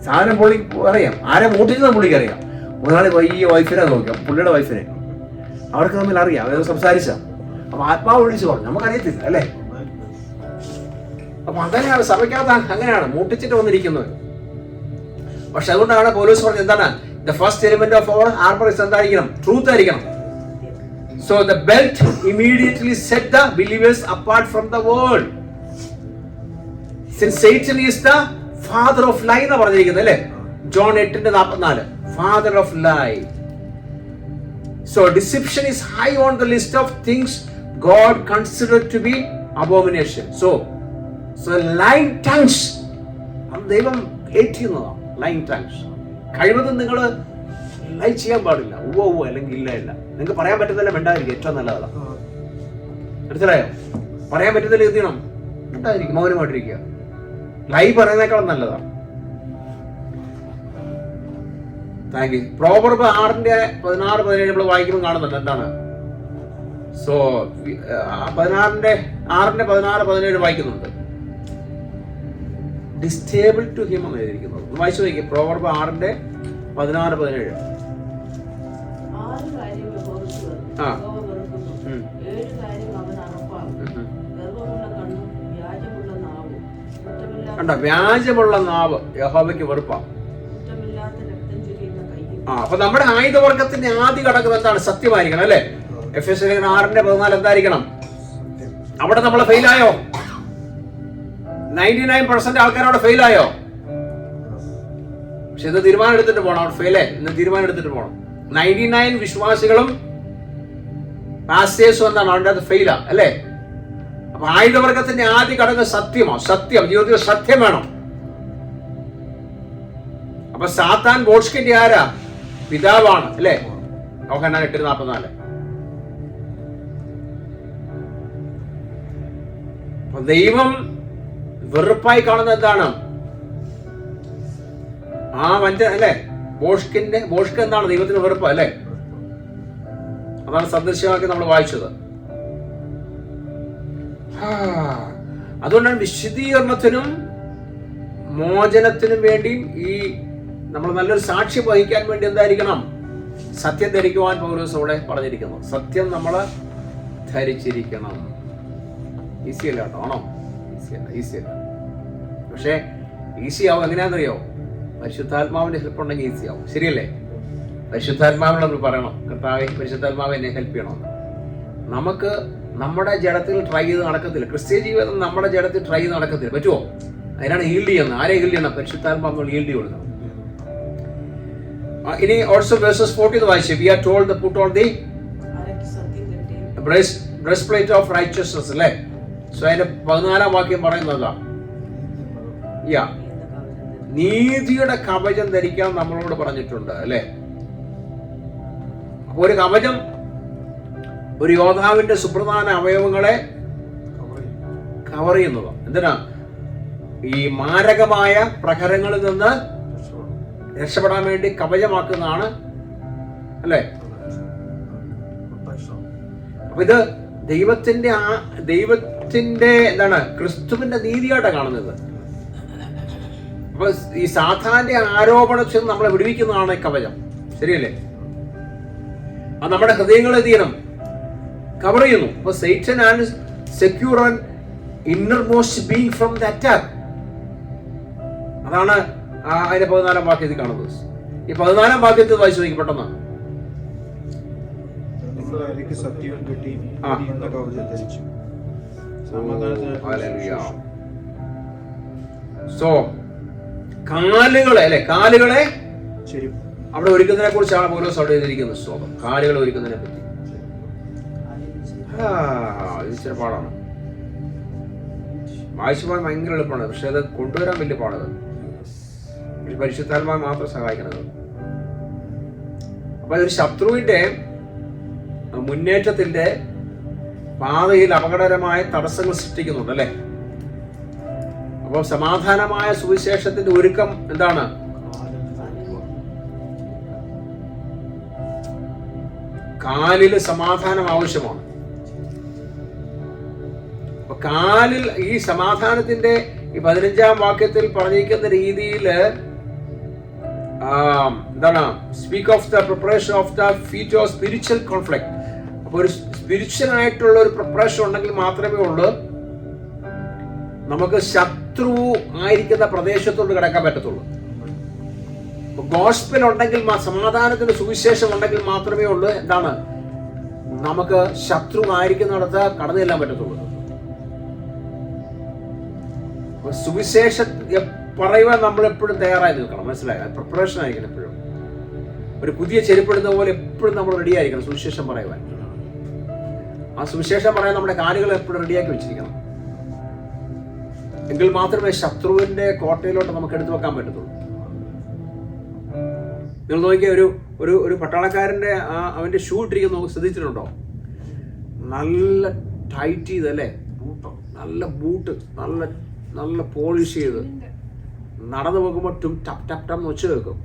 സാധനം പുള്ളി അറിയാം, ആരെ മോട്ടിച്ചെന്ന് പുള്ളിക്കറിയാം. മുതലാളി പയ്യെ വൈഫിനെ നോക്കാം, പുള്ളിയുടെ വൈഫിനെ. അവർക്ക് തമ്മിൽ അറിയാം, അതായത് സംസാരിച്ച. അപ്പൊ ആത്മാവ് വിളിച്ചു പറഞ്ഞു, നമുക്കറിയത്തില്ല അല്ലേ? അപ്പൊ അങ്ങനെയാണ് സഭയ്ക്കകത്ത്, അങ്ങനെയാണ് മോട്ടിച്ചിട്ട് വന്നിരിക്കുന്നത്. പക്ഷെ അതുകൊണ്ടാണ് പൗലോസ് പറഞ്ഞത്, എന്താണ്? The first element of our armor is എന്തായിരിക്കണം? Truth ആയിരിക്കണം. So the belt immediately set the believers apart from the world. Since Satan is the father of lie എന്ന് പറഞ്ഞിരിക്കുന്നത് അല്ലേ? John 8:44. Father of lie. So deception is high on the list of things God considered to be abomination. So lying tongues, ദൈവം ഏറ്റുന്നതാണ്. lying tongues. കഴിവതും നിങ്ങൾ ലൈ ചെയ്യാൻ പാടില്ല. ഉവ്വ അല്ലെങ്കിൽ ഇല്ല. നിങ്ങൾക്ക് പറയാൻ പറ്റുന്നില്ല, മിണ്ടായിരിക്കും, ഏറ്റവും നല്ലതാണ്. മനസ്സിലായോ? പറയാൻ പറ്റുന്നില്ല, എന്ത് ചെയ്യണം? മിണ്ടായിരിക്കും, മൗനമായിട്ടിരിക്കുക. ലൈ പറയുന്നേക്കാളും നല്ലതാണ്. Thank you. പ്രോവർബ് 6:16-17 നമ്മൾ വായിക്കുമ്പോൾ കാണുന്നുണ്ട്. എന്താണ്? സോ 6:16-17 വായിക്കുന്നുണ്ട്. ഡിസ്റ്റേബിൾ ടു ഹിം എന്ന് എഴുതിയിരിക്കുന്നത്. വായിച്ചു നോക്കി. പ്രോവർബ് 6:16-17. കണ്ടോ? വ്യാജമുള്ള നാവ് യഹോവയ്ക്ക് വെറുപ്പാ. അപ്പൊ നമ്മുടെ ആയുധവർഗത്തിന്റെ ആദ്യ ഘടകം എന്താണ്? സത്യമായിരിക്കണം അല്ലെ? എഫെസ്യർ 6:14 എന്തായിരിക്കണം? അവിടെ നമ്മളെ ഫെയിലായോ? 99% ആൾക്കാരവിടെ ഫെയിലായോ? പക്ഷെ ഇത് തീരുമാനം എടുത്തിട്ട് പോകണം. അവിടെ ഫെയിലേ, ഇന്ന് തീരുമാനം എടുത്തിട്ട് പോകണം. 99 വിശ്വാസികളും പാസ്റ്റേഴ്സും എന്താണ്? അവരുടെ അത് ഫെയിലാ അല്ലേ? അപ്പൊ ആയുധവർഗത്തിന്റെ ആദ്യ ഘടകം സത്യമോ? സത്യം. ജീവിതത്തിൽ സത്യം വേണം. അപ്പൊ സാത്താൻ ബോട്സ്കിന്റെ ആരാ? പിതാവാണ് അല്ലെ? യോഹന്നാൻ 8:44. ദൈവം വെറുപ്പായി കാണുന്നത് എന്താണ്? ആ അല്ലേ, ബോഷ്ക്ക് എന്താണ്? ദൈവത്തിന് വെറുപ്പ് അല്ലേ? അതാണ് സദൃശ്യമാക്കി നമ്മൾ വായിച്ചത്. അതുകൊണ്ടാണ് വിശുദ്ധീകരണത്തിനും മോചനത്തിനും വേണ്ടിയും ഈ നമ്മൾ നല്ലൊരു സാക്ഷ്യം വഹിക്കാൻ വേണ്ടി എന്തായിരിക്കണം? സത്യം ധരിക്കുവാൻ പൗലോസ് അവിടെ പറഞ്ഞിരിക്കുന്നു. സത്യം നമ്മൾ ധരിച്ചിരിക്കണം. ഈസിയല്ല കേട്ടോ, ആണോ? ഈസിയല്ല. പക്ഷേ ഈസി ആവും. എങ്ങനെയാണെന്നറിയോ? പരിശുദ്ധാത്മാവിന്റെ ഹെൽപ്പ് ഉണ്ടെങ്കിൽ ഈസി ആവും. ശരിയല്ലേ? പരിശുദ്ധാത്മാവിനോട് നമ്മൾ പറയണം, കർത്താവേ പരിശുദ്ധാത്മാവ് എന്നെ ഹെൽപ്പ് ചെയ്യണമെന്ന്. നമുക്ക് നമ്മുടെ ജഡത്തിൽ ട്രൈ ചെയ്ത് നടക്കത്തില്ല. ക്രിസ്ത്യ ജീവിതം നമ്മുടെ ജഡത്തിൽ ട്രൈ ചെയ്ത് നടക്കത്തില്ല. പറ്റുമോ? അതിനാണ് ഹീൽഡ് ചെയ്യുന്നത്. ആരെ ഹീൽഡ് ചെയ്യണം? പരിശുദ്ധാത്മാവിനോട് ഹീൽഡ് കൊടുക്കണം. ഇനി ഓൾസോ വേഴ്സസ് 40 വായിച്ചു. We are told to put on the breastplate of righteousness, അല്ലേ? സോ അതിന്റെ 14-ാം വാക്യം പറയുന്നതാ, നീതിയുടെ കവചം ധരിക്കാൻ നമ്മളോട് പറഞ്ഞിട്ടുണ്ട്, അല്ലേ? അപ്പൊ ഒരു കവചം ഒരു യോദ്ധാവിന്റെ സുപ്രധാന അവയവങ്ങളെ കവർ ചെയ്യുന്നതാണ്. എന്തിനാ? ഈ മാരകമായ പ്രഹരങ്ങളിൽ നിന്ന് രക്ഷപ്പെടാൻ വേണ്ടി കവചമാക്കുന്നതാണ്, അല്ലേ? അപ്പൊ ഇത് ദൈവത്തിന്റെ എന്താണ്? ക്രിസ്തുവിന്റെ നീതിയായിട്ടാണ് കാണുന്നത്. അപ്പൊ ഈ സാധാരണ ആരോപണത്തിൽ നിന്ന് നമ്മളെ വിടുവിക്കുന്നതാണ് ഈ കവചം. ശരിയല്ലേ? അത് നമ്മുടെ ഹൃദയങ്ങളെ എന്ത് ചെയ്യണം? കവർ ചെയ്യുന്നു. അപ്പൊ Satan and secure and innermost being from the attack. അതാണ് അതിന്റെ 14-ാം വാക്യത്തിൽ കാണുന്നത്. ഈ 14-ാം വാക്യത്തിൽ വായിച്ചു നോക്കി പെട്ടെന്ന്. സോ കാലുകളെ, അല്ലെ, കാലുകളെ അവിടെ ഒരുക്കുന്നതിനെ കുറിച്ചാണ് പൗലോസ് അവിടെ എഴുതിയിരിക്കുന്നത്. സ്വന്തം കാലുകളെ ഒരുക്കുന്നതിനെ പറ്റി. ഇത് ഇച്ചിരി പാടാണ്. വായിച്ചു പോകാൻ ഭയങ്കര എളുപ്പമാണ്, പക്ഷെ അത് കൊണ്ടുവരാൻ വലിയ പാടത്. പരിശുദ്ധാത്മാവ് മാത്രം സഹായിക്കണത്. അപ്പൊ ഒരു ശത്രുവിന്റെ മുന്നേറ്റത്തിന്റെ പാതയിൽ അപകടകരമായ തടസ്സങ്ങൾ സൃഷ്ടിക്കുന്നുണ്ട്, അല്ലെ? അപ്പൊ സമാധാനമായ സുവിശേഷത്തിന്റെ ഒരുക്കം എന്താണ്? കാലില് സമാധാനം ആവശ്യമാണ്. അപ്പൊ കാലിൽ ഈ സമാധാനത്തിന്റെ ഈ 15-ാം വാക്യത്തിൽ പറഞ്ഞിരിക്കുന്ന രീതിയിൽ എന്താണ്? Speak of the preparation of the feet of spiritual conflict. അപ്പൊ ഒരു സ്പിരിച്വൽ ആയിട്ടുള്ള ഒരു പ്രിപ്പറേഷൻ ഉണ്ടെങ്കിൽ മാത്രമേ ഉള്ളൂ നമുക്ക് ശത്രു ആയിരിക്കുന്ന പ്രദേശത്തോട് കിടക്കാൻ പറ്റത്തുള്ളൂ. ഗോസ്പൽ ഉണ്ടെങ്കിൽ, സമാധാനത്തിന്റെ സുവിശേഷം ഉണ്ടെങ്കിൽ മാത്രമേ ഉള്ളൂ എന്താണ്? നമുക്ക് ശത്രു ആയിരിക്കുന്നിടത്ത് കടന്നു ചെല്ലാൻ പറ്റത്തുള്ളൂ. സുവിശേഷം പറയുവാൻ നമ്മൾ എപ്പോഴും തയ്യാറായി നിൽക്കണം. മനസ്സിലായ? പ്രിപ്പറേഷൻ ആയിരിക്കണം എപ്പോഴും. ഒരു പുതിയ ചെരുപ്പിടുന്ന പോലെ എപ്പോഴും നമ്മൾ റെഡി ആയിരിക്കണം സുവിശേഷം പറയുവാൻ. ആ സുവിശേഷം പറയാൻ നമ്മുടെ കാലുകൾ എപ്പോഴും റെഡിയാക്കി വെച്ചിരിക്കണം. എങ്കിൽ മാത്രമേ ശത്രുവിന്റെ കോട്ടയിലോട്ട് നമുക്ക് എടുത്തു വെക്കാൻ പറ്റത്തുള്ളൂ. നിങ്ങൾ നോക്കിയ ഒരു പട്ടാളക്കാരന്റെ അവന്റെ ഷൂ ഇട്ടിരിക്കുന്ന ശ്രദ്ധിച്ചിട്ടുണ്ടോ? നല്ല ടൈറ്റ് ചെയ്ത്, അല്ലേ? നല്ല ബൂട്ട്, നല്ല പോളിഷ് ചെയ്ത് നടന്നു പോകുമ്പോൾ ടപ് ടപ് ടപ്പ് വെച്ച് കേൾക്കും.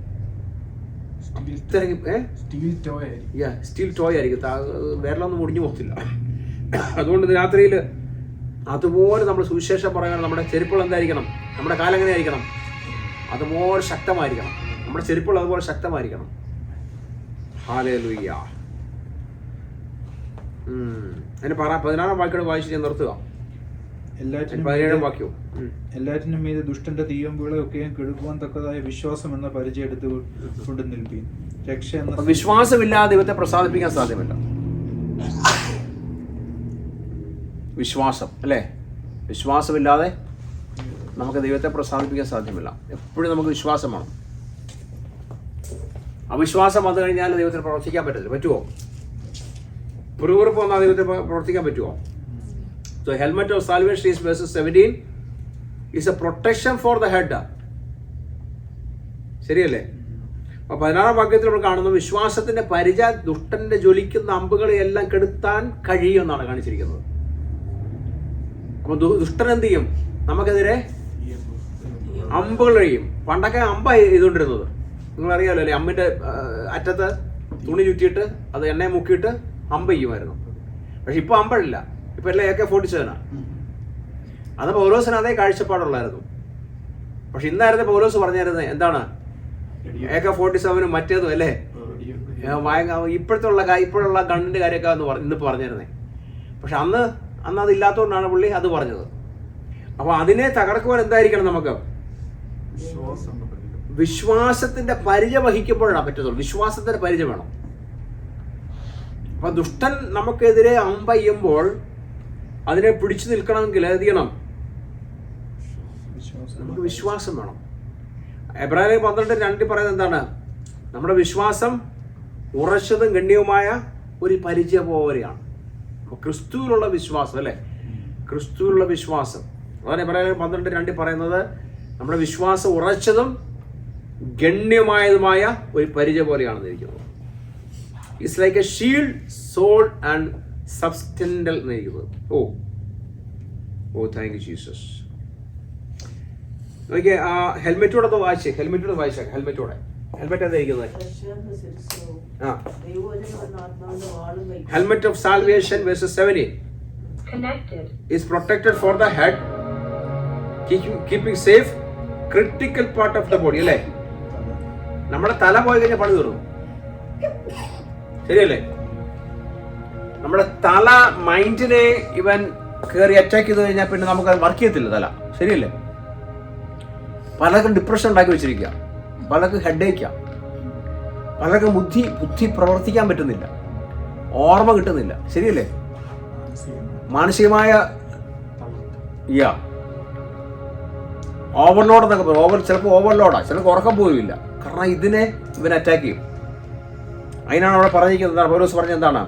സ്റ്റീൽ ടോയ് ആയിരിക്കും. വേറെയൊന്നും മുടിഞ്ഞു പോകത്തില്ല. അതുകൊണ്ട് രാത്രിയിൽ അതുപോലെ നമ്മൾ സുവിശേഷം പറയാൻ നമ്മുടെ ചെരുപ്പുകൾ എന്തായിരിക്കണം? നമ്മുടെ കാലം എങ്ങനെ ആയിരിക്കണം? അതുപോലെ ശക്തമായിരിക്കണം. നമ്മുടെ ചെരുപ്പുകൾ അതുപോലെ ശക്തമായിരിക്കണം. ഹല്ലേലൂയ. അതിന് 16-ാം വാക്യം വായിച്ച് ഞാൻ നിർത്തുക. എല്ലാറ്റിനും മീതെ ദുഷ്ടന്റെ തീയമ്പുകളെ ഒക്കെയും കെടുക്കുവാൻ തക്കതായ വിശ്വാസം എന്ന പരിചയം എടുത്തുകൊണ്ട് നിൽപ്പീൻ. രക്ഷ എന്ന വിശ്വാസമില്ലാതെ ദൈവത്തെ പ്രസാദിപ്പിക്കാൻ സാധ്യമല്ല. വിശ്വാസം, അല്ലേ? വിശ്വാസമില്ലാതെ നമുക്ക് ദൈവത്തെ പ്രസാദിപ്പിക്കാൻ സാധ്യമല്ല. എപ്പോഴും നമുക്ക് വിശ്വാസമാണ്. അവിശ്വാസം വന്നു കഴിഞ്ഞാൽ ദൈവത്തിന് പ്രവർത്തിക്കാൻ പറ്റില്ല. പറ്റുമോ? പുറകുറുപ്പ് വന്നാൽ ദൈവത്തെ പ്രവർത്തിക്കാൻ പറ്റുമോ? So helmet of salvation is verses 17 is a protection for the head. ശരിയല്ലേ? അപ്പോൾ 16-ാം വാക്യത്തിൽ നമ്മൾ കാണുന്നു, വിശ്വാസത്തിന്റെ പരിച ദുഷ്ടന്റെ ജ്വലിക്കുന്ന അമ്പുകളെ എല്ലാം കെടുത്താൻ കഴിയുമെന്നാണ് കാണിച്ചിരിക്കുന്നത്. അപ്പോൾ ദുഷ്ടൻ എന്ത് ചെയ്യും? നമുക്കെതിരെ അമ്പുകൾ കഴിയും. പണ്ടൊക്കെ അമ്പ ചെയ്തുകൊണ്ടിരുന്നത് നിങ്ങളറിയാലോ അല്ലേ? അമ്പിന്റെ അറ്റത്ത് തുണി ചുറ്റിയിട്ട് അത് എണ്ണയെ മുക്കിയിട്ട് അമ്പ ചെയ്യുമായിരുന്നു. പക്ഷെ ഇപ്പൊ അമ്പഴില്ല, ഇപ്പൊ എല്ലാം AK-47. അത് പൗലോസിന് അതേ കാഴ്ചപ്പാടുള്ളായിരുന്നു. പക്ഷെ ഇന്നായിരുന്നു പൗലോസ് പറഞ്ഞിരുന്നത് എന്താണ്? AK-47 മറ്റേതും അല്ലേ, ഇപ്പോഴുള്ള ഗണ്ണിന്റെ കാര്യമൊക്കെ ഇന്നിപ്പോൾ പറഞ്ഞിരുന്നേ. പക്ഷെ അന്ന് അതില്ലാത്തതുകൊണ്ടാണ് പുള്ളി അത് പറഞ്ഞത്. അപ്പൊ അതിനെ തകർക്കുവാൻ എന്തായിരിക്കണം? നമുക്ക് വിശ്വാസത്തിന്റെ പരിചയ വഹിക്കുമ്പോഴാണ് പറ്റത്തുള്ളൂ. വിശ്വാസത്തിന്റെ പരിചയം വേണം. അപ്പൊ ദുഷ്ടൻ നമുക്കെതിരെ അമ്പയ്യുമ്പോൾ അതിനെ പിടിച്ചു നിൽക്കണമെങ്കിൽ എന്ത് ചെയ്യണം? നമുക്ക് വിശ്വാസം വേണം. എബ്രായർ 12:2 പറയുന്നത് എന്താണ്? നമ്മുടെ വിശ്വാസം ഉറച്ചതും ഗണ്യവുമായ ഒരു പരിചയം പോലെയാണ്. അപ്പൊ ക്രിസ്തുവിലുള്ള വിശ്വാസം അല്ലെ, ക്രിസ്തുവിലുള്ള വിശ്വാസം. അതാണ് എബ്രായർ 12:2 പറയുന്നത്, നമ്മുടെ വിശ്വാസം ഉറച്ചതും ഗണ്യമായതുമായ ഒരു പരിചയം പോലെയാണെന്ന് ഇരിക്കുന്നത്. It's like a shield, sword and substantial എന്നിരിക്കുന്നത്. Oh thank you Jesus. നോക്കിയേ, ഹെൽമെറ്റോടെ വായിച്ചേ, ഹെൽമെറ്റ് എന്താ ഇരിക്കുന്നത്? Helmet of salvation verses 17 is protected for the head, keeping safe critical part of the body. അല്ലേ? നമ്മുടെ തല പോയി കഴിഞ്ഞാൽ പണി തീർന്നു. ശരിയല്ലേ? നമ്മുടെ തല മൈൻഡിനെ ഇവൻ കയറി അറ്റാക്ക് ചെയ്ത് കഴിഞ്ഞാൽ പിന്നെ നമുക്ക് അത് വർക്ക് ചെയ്യത്തില്ല തല. ശരിയല്ലേ? പലർക്കും ഡിപ്രഷൻ ഉണ്ടാക്കി വെച്ചിരിക്കുക, പലർക്കും ഹെഡേക്കാ, പലർക്കും ബുദ്ധി പ്രവർത്തിക്കാൻ പറ്റുന്നില്ല, ഓർമ്മ കിട്ടുന്നില്ല. ശരിയല്ലേ? മാനസികമായ ഓവർലോഡ് എന്നൊക്കെ പറയും. ചിലപ്പോൾ ഓവർലോഡാ, ചിലപ്പോൾ ഉറക്കം പോലും ഇല്ല. കാരണം ഇതിനെ ഇവൻ അറ്റാക്ക് ചെയ്യും. അതിനാണ് അവിടെ പറഞ്ഞിരിക്കുന്നത്. പൗലോസ് പറഞ്ഞ എന്താണ്?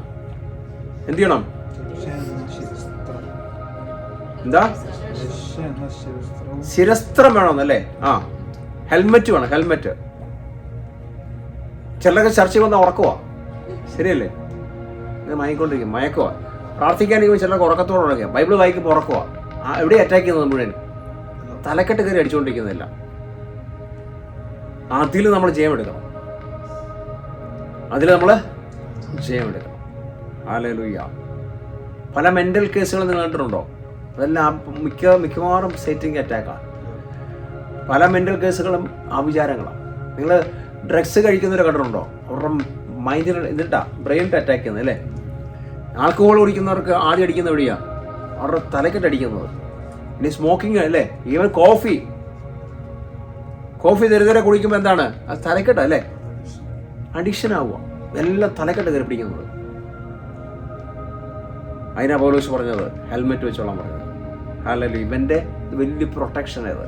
എന്ത് ചെയ്യണം? എന്താ? ശിരസ്ത്രം വേണമെന്നല്ലേ? ഹെൽമെറ്റ് വേണം, ഹെൽമെറ്റ്. ചിലരൊക്കെ ചർച്ച വന്ന ഉറക്കുവാ. ശരിയല്ലേ? മയക്കൊണ്ടിരിക്കും, മയക്കുവാ. പ്രാർത്ഥിക്കാനെങ്കിലും ചിലർക്ക് ഉറക്കത്തോടെ ഉറക്കുക. ബൈബിൾ വായിക്കുമ്പോൾ ഉറക്കുക. എവിടെ അറ്റാക്ക് ചെയ്യുന്നത്? മുഴുവൻ തലക്കെട്ട് കയറി അടിച്ചുകൊണ്ടിരിക്കുന്നില്ല. അതിൽ നമ്മൾ ജയമെടുക്കണം. ഹല്ലേലൂയ. പല മെന്റൽ കേസുകൾ നിങ്ങൾ കണ്ടിട്ടുണ്ടോ? അതെല്ലാം മിക്കവാറും സെറ്റിംഗ് അറ്റാക്കാണ്. പല മെന്റൽ കേസുകളും ആഭിചാരങ്ങളാണ്. നിങ്ങൾ ഡ്രഗ്സ് കഴിക്കുന്നവരെ കണ്ടിട്ടുണ്ടോ? അവരുടെ മൈൻഡിൽ എന്നിട്ടാ ബ്രെയിനിട്ട് അറ്റാക്ക് ചെയ്യുന്നത് അല്ലേ? ആൽക്കഹോൾ കുടിക്കുന്നവർക്ക് ആദ്യം അടിക്കുന്ന എവിടെയാ? അവരുടെ തലക്കെട്ട് അടിക്കുന്നത്. ഇനി സ്മോക്കിങ് അല്ലേ? ഈവൻ കോഫി ദരിദ്ര കുടിക്കുമ്പോൾ എന്താണ്? അത് തലക്കെട്ട് അല്ലേ? അഡിക്ഷൻ ആവുക. എല്ലാം തലക്കെട്ട് കയറി പിടിക്കുന്നത്. അതിനാ പൗലോസ് പറഞ്ഞത് ഹെൽമെറ്റ് വെച്ചോളാൻ പറഞ്ഞത്. അല്ലെങ്കിൽ ഇവൻ്റെ വലിയ പ്രൊട്ടക്ഷൻ ഏത്?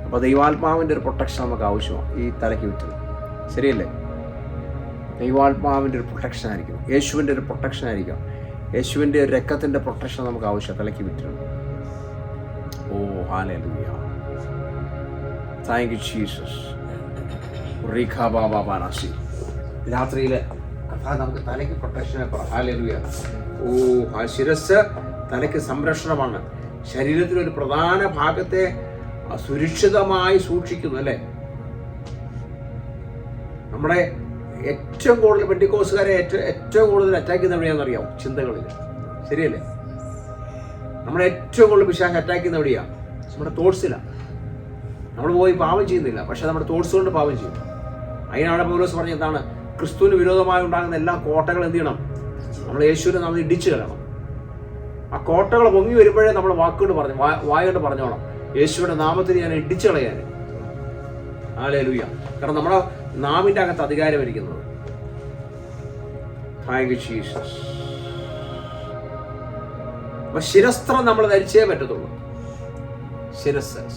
അപ്പോൾ ദൈവാത്മാവിൻ്റെ ഒരു പ്രൊട്ടക്ഷൻ നമുക്ക് ആവശ്യമാണ് ഈ തലയ്ക്ക് വിറ്റത്. ശരിയല്ലേ? ദൈവാത്മാവിൻ്റെ ഒരു പ്രൊട്ടക്ഷൻ ആയിരിക്കും, യേശുവിൻ്റെ ഒരു പ്രൊട്ടക്ഷൻ ആയിരിക്കും, യേശുവിൻ്റെ ഒരു രക്തത്തിൻ്റെ പ്രൊട്ടക്ഷൻ നമുക്ക് ആവശ്യമാണ് തലയ്ക്ക് വിറ്റത്. ഹല്ലേലൂയ. Thank you Jesus. രാത്രിയിൽ നമുക്ക് തലയ്ക്ക് പ്രൊട്ടക്ഷനെ പറ. ഹല്ലേലൂയ. ശിരസ് തലയ്ക്ക് സംരക്ഷണമാണ്. ശരീരത്തിലൊരു പ്രധാന ഭാഗത്തെ സുരക്ഷിതമായി സൂക്ഷിക്കുന്നു അല്ലേ? നമ്മുടെ ഏറ്റവും കൂടുതൽ പെന്തിക്കോസ്തുകാരെ ഏറ്റവും കൂടുതൽ അറ്റാക്ക് ചെയ്യുന്ന എവിടെയാണെന്നറിയാമോ? ചിന്തകളിൽ. ശരിയല്ലേ? നമ്മളെ ഏറ്റവും കൂടുതൽ പിശാച് അറ്റാക്ക് ചെയ്യുന്ന എവിടെയാണ്? നമ്മുടെ തോട്ട്സിലാണ്. നമ്മൾ പോയി പാപം ചെയ്യുന്നില്ല, പക്ഷെ നമ്മുടെ തോട്ട്സ് കൊണ്ട് പാപം ചെയ്യും. അതിനാണ് പൗലോസ് പറഞ്ഞത് എന്താണ്? ക്രിസ്തുവിന് വിരോധമായി ഉണ്ടാകുന്ന എല്ലാ കോട്ടകൾ എന്ത് ചെയ്യണം? നമ്മൾ യേശുവിനെ നമ്മൾ ഇടിച്ചു കളയണം. ആ കോട്ടകൾ പൊങ്ങി വരുമ്പോഴേ നമ്മൾ വായുകൊണ്ട് പറഞ്ഞോളാം, യേശുവിന്റെ നാമത്തിൽ ഞാൻ ഇടിച്ചു കളയാൻ. ഹല്ലേലൂയ. കാരണം നമ്മുടെ നാവിന്റെ അകത്ത് അധികാരം ഇരിക്കുന്നത്. Thank you Jesus. അപ്പൊ ശിരസ്ത്രം നമ്മൾ ധരിച്ചേ പറ്റത്തുള്ളൂ.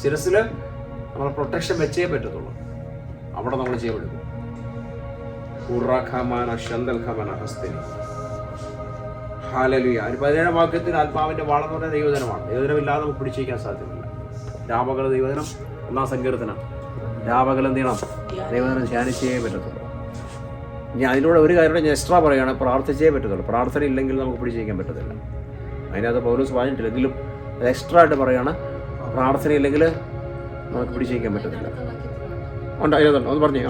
ശിരസിൽ നമ്മൾ പ്രൊട്ടക്ഷൻ വെച്ചേ പറ്റത്തുള്ളൂ. അവിടെ നമ്മൾ ചെയ്യപ്പെടും. ഹല്ലേലൂയ. 17 വാക്യത്തിൽ ആത്മാവിന്റെ വാളം എന്ന് പറഞ്ഞ ദൈവജനമാണ്. ദൈവജനമില്ലാതെ നമുക്ക് പിടിച്ചിരിക്കാൻ സാധ്യമല്ല. രാമകല ദൈവജനം 1-ാം സങ്കീർത്തനം രാപകലം എന്ത് ചെയ്യണം? ദൈവത്തിനെ ധ്യാനിച്ചേ പറ്റത്തുള്ളൂ. ഞാൻ അതിലൂടെ ഒരു കാര്യം ഞാൻ എക്സ്ട്രാ പറയുകയാണ്, പ്രാർത്ഥിച്ചേ പറ്റത്തുള്ളൂ. പ്രാർത്ഥന ഇല്ലെങ്കിൽ നമുക്ക് പിടിച്ചിരിക്കാൻ പറ്റത്തില്ല. അതിനകത്ത് പൗലോസ് പറഞ്ഞിട്ടില്ല, എങ്കിലും അത് എക്സ്ട്രാ ആയിട്ട് പറയുകയാണ്, പ്രാർത്ഥന ഇല്ലെങ്കിൽ നമുക്ക് പിടിച്ചിരിക്കാൻ പറ്റത്തില്ല. ഉണ്ട്, അതിനകത്തുണ്ട്, ഒന്ന് പറഞ്ഞേ.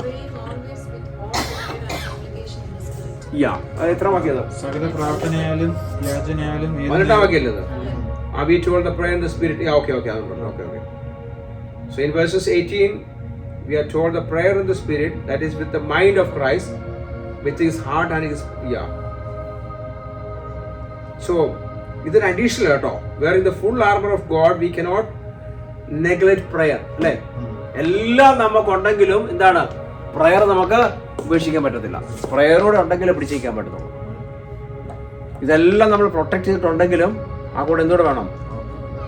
എത്ര വാക്യത്? സകല പ്രാർത്ഥനയാലും യാചനയാലും 18 വാക്യല്ലേ ഇത്? Are we told the prayer in the spirit? Yeah, okay. So in verses 18, we are told the prayer in the spirit, that is with the mind of Christ, with his heart and his So, ഇതൊരു additional കേട്ടോ. Wearing the full armor of God, we cannot neglect prayer. അല്ലേ? എല്ലാം നമുക്കുണ്ടെങ്കിലും എന്താണ്? Prayer നമുക്ക് ഉപേക്ഷിക്കാൻ പറ്റത്തില്ല. പ്രയറോടെ ഉണ്ടെങ്കിലേ പിടിച്ചിരിക്കാൻ പറ്റത്തുള്ളൂ. ഇതെല്ലാം നമ്മൾ പ്രൊട്ടക്ട് ചെയ്തിട്ടുണ്ടെങ്കിലും ആ കൂടെ എന്തോടെ വേണം?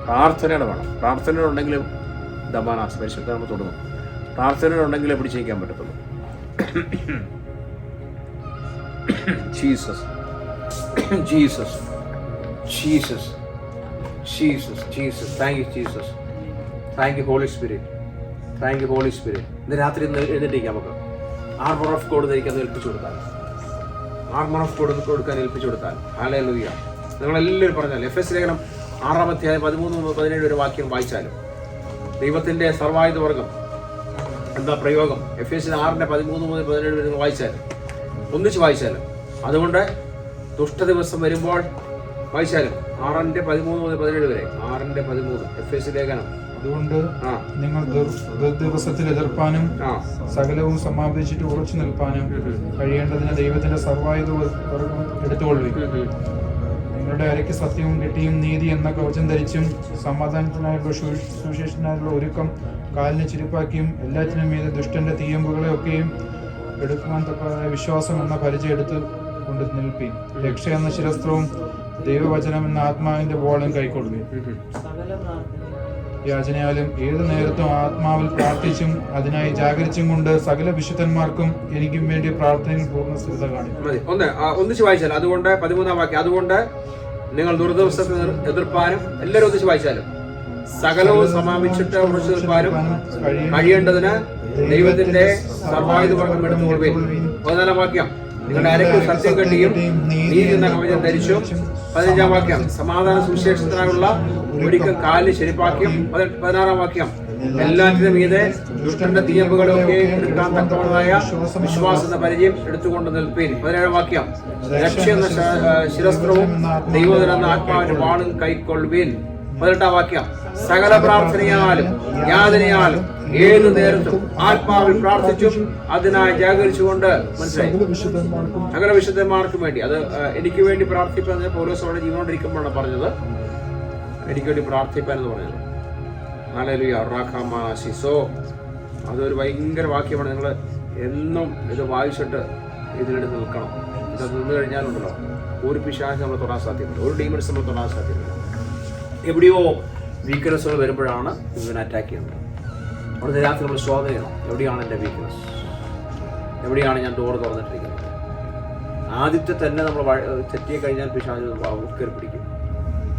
പ്രാർത്ഥനയുടെ വേണം. പ്രാർത്ഥനയുടെ ഉണ്ടെങ്കിലും ദമാനാസ് പരിശുദ്ധ നമ്മൾ തുടങ്ങും. പ്രാർത്ഥനയുടെ ഉണ്ടെങ്കിലേ പിടിച്ചിരിക്കാൻ പറ്റത്തുള്ളൂ. Jesus Jesus Jesus Jesus Jesus thank you Jesus. Thank you holy spirit. Thank you holy spirit. ഇന്ന് രാത്രി എഴുന്നേറ്റിരിക്കാം. നമുക്ക് ആർമർ ഓഫ് ഗോഡ് ധരിക്കാൻ ഏൽപ്പിച്ചു കൊടുത്താൽ, ആർമർ ഓഫ് ഗോഡ് കൊടുക്കാൻ ഏൽപ്പിച്ചു കൊടുത്താൽ. ഹല്ലേലൂയ. നിങ്ങളെല്ലാവരും പറഞ്ഞാൽ എഫെസ് ലേഖനം 6-ാം അധ്യായം 13-17 ഒരു വാക്യം വായിച്ചാലും ദൈവത്തിൻ്റെ സർവായുധ വർഗം എന്താ പ്രയോഗം? എഫെസിന് 6:13-17 നിങ്ങൾ വായിച്ചാലും, ഒന്നിച്ച് വായിച്ചാലും, അതുകൊണ്ട് ദുഷ്ടദിവസം വരുമ്പോൾ വായിച്ചാലും 6:13-17 വരെ. 6:13 എഫെസ് ലേഖനം. അതുകൊണ്ട് നിങ്ങൾ ദുർദിവസത്തിൽ എതിർപ്പാനും സകലവും സമാപിച്ചിട്ട് ഉറച്ചു നിൽപ്പാനും കഴിയേണ്ടതിന് ദൈവത്തിന്റെ സർവായുധ എടുത്തുകൊള്ളുക. നിങ്ങളുടെ അരയ്ക്ക് സത്യവും കിട്ടിയും നീതി എന്ന കവചം ധരിച്ചും സമാധാനത്തിനായുള്ള സുവിശേഷത്തിനായുള്ള ഒരുക്കം കാലിന് ചിരിപ്പാക്കിയും എല്ലാറ്റിനും മീതെ ദുഷ്ടന്റെ തീയമ്പുകളെ ഒക്കെയും എടുക്കുവാൻ തക്കതായ വിശ്വാസം എന്ന പരിചയം എടുത്ത് കൊണ്ട് നിൽപ്പീൻ. രക്ഷ എന്ന ശിരസ്ത്രവും ദൈവവചനം എന്ന ആത്മാവിന്റെ ബോളും കൈക്കൊള്ളുകയും യാചനയാലും ഏതു നേരത്തും ആത്മാവിൽ പ്രാർത്ഥിച്ചും അതിനായി ജാഗരിച്ചും കൊണ്ട് സകല വിശുദ്ധന്മാർക്കും എനിക്കും വേണ്ടി പ്രാർത്ഥനയിൽ പൂർണ്ണ സ്ഥിരത കാണിക്കും. ഒന്നിച്ച് വായിച്ചാലും, അതുകൊണ്ട് 13-ാം വാക്യം, അതുകൊണ്ട് നിങ്ങൾ ദുർദിവസത്തിൽ എതിർപ്പാനും, എല്ലാവരും ഒന്നിച്ച് വായിച്ചാലും, സകലവും സമാപിച്ചിട്ട് ഉറച്ചു നിൽപ്പാനും കഴിയേണ്ടതിന് ദൈവത്തിന്റെ സർവായുധ വർഗം എടുത്തുകൊള്ളുവിൻ. 14-ാം വാക്യം, നിങ്ങളുടെ അരയ്ക്ക് സത്യം കെട്ടിയും നീതി എന്ന കവചം ധരിച്ചും. 15-ാം വാക്യം, സമാധാന സുവിശേഷത്തിനായുള്ള ഒരിക്കൽ കാലിന് ചെരുപ്പാക്കിയും. 16-ാം വാക്യം, എല്ലാറ്റിനും മീതെ ദുഷ്ടന്റെ തീയമ്പുകളൊക്കെ എടുക്കാൻ തക്കവണ്ണമായ വിശ്വാസം എന്ന പരിചയം എടുത്തുകൊണ്ട് നിൽപ്പീൻ. 17-ാം വാക്യം, രക്ഷ എന്ന ശിരസ്ത്രവും ദൈവത്തിൻ എന്ന ആത്മാവിന്റെ വാളും കൈക്കൊള്ളുവീൻ. 18-ാം വാക്യം, സകല പ്രാർത്ഥനയാലും യാതനയാലും ഏതു നേരത്തും ആത്മാവിൽ പ്രാർത്ഥിച്ചും അതിനായി ജാഗരിച്ചുകൊണ്ട്. മനസ്സിലായി? സകല വിശുദ്ധന്മാർക്കും വേണ്ടി. അത് എനിക്ക് വേണ്ടി പ്രാർത്ഥിപ്പാൻ പൗലോസ് അവിടെ ജീവനോടിരിക്കുമ്പോഴാണ് പറഞ്ഞത്, എനിക്ക് വേണ്ടി പ്രാർത്ഥിപ്പാൻ എന്ന് പറഞ്ഞത്. ഹല്ലേലൂയ. സോ അതൊരു ഭയങ്കര വാക്യമാണ്. നിങ്ങൾ എന്നും ഇത് വായിച്ചിട്ട് ഇതിലെടുത്ത് നിൽക്കണം. ഇത് നിന്ന് കഴിഞ്ഞാലുണ്ടല്ലോ ഒരു പിശാച് നമ്മൾ തൊടാൻ സാധ്യതയില്ല, ഒരു ഡീമൻസ് നമ്മൾ തൊടാൻ സാധ്യതയില്ല. എവിടെയോ വീക്ക്നെസ്സുകൾ വരുമ്പോഴാണ് ഇതിനെ അറ്റാക്ക് ചെയ്യുന്നത്. അവിടെ രാത്രി നമ്മൾ സ്വാഗതം ചെയ്യണം. എവിടെയാണ് എൻ്റെ വീക്ക്നെസ്? എവിടെയാണ് ഞാൻ ഡോർ തുറന്നിട്ടിരിക്കുന്നത്? ആദ്യത്തെ തന്നെ നമ്മൾ തെറ്റിയെ കഴിഞ്ഞാൽ പിശാച് കയറി പിടിക്കും.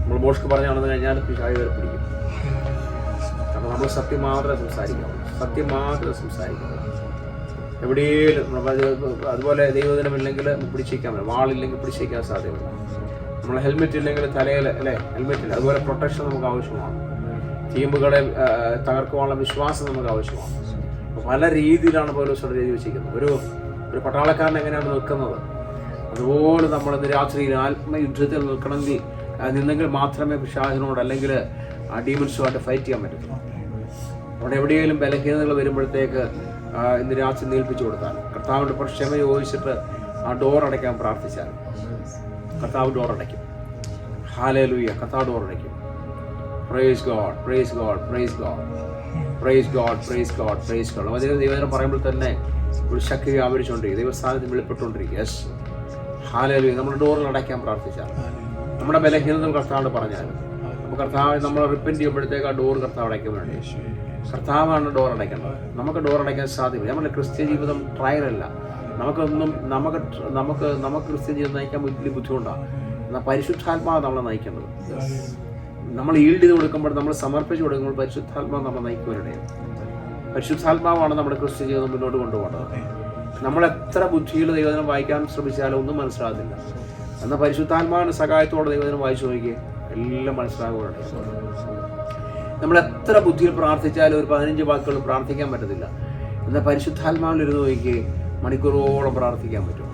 നമ്മൾ ബോഷ്ക്ക് പറഞ്ഞാണെന്ന് കഴിഞ്ഞാൽ പിശാച് കയറി പിടിക്കും. കാരണം നമ്മൾ സത്യം മാത്രമേ സംസാരിക്കാവൂ, സത്യം മാത്രമേ സംസാരിക്കാവൂ. എവിടെയും അതുപോലെ ദൈവദിനമില്ലെങ്കിൽ പിടിച്ചേക്കാൻ പറ്റും, വാളില്ലെങ്കിൽ പിടിച്ചേക്കാൻ സാധ്യതയില്ല. നമ്മൾ ഹെൽമെറ്റ് ഇല്ലെങ്കിൽ തലയിൽ അല്ലേ ഹെൽമെറ്റില്ല. അതുപോലെ പ്രൊട്ടക്ഷൻ നമുക്ക് ആവശ്യമാണ്. ടീമുകളെ തകർക്കുവാനുള്ള വിശ്വാസം നമുക്ക് ആവശ്യമാണ്. അപ്പോൾ പല രീതിയിലാണ് പൗലോസ് എഴുതി വെച്ചിരിക്കുന്നത്. ഒരു പട്ടാളക്കാരൻ എങ്ങനെയാണ് നിൽക്കുന്നത്, അതുപോലെ നമ്മളിന്ന് രാത്രിയിൽ ആത്മയുദ്ധത്തിൽ നിന്നെങ്കിൽ മാത്രമേ പിശാചിനോട് അല്ലെങ്കിൽ ആ ഡീമൻസുമായിട്ട് ഫൈറ്റ് ചെയ്യാൻ പറ്റത്തുള്ളൂ. അവിടെ എവിടെയെങ്കിലും ബലഹീനതകൾ വരുമ്പോഴത്തേക്ക് ഇന്ന് രാത്രി നീൽപ്പിച്ചു കൊടുത്താൽ, കർത്താവിൻ്റെ ക്ഷമ ചോദിച്ചിട്ട് ആ ഡോർ അടയ്ക്കാൻ പ്രാർത്ഥിച്ചാൽ കർത്താവ് ഡോർ അടയ്ക്കും. ഹല്ലേലൂയ. കർത്താവ് ഡോർ അടയ്ക്കും. Praise God, praise God, praise God, praise God, praise God, praise God. അതിന് ദൈവം പറയുമ്പോൾ തന്നെ ഒരു ശക്തി വ്യാപരിച്ചുകൊണ്ടിരിക്കും, ദൈവസ്ഥാനത്ത് വെളിപ്പെട്ടുകൊണ്ടിരിക്കും. Yes, hallelujah. നമ്മൾ ഡോറിൽ അടയ്ക്കാൻ പ്രാർത്ഥിച്ചാൽ, നമ്മുടെ ബലഹീനതകൾ കർത്താവോട് പറഞ്ഞാൽ, കർത്താവ് നമ്മൾ റിപ്പൻറ്റ് ചെയ്യുമ്പോഴത്തേക്ക് ആ ഡോർ കർത്താവ് അടയ്ക്കാൻ വേണ്ടി കർത്താവാണ് ഡോർ അടയ്ക്കേണ്ടത്. നമുക്ക് ഡോർ അടയ്ക്കാൻ സാധ്യമല്ല. നമ്മുടെ ക്രിസ്ത്യൻ ജീവിതം ട്രയലല്ല. നമുക്ക് ക്രിസ്ത്യൻ ജീവിതം നയിക്കാൻ വലിയ ബുദ്ധിമുട്ടാണ്. എന്നാൽ പരിശുദ്ധാത്മാവ് നമ്മളെ നയിക്കേണ്ടത്. നമ്മൾ ഈൽഡ് ചെയ്ത് കൊടുക്കുമ്പോൾ, നമ്മൾ സമർപ്പിച്ച് കൊടുക്കുമ്പോൾ പരിശുദ്ധാത്മാവ് നമ്മളെ നയിക്കുവാനിടയാണ്. പരിശുദ്ധാത്മാവാണ് നമ്മുടെ ക്രിസ്ത്യ ജീവിതം മുന്നോട്ട് കൊണ്ടുപോകേണ്ടത്. നമ്മൾ എത്ര ബുദ്ധിയിൽ ദൈവദിനം വായിക്കാൻ ശ്രമിച്ചാലും ഒന്നും മനസ്സിലാകത്തില്ല. എന്നാൽ പരിശുദ്ധാത്മാവിൻ്റെ സഹായത്തോടെ ദൈവദിനം വായിച്ചു നോക്കിയേ എല്ലാം മനസ്സിലാകുകയാണ്. നമ്മൾ എത്ര ബുദ്ധിയിൽ പ്രാർത്ഥിച്ചാലും ഒരു 15 വാക്കുകൾ പ്രാർത്ഥിക്കാൻ പറ്റത്തില്ല. എന്നാൽ പരിശുദ്ധാത്മാവിൽ ഇരുന്ന് നോക്കിയേ മണിക്കൂറോളം പ്രാർത്ഥിക്കാൻ പറ്റും,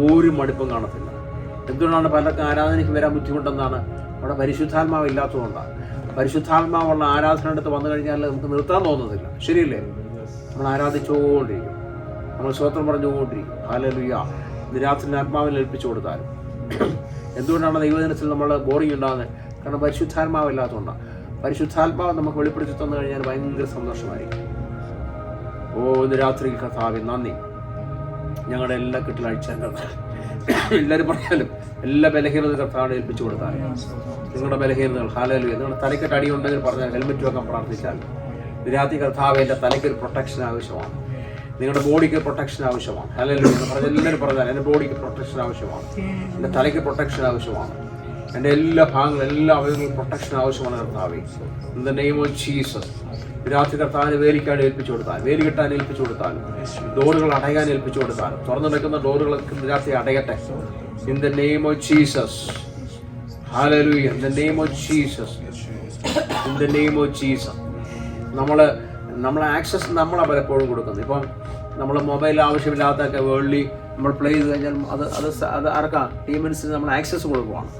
ഒരു മടുപ്പും കാണത്തില്ല. എന്തുകൊണ്ടാണ് പലർക്കും ആരാധനയ്ക്ക് വരാൻ ബുദ്ധിമുട്ടെന്നാണ്? അവിടെ പരിശുദ്ധാത്മാവ് ഇല്ലാത്തതുകൊണ്ടാണ്. പരിശുദ്ധാത്മാവുള്ള ആരാധന അടുത്ത് വന്നു കഴിഞ്ഞാൽ നമുക്ക് നിർത്താൻ തോന്നുന്നില്ല. ശരിയല്ലേ? നമ്മൾ ആരാധിച്ചുകൊണ്ടിരിക്കും, നമ്മൾ സ്തോത്രം പറഞ്ഞുകൊണ്ടിരിക്കും. ഹല്ലേലൂയ. ഇന്ന് രാത്രി ആത്മാവിൽ ഏൽപ്പിച്ചു കൊടുത്താലും. എന്തുകൊണ്ടാണ് ദൈവദിനത്തിൽ നമ്മൾ ബോറിംഗ് ഉണ്ടാകുന്നത്? കാരണം പരിശുദ്ധാത്മാവ് ഇല്ലാത്തതുകൊണ്ടാണ്. പരിശുദ്ധാത്മാവ് നമുക്ക് വെളിപ്പെടുത്തി തന്നു കഴിഞ്ഞാൽ ഭയങ്കര സന്തോഷമായിരിക്കും. ഇന്ന് രാത്രി കർത്താവേ നന്ദി, ഞങ്ങളുടെ എല്ലാ കെട്ടിലും അഴിച്ചാൽ എല്ലാവരും പറഞ്ഞാലും എല്ലാ ബലഹീനത കർത്താവിനെ ഏൽപ്പിച്ചു കൊടുത്താൽ നിങ്ങളുടെ ബലഹീനതകൾ ഹല്ലേലൂയ. നിങ്ങളുടെ തലയ്ക്കൊരു അടി ഉണ്ടെങ്കിൽ പറഞ്ഞാൽ ഹെൽമെറ്റ് വെക്കാൻ പ്രാർത്ഥിച്ചാൽ രാത്രി കർത്താവ് എൻ്റെ തലയ്ക്കൊരു പ്രൊട്ടക്ഷൻ ആവശ്യമാണ്, നിങ്ങളുടെ ബോഡിക്ക് പ്രൊട്ടക്ഷൻ ആവശ്യമാണ്. ഹല്ലേലൂയ എന്ന് പറഞ്ഞാൽ എല്ലാവരും പറഞ്ഞാൽ എൻ്റെ ബോഡിക്ക് പ്രൊട്ടക്ഷൻ ആവശ്യമാണ്, എൻ്റെ തലയ്ക്ക് പ്രൊട്ടക്ഷൻ ആവശ്യമാണ്, എൻ്റെ എല്ലാ ഭാഗങ്ങളും എല്ലാ അവയവങ്ങളും പ്രൊട്ടക്ഷൻ ആവശ്യമാണ് കർത്താവേ. In the name of Jesus രാത്രി കർത്താവിനെ വേലിക്കാൻ ഏൽപ്പിച്ചു കൊടുത്താൽ, വേലി കെട്ടാൻ ഏൽപ്പിച്ചു കൊടുത്താൽ, ഡോറുകൾ അടയാൻ ഏൽപ്പിച്ചു കൊടുത്താൽ, തുറന്നു നിൽക്കുന്ന ഡോറുകളൊക്കെ രാത്രി അടയട്ടെ. In the name of Jesus. ഹല്ലേലൂയ. In the name of Jesus. In the name of Jesus. നമ്മളെ ആക്സസ് നമ്മളാണ് പലപ്പോഴും കൊടുക്കുന്നത്. ഇപ്പം നമ്മൾ മൊബൈൽ ആവശ്യമില്ലാത്തൊക്കെ വേൾഡ്ലി നമ്മൾ പ്ലേ ചെയ്ത് കഴിഞ്ഞാൽ അത് ആർക്കാണ്? ഡീമൻസിന് നമ്മൾ ആക്സസ് കൊടുക്കുവാണ്.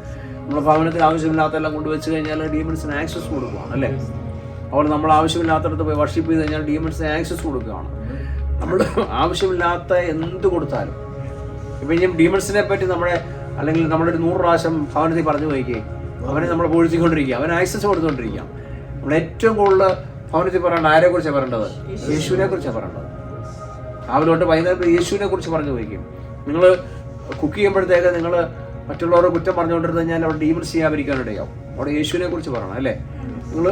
നമ്മൾ ഭവനത്തിൽ ആവശ്യമില്ലാത്തെല്ലാം കൊണ്ടുവച്ച് കഴിഞ്ഞാൽ ഡീമൻസിന് ആക്സസ് കൊടുക്കുകയാണ് അല്ലേ? അതുപോലെ നമ്മൾ ആവശ്യമില്ലാത്തടത്ത് പോയി വർഷിപ്പ് ചെയ്ത് കഴിഞ്ഞാൽ ഡീമൻസിന് ആക്സസ് കൊടുക്കുകയാണ്. നമ്മൾ ആവശ്യമില്ലാത്ത എന്ത് കൊടുത്താലും ഇപ്പം ഇനിയും ഡീമൻസിനെ പറ്റി അല്ലെങ്കിൽ നമ്മളൊരു 100 പ്രാവശ്യം ഭവനത്തിൽ പറഞ്ഞു പോയിക്കുകയും അവനെ നമ്മൾ പൊഴിച്ചുകൊണ്ടിരിക്കുക, അവന് ആക്സസ് കൊടുത്തുകൊണ്ടിരിക്കുക. നമ്മൾ ഏറ്റവും കൂടുതൽ ഭവനത്തിൽ പറയേണ്ട ആരെക്കുറിച്ചാണ് പറയേണ്ടത്? യേശുവിനെ കുറിച്ചാണ് പറയേണ്ടത്. രാവിലോട്ട് വൈകുന്നേരം യേശുവിനെ കുറിച്ച് പറഞ്ഞു പോയിക്കും. നിങ്ങൾ കുക്ക് ചെയ്യുമ്പോഴത്തേക്ക് നിങ്ങൾ മറ്റുള്ളവരുടെ കുറ്റം പറഞ്ഞുകൊണ്ടിരുന്നു കഴിഞ്ഞാൽ അവിടെ ഡീമൻസ് ചെയ്യാതിരിക്കാനിടയാവും. അവിടെ യേശുവിനെ കുറിച്ച് പറയണം അല്ലേ? നിങ്ങൾ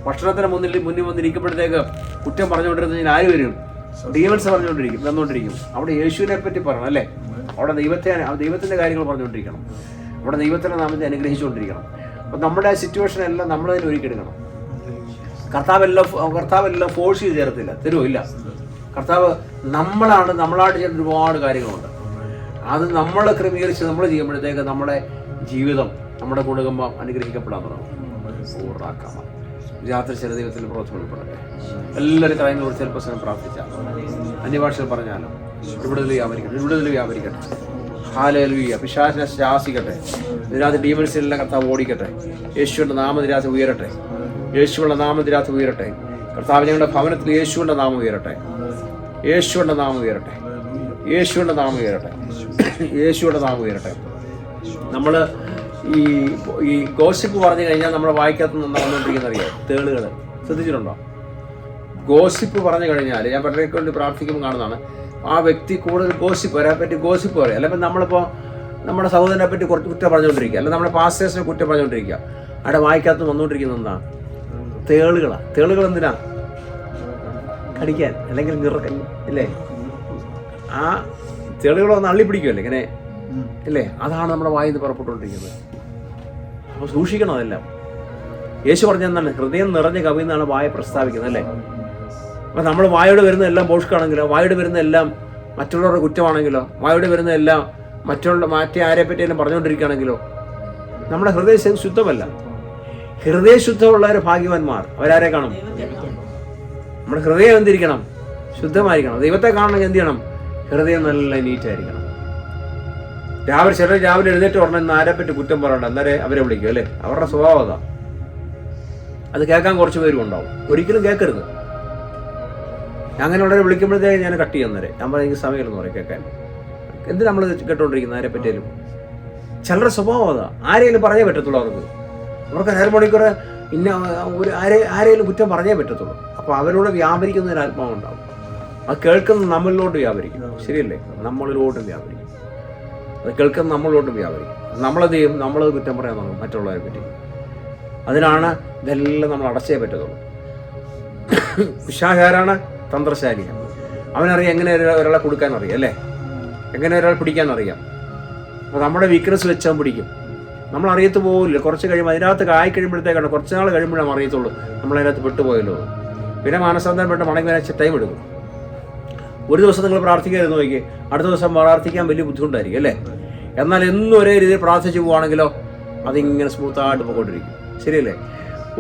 ഭക്ഷണത്തിന് മുന്നിൽ വന്നിരിക്കുമ്പോഴത്തേക്ക് കുറ്റം പറഞ്ഞുകൊണ്ടിരുന്നു കഴിഞ്ഞാൽ ആര് വരും? ഡീമൻസ് വന്നുകൊണ്ടിരിക്കും. അവിടെ യേശുവിനെ പറ്റി പറയണം അല്ലേ? അവിടെ ദൈവത്തിൻ്റെ കാര്യങ്ങൾ പറഞ്ഞുകൊണ്ടിരിക്കണം. അവിടെ ദൈവത്തിൻ്റെ നാമത്തെ അനുഗ്രഹിച്ചുകൊണ്ടിരിക്കണം. അപ്പം നമ്മുടെ സിറ്റുവേഷൻ എല്ലാം നമ്മളതിന് ഒരുക്കിയെടുക്കണം. കർത്താവെല്ലാം ഫോഴ്സ് ചെയ്ത് ചേർത്തില്ല, തരുമില്ല. കർത്താവ് നമ്മളായിട്ട് ചെയ്യുന്ന ഒരുപാട് കാര്യങ്ങളുണ്ട്. അത് നമ്മൾ ക്രമീകരിച്ച് നമ്മൾ ചെയ്യുമ്പോഴത്തേക്ക് നമ്മുടെ ജീവിതം, നമ്മുടെ കുടുംബം അനുഗ്രഹിക്കപ്പെടാൻ തുടങ്ങും. പൂർണ്ണാക്കാമ രാത്രി ചില ദൈവത്തിൽ പ്രവർത്തനപ്പെടട്ടെ. എല്ലാവരും കാര്യങ്ങളോട് ചിലപ്പോൾ സമയം പ്രാർത്ഥിച്ചാൽ അന്യഭാഷയിൽ പറഞ്ഞാലും വിടുതൽ വ്യാപരിക്കട്ടെ. ഹല്ലേലൂയ. പിശാചിനെ ശാസിക്കട്ടെ. നിരാശ ഡീമൻസിലെല്ലാം കർത്താവ് ഓടിക്കട്ടെ. യേശുവിൻ്റെ നാമനിരാശ ഉയരട്ടെ. യേശുവിൻ്റെ നാമനിരാശ ഉയരട്ടെ. കർത്താവ് ഞങ്ങളുടെ ഭവനത്തിൽ യേശുവിൻ്റെ നാമം ഉയരട്ടെ. യേശുവിൻ്റെ നാമം ഉയരട്ടെ. യേശുവിൻ്റെ നാമം ഉയരട്ടെ. യേശുവിൻ്റെ നാമം ഉയരട്ടെ. നമ്മൾ ഈ ഗോസിപ്പ് പറഞ്ഞു കഴിഞ്ഞാൽ നമ്മുടെ വായിക്കകത്ത് വന്നുകൊണ്ടിരിക്കുന്ന അറിയാം തേളുകൾ. ശ്രദ്ധിച്ചിട്ടുണ്ടോ? ഗോസിപ്പ് പറഞ്ഞു കഴിഞ്ഞാൽ ഞാൻ പലരെയൊക്കെ കൊണ്ട് പ്രാർത്ഥിക്കുമ്പോൾ കാണുന്നതാണ്, ആ വ്യക്തി കൂടുതൽ ഗോസിപ്പ് പറ്റി ഗോസിപ്പ് പറയും. അല്ലെങ്കിൽ നമ്മളിപ്പോൾ നമ്മുടെ സഹോദരനെ പറ്റി കുറച്ച് കുറ്റം പറഞ്ഞുകൊണ്ടിരിക്കുക, അല്ലെങ്കിൽ നമ്മുടെ പാസ്റ്റേഴ്സിനെ കുറ്റം പറഞ്ഞുകൊണ്ടിരിക്കുക. അവിടെ വായിക്കകത്ത് വന്നുകൊണ്ടിരിക്കുന്നത് എന്താണ്? തേളുകളാണ്. തേളുകൾ എന്തിനാ? കടിക്കാൻ അല്ലെങ്കിൽ നിറക്കാൻ അല്ലേ? ആ തേളുകളൊന്ന് അള്ളിപ്പിടിക്കുമല്ലേ ഇങ്ങനെ അല്ലേ? അതാണ് നമ്മുടെ വായിൽ നിന്ന് പുറപ്പെട്ടുകൊണ്ടിരിക്കുന്നത്. അപ്പോൾ സൂക്ഷിക്കണം അതെല്ലാം. യേശു പറഞ്ഞെന്താണ്? ഹൃദയം നിറഞ്ഞ് കവിയുന്നതാണ് വായ പ്രസ്താവിക്കുന്നത് അല്ലേ? അപ്പം നമ്മൾ വായോട് വരുന്ന എല്ലാം പോഷകാണെങ്കിലോ, വായോട് വരുന്ന എല്ലാം മറ്റുള്ളവരുടെ കുറ്റമാണെങ്കിലോ, വായോട് വരുന്ന എല്ലാം മറ്റേ ആരെ പറ്റിയെല്ലാം പറഞ്ഞുകൊണ്ടിരിക്കുകയാണെങ്കിലോ നമ്മുടെ ഹൃദയം ശുദ്ധമല്ല. ഹൃദയശുദ്ധമുള്ളവർ ഭാഗ്യവാന്മാർ. അവരാരെ കാണും? നമ്മുടെ ഹൃദയം എന്തിരിക്കണം? ശുദ്ധമായിരിക്കണം. ദൈവത്തെ കാണണമെങ്കിൽ എന്ത് ചെയ്യണം? ഹൃദയം നല്ല നീറ്റായിരിക്കണം. ചിലർ രാവിലെ എഴുന്നേറ്റ് ഉടനെ ആരെ പറ്റി കുറ്റം പറയണ്ട, അന്നേരം അവരെ വിളിക്കും അല്ലേ? അവരുടെ സ്വഭാവം അതാ. അത് കേൾക്കാൻ കുറച്ച് പേരും ഉണ്ടാവും. ഒരിക്കലും കേൾക്കരുത്. അങ്ങനെയുള്ളവരെ വിളിക്കുമ്പോഴത്തേക്ക് ഞാൻ കട്ട് ചെയ്യുന്നവരെ ഞാൻ പറയും എനിക്ക് സമയമെന്ന് പറയും കേൾക്കാൻ. എന്ത് നമ്മൾ കേട്ടോണ്ടിരിക്കുന്നത് ആരെ പറ്റിയാലും? ചിലരുടെ സ്വഭാവം അതാ. ആരെങ്കിലും പറഞ്ഞേ പറ്റത്തുള്ളൂ. അവർക്ക് നേർമണിക്കൂർ ആരെങ്കിലും കുറ്റം പറഞ്ഞേ പറ്റത്തുള്ളൂ. അപ്പോൾ അവരോട് വ്യാപരിക്കുന്ന ഒരു ആത്മാവ് ഉണ്ടാവും. അത് കേൾക്കുന്ന നമ്മളിലോട്ട് വ്യാപരിക്കും. ശരിയല്ലേ? നമ്മളിലോട്ടും വ്യാപരിക്കും. അത് കേൾക്കുന്ന നമ്മളിലോട്ടും വ്യാപരിക്കും. നമ്മളത് ചെയ്യും, നമ്മളത് കുറ്റം പറയാൻ തുടങ്ങും മറ്റുള്ളവരെ പറ്റി. അതിനാണ് ഇതെല്ലാം നമ്മൾ അടച്ചേ പറ്റത്തുള്ളൂ. പിശാചാരാണ് തന്ത്രശാലിയാണ്. അവനറിയാം എങ്ങനെ ഒരാളെ കൊടുക്കാൻ അറിയാം അല്ലേ? എങ്ങനെ ഒരാളെ പിടിക്കാൻ അറിയാം. അപ്പോൾ നമ്മുടെ വീക്ക്നെസ് വെച്ചാൽ പിടിക്കും. നമ്മൾ അറിയത്ത് പോകില്ല. കുറച്ച് കഴിയുമ്പോൾ അതിനകത്ത് ആയി കഴിയുമ്പോഴത്തേക്കാണ്, കുറച്ച് നാൾ കഴിയുമ്പോഴാണ് അറിയത്തുള്ളൂ നമ്മളതിനകത്ത് പെട്ടുപോയല്ലോ. പിന്നെ മാനസാന്തരപ്പെട്ട് മടങ്ങി വരാൻ ടൈം എടുക്കും. ഒരു ദിവസം നിങ്ങൾ പ്രാർത്ഥിക്കാതിരുന്ന് നോക്കി, അടുത്ത ദിവസം പ്രാർത്ഥിക്കാൻ വലിയ ബുദ്ധിമുട്ടായിരിക്കും അല്ലേ? എന്നാൽ എന്നും ഒരേ രീതിയിൽ പ്രാർത്ഥിച്ചു പോവുകയാണെങ്കിലോ അതിങ്ങനെ സ്മൂത്തായിട്ട് പോയിക്കൊണ്ടിരിക്കും. ശരിയല്ലേ?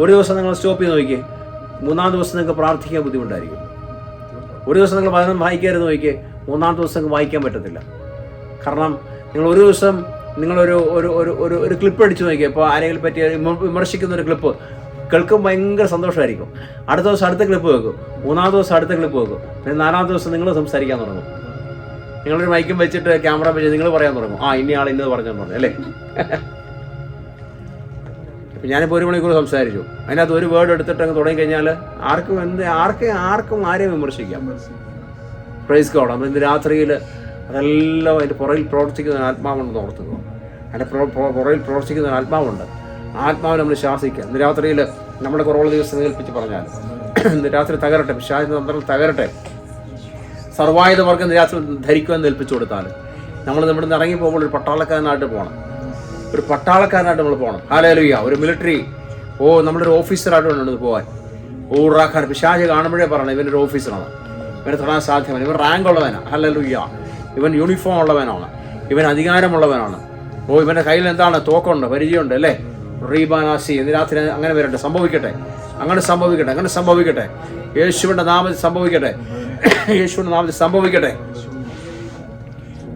ഒരു ദിവസം നിങ്ങൾ സ്റ്റോപ്പ് ചെയ്ത് നോക്കിയേ, മൂന്നാം ദിവസം നിങ്ങൾക്ക് പ്രാർത്ഥിക്കാൻ ബുദ്ധിമുട്ടായിരിക്കും. ഒരു ദിവസം നിങ്ങൾ വചനം വായിക്കാതിരുന്ന് നോക്കിയേ, മൂന്നാം ദിവസം നിങ്ങൾക്ക് വായിക്കാൻ പറ്റത്തില്ല. കാരണം നിങ്ങൾ ഒരു ദിവസം നിങ്ങളൊരു ഒരു ഒരു ഒരു ക്ലിപ്പ് അടിച്ചു നോക്കിയേ, ഇപ്പോൾ ആരെങ്കിലും പറ്റി വിമർശിക്കുന്ന ഒരു ക്ലിപ്പ് കേൾക്കും, ഭയങ്കര സന്തോഷമായിരിക്കും. അടുത്ത ദിവസം അടുത്ത ക്ലിപ്പ് വെക്കും, മൂന്നാം ദിവസം അടുത്ത ക്ലിപ്പ് വെക്കും, പിന്നെ നാലാം ദിവസം നിങ്ങൾ സംസാരിക്കാൻ തുടങ്ങും. നിങ്ങളൊരു മൈക്കും വെച്ചിട്ട് ക്യാമറ വെച്ച് നിങ്ങൾ പറയാൻ തുടങ്ങും, ഇന്ന ആൾ ഇന്നത് പറഞ്ഞു പറഞ്ഞു അല്ലേ? ഇപ്പം ഞാനിപ്പോൾ 1 മണിക്കൂർ സംസാരിച്ചു, അതിനകത്ത് ഒരു വേർഡ് എടുത്തിട്ട് അങ്ങ് തുടങ്ങിക്കഴിഞ്ഞാൽ ആർക്കും ആരെയും വിമർശിക്കാം. Praise God. അപ്പം ഇന്ന് രാത്രിയിൽ അതെല്ലാം അതിൻ്റെ പുറകിൽ പ്രവർത്തിക്കുന്ന ആത്മാവുണ്ടെന്ന് ഓർത്തുക. അതിൻ്റെ പുറകിൽ പ്രവർത്തിക്കുന്ന ആത്മാവുണ്ട്. ആത്മാവ് നമ്മൾ ശാസിക്കുക. ഇന്ന് രാത്രിയിൽ നമ്മുടെ കുറവുള്ള ദിവസം ഏൽപ്പിച്ച് പറഞ്ഞാൽ ഇന്ന് രാത്രി തകരട്ടെ, പിശാചിന്റെ തന്ത്രങ്ങൾ തകരട്ടെ. സർവായുധ വർഗ്ഗം ഇന്ന് രാത്രി ധരിക്കുമെന്ന് ഏൽപ്പിച്ചു കൊടുത്താൽ നമ്മൾ ഇവിടെ നിന്ന് ഇറങ്ങി പോകുമ്പോൾ ഒരു പട്ടാളക്കാരനായിട്ട് പോകണം. ഒരു പട്ടാളക്കാരനായിട്ട് നമ്മൾ പോകണം. ഹല്ലേലൂയ. ഒരു മിലിറ്ററി നമ്മളൊരു ഓഫീസറായിട്ട് വേണ്ടത് പോകാൻ. റാഖാൻ പിശാച് കാണുമ്പോഴേ പറയണം ഇവനൊരു ഓഫീസറാണ്, ഇവനെ തൊടാൻ സാധ്യമല്ല, ഇവൻ റാങ്ക് ഉള്ളവനാണ്. ഹല്ലേലൂയ. ഇവൻ യൂണിഫോം ഉള്ളവനാണ്, ഇവൻ അധികാരമുള്ളവനാണ്. ഇവൻ്റെ കയ്യിൽ എന്താണ്? തോക്കുണ്ട്, പരിചയമുണ്ട് അല്ലേ? റീബാനാസി. ഇന്ന് രാത്രി അങ്ങനെ വരട്ടെ, സംഭവിക്കട്ടെ, അങ്ങനെ സംഭവിക്കട്ടെ, അങ്ങനെ സംഭവിക്കട്ടെ. യേശുവിൻ്റെ നാമത്തിൽ സംഭവിക്കട്ടെ, യേശുവിൻ്റെ നാമത്തിൽ സംഭവിക്കട്ടെ.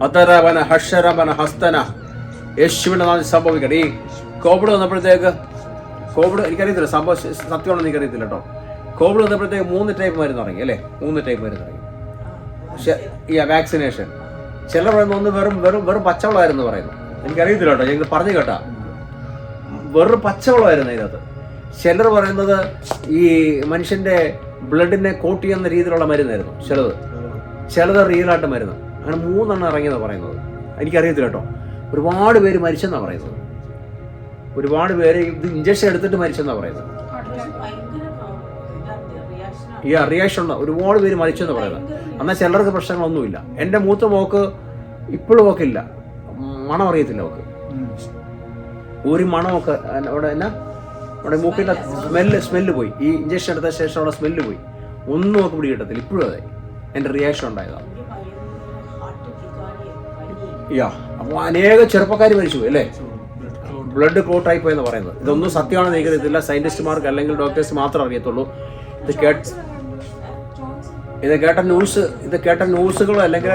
അതരവന ഹഷരവന ഹസ്തന, യേശുവിൻ്റെ നാമത്തിൽ സംഭവിക്കട്ടെ. ഈ കോവിഡ് വന്നപ്പോഴത്തേക്ക് എനിക്കറിയത്തില്ല, സംഭവം സത്യമാണെന്ന് എനിക്കറിയത്തില്ല കേട്ടോ. കോവിഡ് വന്നപ്പോഴത്തേക്ക് 3 ടൈപ്പ് മരുന്ന് ഇറങ്ങി അല്ലേ? 3 ടൈപ്പ് മരുന്ന് ഇറങ്ങി. പക്ഷേ ഈ വാക്സിനേഷൻ ചിലർ പറയുന്ന ഒന്ന് വെറും പച്ചവെള്ളമായിരുന്നു പറയുന്നു. എനിക്കറിയത്തില്ല കേട്ടോ, ഞങ്ങൾ പറഞ്ഞു കേട്ടാ വെറും പച്ചവെള്ളമായിരുന്നു അതിനകത്ത്. ചിലർ പറയുന്നത് ഈ മനുഷ്യൻ്റെ ബ്ലഡിനെ കോട്ട് ചെയ്യുന്ന രീതിയിലുള്ള മരുന്നായിരുന്നു ചിലത് റിയലായിട്ട് മരുന്ന്. അങ്ങനെ 3 എണ്ണം ഇറങ്ങിയെന്നാണ് പറയുന്നത്. എനിക്കറിയത്തില്ല കേട്ടോ. ഒരുപാട് പേര് മരിച്ചെന്നാണ് പറയുന്നത്. ഒരുപാട് പേര് ഇത് ഇഞ്ചക്ഷൻ എടുത്തിട്ട് മരിച്ചെന്നാണ് പറയുന്നത്. ഈ റിയാക്ഷൻ ഉണ്ട്, ഒരുപാട് പേര് മരിച്ചെന്ന് പറയുന്നത്. എന്നാൽ ചിലർക്ക് പ്രശ്നങ്ങളൊന്നുമില്ല. എൻ്റെ മൂത്ത മോക്ക് ഇപ്പോഴും നോക്കില്ല, മണം അറിയത്തില്ല അവൾക്ക്. ഒരു മണമൊക്കെ അവിടെ മൂക്കിൻ്റെ സ്മെല്ല് പോയി. ഈ ഇഞ്ചക്ഷൻ എടുത്ത ശേഷമുള്ള സ്മെല്ല് പോയി. ഒന്നും ഒക്കെ പിടി കിട്ടത്തില്ല. ഇപ്പോഴും അതെ എൻ്റെ റിയാക്ഷൻ ഉണ്ടായതാണ്. അപ്പോൾ അനേക ചെറുപ്പക്കാർ മരിച്ചു പോയി അല്ലേ? ബ്ലഡ് ക്ലോട്ടായി പോയെന്ന് പറയുന്നത്. ഇതൊന്നും സത്യമാണെന്ന് എനിക്കറിയത്തില്ല. സയന്റിസ്റ്റുമാർക്ക് അല്ലെങ്കിൽ ഡോക്ടേഴ്സ് മാത്രം അറിയത്തുള്ളൂ. ഇത് കേട്ട ന്യൂസുകളോ അല്ലെങ്കിൽ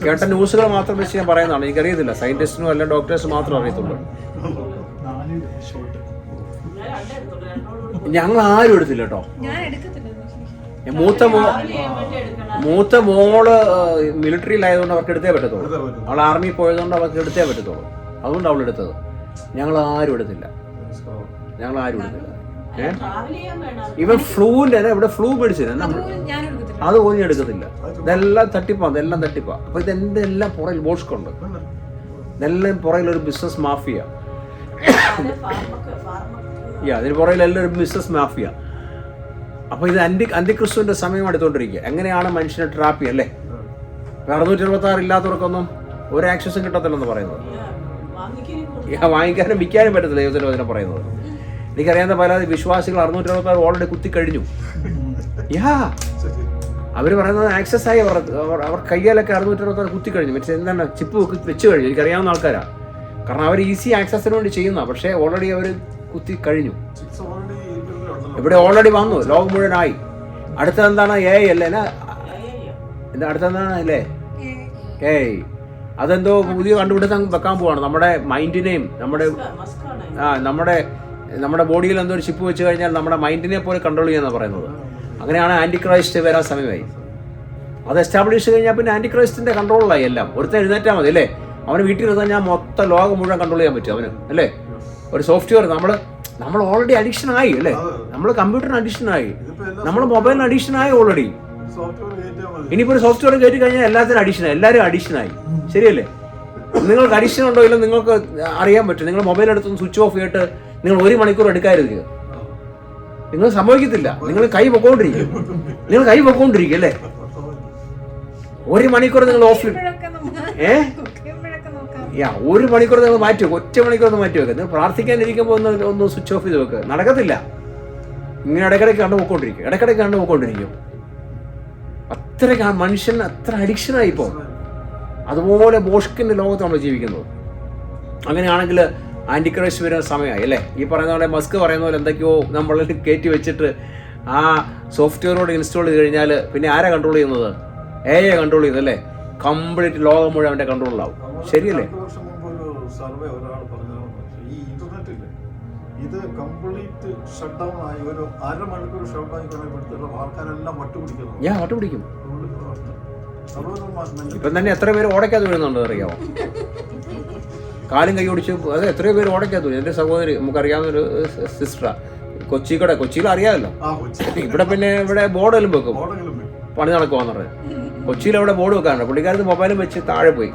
കേട്ട ന്യൂസുകൾ മാത്രം വെച്ച് ഞാൻ പറയുന്നതാണ്. എനിക്കറിയത്തില്ല. സയന്റിസ്റ്റിനോ അല്ലെങ്കിൽ ഡോക്ടേഴ്സ് മാത്രം അറിയത്തുള്ളൂ. ഞങ്ങൾ ആരും എടുത്തില്ല കേട്ടോ. മൂത്ത മോള് മിലിറ്ററിയിലായതുകൊണ്ട് അവർക്ക് എടുത്തേ പറ്റത്തുള്ളൂ. അവൾ ആർമി പോയതുകൊണ്ട് അവർക്ക് എടുത്തേ പറ്റത്തുള്ളൂ. അതുകൊണ്ട് അവൾ എടുത്തത്. ഞങ്ങൾ ആരും എടുത്തില്ല. ഇവൻ ഫ്ലൂവിന്റെ ഇവിടെ ഫ്ലൂ മേടിച്ചില്ല, അത് പോലും എടുക്കത്തില്ല. ഇതെല്ലാം തട്ടിപ്പാ. അപ്പൊ ഇതെന്റെ എല്ലാം പുറകിൽ ബോഷ്കുണ്ട്. ഇതെല്ലാം പുറകിൽ ഒരു ബിസിനസ് മാഫിയ. അതിന് പുറകിൽ എല്ലാം ഒരു ബിസിനസ് മാഫിയ. അപ്പൊ ഇത് അന്തിക്രിസ്തുവിന്റെ സമയം എടുത്തോണ്ടിരിക്കുക. എങ്ങനെയാണ് മനുഷ്യനെ ട്രാപ്പ് ചെയ്യുക അല്ലേ? 666 ഇല്ലാത്തവർക്കൊന്നും ഒരു ആക്സസും കിട്ടത്തില്ലെന്ന് പറയുന്നത്. വാങ്ങിക്കാനും വിൽക്കാനും പറ്റത്തില്ല ദൈവത്തിന്റെ വചനം പറയുന്നത്. എനിക്കറിയാവുന്ന പല വിശ്വാസികൾ 666 ഓൾറെഡി കുത്തിക്കഴിഞ്ഞു. അവർ പറയുന്നത് ആക്സസ് ആയി. അവർ കയ്യിലൊക്കെ 666 കുത്തിക്കഴിഞ്ഞു. മറ്റേ എന്താണ് ചിപ്പ് വെച്ച് കഴിഞ്ഞു. എനിക്കറിയാവുന്ന ആൾക്കാരാണ്. കാരണം അവർ ഈസി ആക്സസിന് വേണ്ടി ചെയ്യുന്ന, പക്ഷേ ഓൾറെഡി അവർ കുത്തി കഴിഞ്ഞു. ഇവിടെ ഓൾറെഡി വന്നു, ലോകം മുഴുവനായി. അടുത്തെന്താണ്? അല്ലേ? അടുത്തെന്താണ് അല്ലേ? അതെന്തോ പുതിയ കണ്ടുപിടുത്തം വെക്കാൻ പോവാണ്. നമ്മുടെ മൈൻഡിനെയും നമ്മുടെ ബോഡിയിൽ എന്തോ ഒരു ചിപ്പ് വെച്ച് കഴിഞ്ഞാൽ നമ്മുടെ മൈൻഡിനെ പോലെ കൺട്രോൾ ചെയ്യാന്നാണ് പറയുന്നത്. അങ്ങനെയാണ് ആന്റി ക്രൈസ്റ്റ് വരാൻ സമയമായി. അത് എസ്റ്റാബ്ലിഷ് കഴിഞ്ഞാൽ പിന്നെ ആന്റി ക്രൈസ്റ്റിന്റെ കൺട്രോളിലായി എല്ലാം. ഒരുത്തൻ എഴുന്നേറ്റാൽ മതി അല്ലേ? അവന് വീട്ടിൽ ഇരുന്നാൽ ഞാൻ മൊത്തം ലോകം മുഴുവൻ കൺട്രോൾ ചെയ്യാൻ പറ്റും അവന് അല്ലേ? ഒരു സോഫ്റ്റ്വെയർ നമ്മൾ ഓൾറെഡി അഡിക്ഷൻ ആയി അല്ലേ? നമ്മൾ കമ്പ്യൂട്ടറിന് അഡിക്ഷൻ ആയി, നമ്മൾ മൊബൈലിന് അഡിക്ഷൻ ആയി ഓൾറെഡി. ഇനിയിപ്പോൾ ഒരു സോഫ്റ്റ്വെയർ കയറ്റി കഴിഞ്ഞാൽ എല്ലാത്തിനും അഡിക്ഷനായി, എല്ലാവരും അഡിക്ഷനായി. ശരിയല്ലേ? നിങ്ങൾക്ക് അഡിക്ഷൻ ഉണ്ടോ ഇല്ല നിങ്ങൾക്ക് അറിയാൻ പറ്റും. നിങ്ങൾ മൊബൈൽ എടുത്തൊന്ന് സ്വിച്ച് ഓഫ് ചെയ്തിട്ട് നിങ്ങൾ 1 മണിക്കൂർ എടുക്കാതിരിക്കുക. നിങ്ങൾ സംഭവിക്കത്തില്ല. നിങ്ങൾ കൈ പൊക്കോണ്ടിരിക്കും അല്ലേ? 1 മണിക്കൂർ നിങ്ങൾ ഓഫ് 1 മണിക്കൂർ നിങ്ങൾ മാറ്റി വെക്കുക, 1 മണിക്കൂർ ഒന്ന് മാറ്റി വെക്കുക. നിങ്ങൾ പ്രാർത്ഥിക്കാനിരിക്കുമ്പോൾ ഒന്ന് സ്വിച്ച് ഓഫ് ചെയ്ത് വെക്കുക. നടക്കത്തില്ല. ഇങ്ങനെ ഇടയ്ക്കിടയ്ക്ക് കണ്ടുപോയിക്കൊണ്ടിരിക്കും. അത്രയ്ക്ക് മനുഷ്യൻ അത്ര അഡിക്ഷനായി ഇപ്പോൾ. അതുപോലെ ബോഷ്കിൻ്റെ ലോകത്ത് നമ്മൾ ജീവിക്കുന്നത്. അങ്ങനെയാണെങ്കിൽ ആൻറ്റി ക്രൈസ്റ്റ് വരുന്ന സമയമായി അല്ലേ? ഈ പറയുന്ന പോലെ മസ്ക് പറയുന്ന പോലെ എന്തൊക്കെയോ നമ്മളിൽ കയറ്റി വെച്ചിട്ട് ആ സോഫ്റ്റ്വെയറോട് ഇൻസ്റ്റാൾ ചെയ്ത് കഴിഞ്ഞാൽ പിന്നെ ആരാ കൺട്രോൾ ചെയ്യുന്നത്? AI control ചെയ്യുന്നല്ലേ? കംപ്ലീറ്റ് ലോകം മുഴുവൻ അവൻ്റെ കൺട്രോളിലാവും. ശരിയല്ലേ? സർവേ ഒരാൾ പറഞ്ഞു, ഈ ഇന്റർനെറ്റില് ഇത് കംപ്ലീറ്റ് ഷട്ട് ഡൗൺ ആയി ഒരു 1/2 മണിക്കൂർ ഷട്ട് ഡൗൺ കഴിയുമ്പോഴത്തേക്കും ആൾക്കാരെല്ലാം വട്ടുപിടിക്കും. ഇപ്പം തന്നെ എത്ര പേര് ഓടയ്ക്കാതെ വീഴുന്നുണ്ട് അറിയാമോ? കാലും കൈ ഓടിച്ച് അത് എത്രയോ പേര് ഓടയ്ക്കാതെ വീഴും. എൻ്റെ സഹോദരി നമുക്കറിയാവുന്നൊരു സിസ്റ്ററാ, കൊച്ചിയിൽ അറിയാമല്ലോ. ഇവിടെ ബോർഡെല്ലാം വെക്കും, പണി നടക്കുവാന്ന്. കൊച്ചിയിൽ അവിടെ ബോർഡ് വെക്കാറുണ്ട്. പുള്ളിക്കാരത്ത് മൊബൈലും വെച്ച് താഴെ പോയി,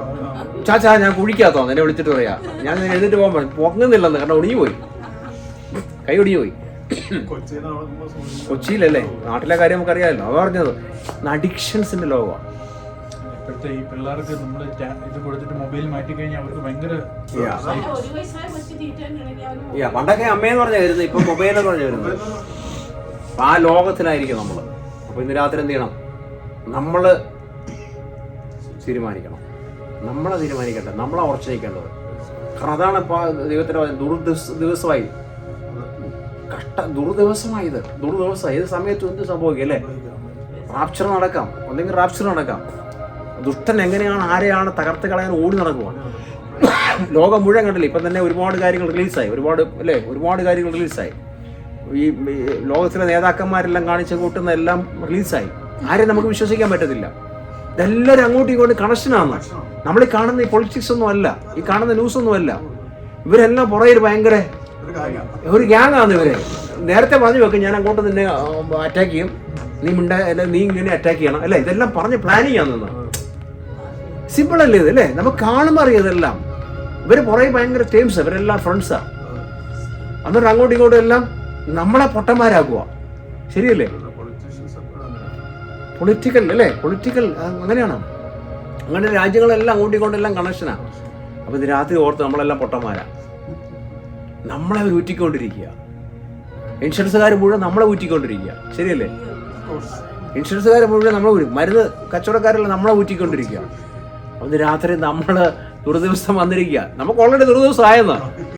ചാച്ചാ ഞാൻ കുഴിക്കാത്തോ എന്നെ വിളിച്ചിട്ട് പറയാ, ഞാൻ എഴുതിട്ട് പോകാൻ പൊങ്ങുന്നില്ലെന്ന്, കാരണം ഒടിഞ്ഞു പോയി, കൈ ഒടിഞ്ഞു പോയി. കൊച്ചിയിലല്ലേ, നാട്ടിലെ കാര്യം നമുക്കറിയാമല്ലോ. അത് പറഞ്ഞത് അഡിക്ഷൻസിന്റെ ലോകമാണ്. ഇപ്പോഴത്തെ ഈ പിള്ളേർക്ക് നമ്മൾ ഇത് കൊടുത്തിട്ട് മൊബൈൽ മാറ്റി കഴിഞ്ഞാൽ അവർക്ക് ഭയങ്കര പണ്ടൊക്കെ അമ്മയെന്ന് പറഞ്ഞാൽ വരുന്നത്, ഇപ്പൊ മൊബൈലെന്ന് പറഞ്ഞാൽ വരുന്നത്. അപ്പൊ ആ ലോകത്തിലായിരിക്കും നമ്മള്. അപ്പൊ ഇന്ന് രാത്രി എന്ത് ചെയ്യണം? നമ്മള് തീരുമാനിക്കണം. തീരുമാനിക്കട്ടെ, നമ്മളെ ഉറച്ചു നിൽക്കേണ്ടത്. കാരണം അതാണ് ഇപ്പൊ ദൈവത്തിന്റെ ദിവസമായി ദുർദിവസമായി. ഏത് സമയത്തും എന്ത് സംഭവിക്കും അല്ലേ? റാപ്ചർ നടക്കാം, അല്ലെങ്കിൽ റാപ്ചർ നടക്കാം. ദുഷ്ടൻ എങ്ങനെയാണ് ആരെയാണ് തകർത്ത് കളയാൻ ഓടി നടക്കുക. ലോകം മുഴുവൻ കണ്ടില്ലേ? ഇപ്പം തന്നെ ഒരുപാട് കാര്യങ്ങൾ റിലീസായി, ഒരുപാട് കാര്യങ്ങൾ റിലീസായി. ഈ ലോകത്തിലെ നേതാക്കന്മാരെല്ലാം കാണിച്ചു കൂട്ടുന്ന എല്ലാം റിലീസായി. ആരെയും നമുക്ക് വിശ്വസിക്കാൻ പറ്റത്തില്ല. ഇതെല്ലാവരും അങ്ങോട്ടും ഇങ്ങോട്ടും കണക്ഷനാണ്. നമ്മൾ ഈ കാണുന്ന ഈ പൊളിറ്റിക്സ് ഒന്നും അല്ല, ഈ കാണുന്ന ന്യൂസ് ഒന്നും അല്ല. ഇവരെല്ലാം പുറകിൽ ഭയങ്കര ഒരു ഗ്യാങ് ആണ് ഇവരെ. നേരത്തെ പറഞ്ഞു വെക്കും, ഞാൻ അങ്ങോട്ട് നിന്നെ അറ്റാക്ക് ചെയ്യും, നീ ഇങ്ങനെ അറ്റാക്ക് ചെയ്യണം അല്ലേ? ഇതെല്ലാം പറഞ്ഞ് പ്ലാനിങ് ആണെന്ന്. സിമ്പിൾ അല്ലേ ഇത് അല്ലേ? നമുക്ക് കാണുമ്പോൾ അറിയാം ഇതെല്ലാം. ഇവര് പുറകെ ഭയങ്കര ടീംസ്, ഇവരെല്ലാം ഫ്രണ്ട്സാ. എന്നിട്ട് അങ്ങോട്ടും ഇങ്ങോട്ടും എല്ലാം നമ്മളെ പൊട്ടന്മാരാക്കുക. ശരിയല്ലേ? പൊളിറ്റിക്കൽ അങ്ങനെയാണ്. അങ്ങനെ രാജ്യങ്ങളെല്ലാം അങ്ങോട്ടും ഇങ്ങോട്ടും എല്ലാം കണക്ഷനാണ്. അപ്പൊ ഇത് രാത്രി ഓർത്ത് നമ്മളെല്ലാം പൊട്ടന്മാരാ. നമ്മളെ അവർ ഊറ്റിക്കൊണ്ടിരിക്കുക. ഇൻഷുറൻസുകാർ മുഴുവൻ നമ്മളെ ഊറ്റിക്കൊണ്ടിരിക്കുക. ശരിയല്ലേ? ഇൻഷുറൻസുകാർ മുഴുവൻ നമ്മളെ മരുന്ന് കച്ചവടക്കാരെല്ലാം നമ്മളെ ഊറ്റിക്കൊണ്ടിരിക്കുക. അത് രാത്രി നമ്മള് ദുർദിവസം വന്നിരിക്കുക. നമുക്ക് ഓൾറെഡി ദുർദിവസം ആയെന്നാണ്.